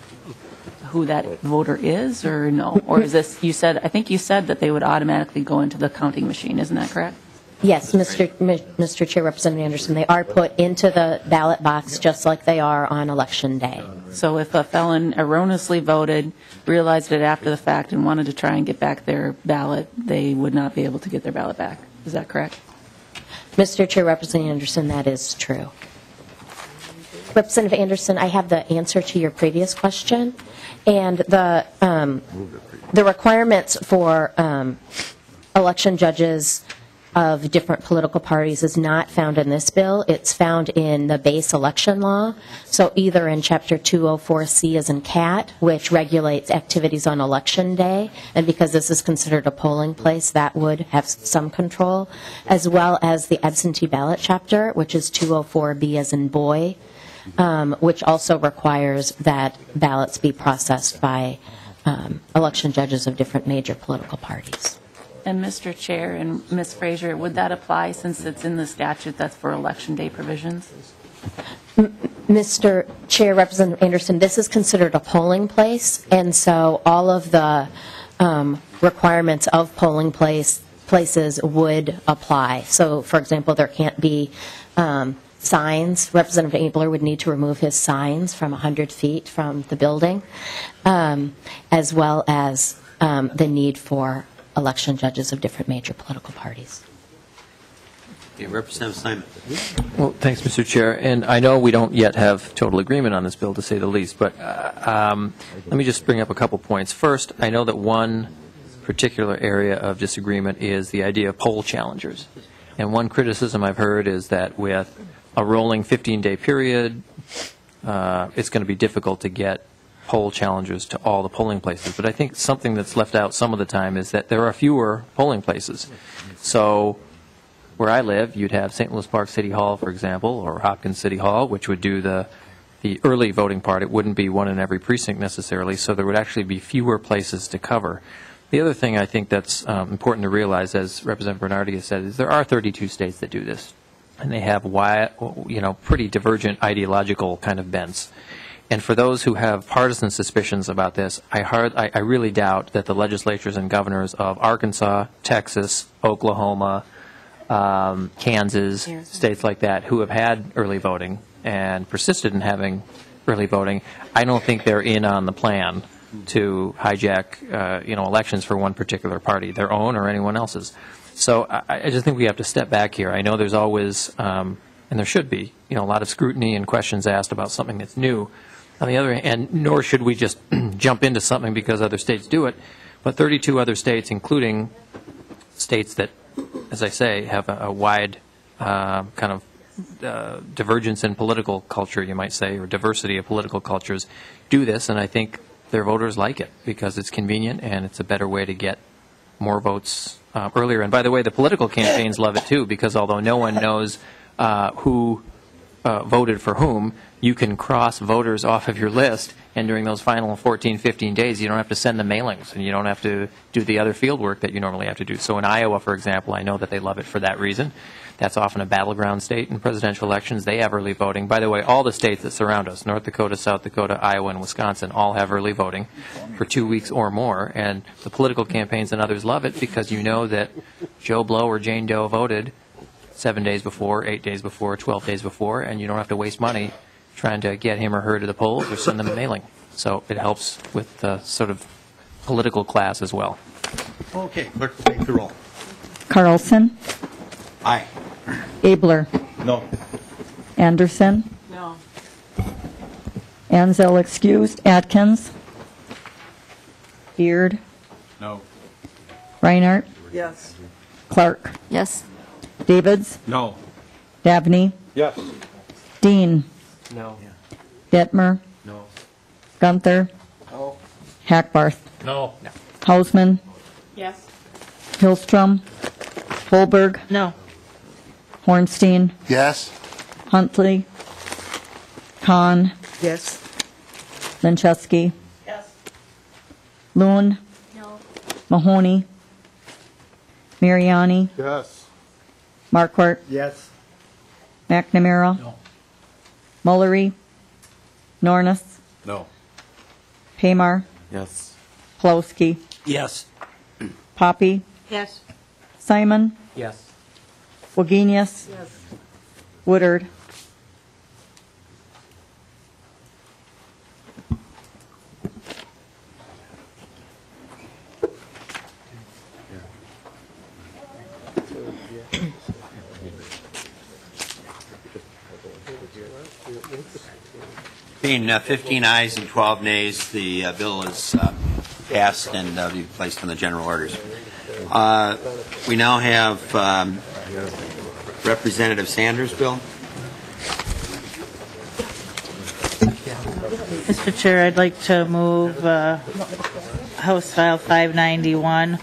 Speaker 10: who that voter is, or no? Or is this, I think you said that they would automatically go into the counting machine, isn't that correct?
Speaker 17: Yes, Mr. Chair, Representative Anderson, they are put into the ballot box just like they are on Election Day.
Speaker 10: So if a felon erroneously voted, realized it after the fact, and wanted to try and get back their ballot, they would not be able to get their ballot back. Is that correct?
Speaker 17: Mr. Chair, Representative Anderson, that is true. Representative Anderson, I have the answer to your previous question, and the requirements for election judges of different political parties is not found in this bill. It's found in the base election law, so either in Chapter 204C as in CAT, which regulates activities on Election Day, and because this is considered a polling place, that would have some control, as well as the absentee ballot chapter, which is 204B as in boy, which also requires that ballots be processed by election judges of different major political parties.
Speaker 10: And Mr. Chair and Ms. Fraser, would that apply since it's in the statute that's for Election Day provisions?
Speaker 17: Mr. Chair, Representative Anderson, this is considered a polling place, and so all of the requirements of polling places would apply. So, for example, there can't be signs. Representative Abler would need to remove his signs from 100 feet from the building, as well as the need for election judges of different major political parties.
Speaker 1: Okay, Representative Simon.
Speaker 2: Well, thanks, Mr. Chair. And I know we don't yet have total agreement on this bill, to say the least, but let me just bring up a couple points. First, I know that one particular area of disagreement is the idea of poll challengers. And one criticism I've heard is that with a rolling 15-day period, it's going to be difficult to get poll challengers to all the polling places. But I think something that's left out some of the time is that there are fewer polling places. So where I live, you'd have St. Louis Park City Hall, for example, or Hopkins City Hall, which would do the early voting part. It wouldn't be one in every precinct necessarily, so there would actually be fewer places to cover. The other thing I think that's important to realize, as Representative Bernardy has said, is there are 32 states that do this, and they have pretty divergent ideological kind of bents. And for those who have partisan suspicions about this, I really doubt that the legislatures and governors of Arkansas, Texas, Oklahoma, Kansas, states like that, who have had early voting and persisted in having early voting, I don't think they're in on the plan to hijack, elections for one particular party, their own or anyone else's. So I just think we have to step back here. I know there's always, and there should be, a lot of scrutiny and questions asked about something that's new. On the other hand, nor should we just jump into something because other states do it, but 32 other states, including states that, as I say, have a wide kind of divergence in political culture, you might say, or diversity of political cultures, do this, and I think their voters like it because it's convenient and it's a better way to get more votes earlier. And by the way, the political campaigns love it too, because although no one knows who voted for whom, you can cross voters off of your list, and during those final 14, 15 days, you don't have to send them mailings, and you don't have to do the other field work that you normally have to do. So in Iowa, for example, I know that they love it for that reason. That's often a battleground state in presidential elections. They have early voting. By the way, all the states that surround us, North Dakota, South Dakota, Iowa, and Wisconsin, all have early voting for 2 weeks or more. And the political campaigns and others love it because you know that Joe Blow or Jane Doe voted 7 days before, 8 days before, 12 days before, and you don't have to waste money trying to get him or her to the polls or send them a mailing. So it helps with the sort of political class as well.
Speaker 1: Okay, clerk will take the roll.
Speaker 9: Carlson.
Speaker 1: Aye.
Speaker 9: Abler.
Speaker 1: No.
Speaker 9: Anderson.
Speaker 7: No.
Speaker 9: Ansel excused. Atkins. Beard.
Speaker 14: No.
Speaker 9: Reinhardt.
Speaker 7: Yes.
Speaker 9: Clark.
Speaker 16: Yes.
Speaker 9: Davids.
Speaker 14: No.
Speaker 9: Dabney.
Speaker 14: Yes.
Speaker 9: Dean.
Speaker 2: No.
Speaker 9: Detmer.
Speaker 14: No.
Speaker 9: Gunther.
Speaker 14: No.
Speaker 9: Hackbarth.
Speaker 14: No.
Speaker 9: Hausman.
Speaker 7: Yes.
Speaker 9: Hillstrom. Holberg.
Speaker 7: No.
Speaker 9: Hornstein.
Speaker 14: Yes.
Speaker 9: Huntley. Kahn.
Speaker 7: Yes.
Speaker 9: Linchewski.
Speaker 7: Yes.
Speaker 9: Loon.
Speaker 7: No.
Speaker 9: Mahoney. Mariani.
Speaker 14: Yes.
Speaker 9: Marquardt.
Speaker 14: Yes.
Speaker 9: McNamara.
Speaker 14: No.
Speaker 9: Mullery. Nornis.
Speaker 14: No.
Speaker 9: Paymar.
Speaker 15: Yes.
Speaker 9: Plowski.
Speaker 1: Yes.
Speaker 9: Poppy.
Speaker 7: Yes.
Speaker 9: Simon.
Speaker 2: Yes.
Speaker 9: Wagenius.
Speaker 7: Yes.
Speaker 9: Woodard.
Speaker 1: Being 15 ayes and 12 nays, the bill is passed and be placed on the general orders. We now have Representative Sanders' bill.
Speaker 7: Mr. Chair, I'd like to move House File 591,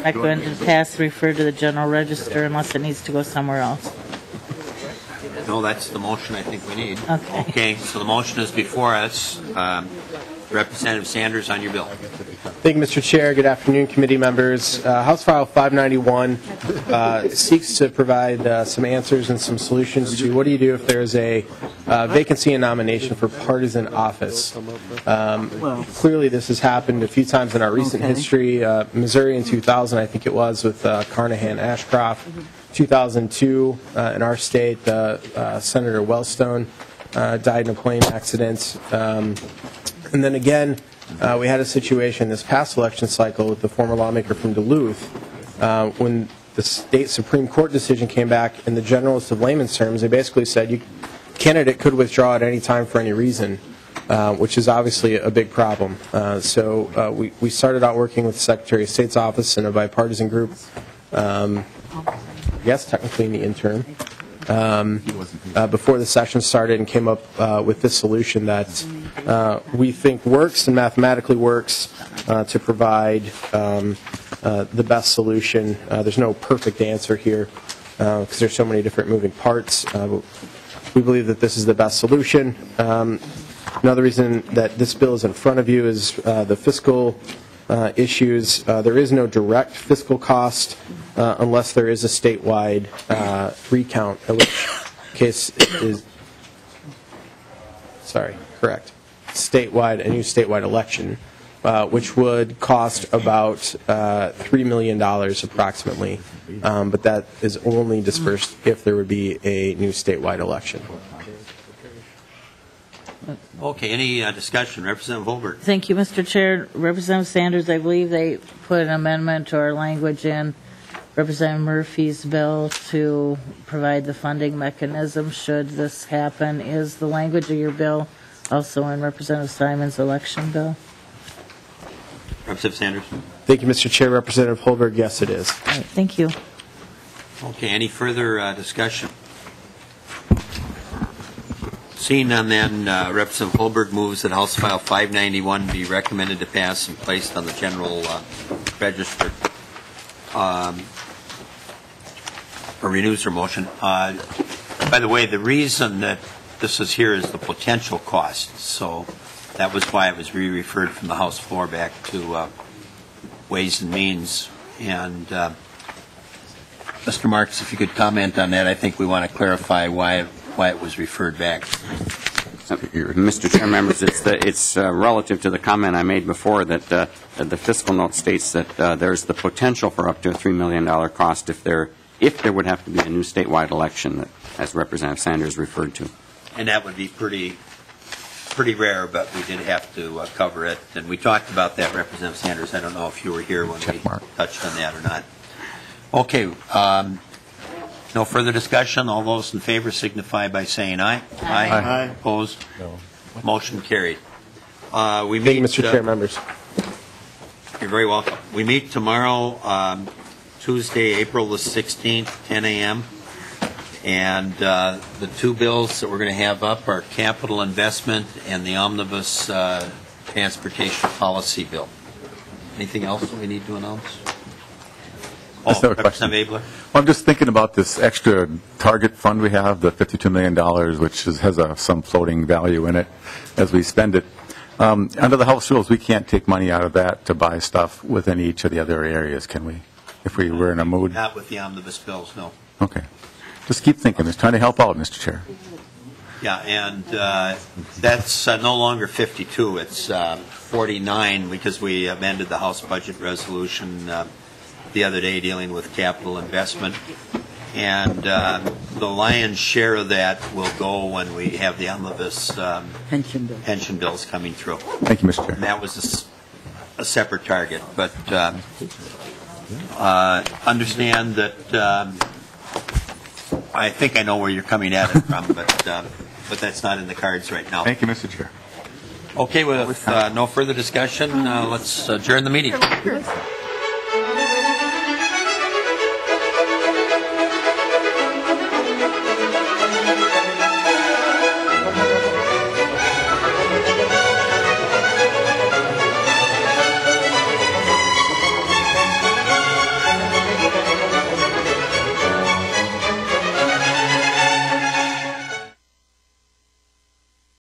Speaker 7: recommended to pass, refer to the General Register unless it needs to go somewhere else.
Speaker 1: No, that's the motion I think we need.
Speaker 7: Okay.
Speaker 1: Okay, so the motion is before us. Representative Sanders on your bill.
Speaker 12: Thank you, Mr. Chair. Good afternoon, committee members. House File 591 seeks to provide some answers and some solutions to what do you do if there's a vacancy in nomination for partisan office. Clearly, this has happened a few times in our recent history. Missouri in 2000, I think it was, with Carnahan-Ashcroft. 2002, in our state, Senator Wellstone died in a plane accident. And then again, we had a situation this past election cycle with the former lawmaker from Duluth when the state Supreme Court decision came back in the generalist of layman's terms. They basically said candidate could withdraw at any time for any reason, which is obviously a big problem. So we started out working with the Secretary of State's office in a bipartisan group, yes, technically in the interim, before the session started, and came up with this solution that we think works and mathematically works to provide the best solution. There's no perfect answer here because there's so many different moving parts. We believe that this is the best solution. Another reason that this bill is in front of you is the fiscal issues. There is no direct fiscal cost unless there is a statewide recount, in which case it is, correct. a new statewide election, which would cost about $3 million approximately. But that is only dispersed if there would be a new statewide election.
Speaker 1: Okay, any discussion? Representative Holberg.
Speaker 7: Thank you, Mr. Chair. Representative Sanders, I believe they put an amendment or language in Representative Murphy's bill to provide the funding mechanism should this happen. Is the language of your bill also in Representative Simon's election bill?
Speaker 1: Representative Sanders.
Speaker 12: Thank you, Mr. Chair. Representative Holberg, yes, it is.
Speaker 7: All right, thank you.
Speaker 1: Okay, any further discussion? Seeing none, then, Representative Holberg moves that House File 591 be recommended to pass and placed on the general register. Or renews her motion. By the way, the reason that this is here is the potential cost. So that was why it was re-referred from the House floor back to Ways and Means. And Mr. Marks, if you could comment on that, I think we want to clarify why it was referred back.
Speaker 19: Mr. Chair, members, it's relative to the comment I made before that the fiscal note states that there's the potential for up to a $3 million cost if there would have to be a new statewide election, as Representative Sanders referred to.
Speaker 1: And that would be pretty rare, but we did have to cover it. And we talked about that, Representative Sanders. I don't know if you were here when we touched on that or not. Okay. No further discussion. All those in favor signify by saying aye. Aye. Aye. Opposed? No. Motion carried.
Speaker 12: Thank you, Mr. Chair, members.
Speaker 1: You're very welcome. We meet tomorrow, Tuesday, April the 16th, 10 a.m. And the two bills that we're going to have up are capital investment and the Omnibus transportation policy bill. Anything else that we need to announce?
Speaker 6: I have a question. Well, I'm just thinking about this extra target fund we have, the $52 million, which has some floating value in it as we spend it. Under the House rules, we can't take money out of that to buy stuff within each of the other areas, can we? If we were in a mood?
Speaker 1: Not with the omnibus bills, no.
Speaker 6: Okay. Just keep thinking. Just trying to help out, Mr. Chair.
Speaker 1: Yeah, and that's no longer 52. It's 49 because we amended the House budget resolution the other day dealing with capital investment. And the lion's share of that will go when we have the omnibus pension bills coming through.
Speaker 6: Thank you, Mr. Chair.
Speaker 1: And that was a separate target. But understand that I think I know where you're coming at it from, but that's not in the cards right now.
Speaker 6: Thank you, Mr. Chair.
Speaker 1: Okay, with no further discussion, let's adjourn the meeting.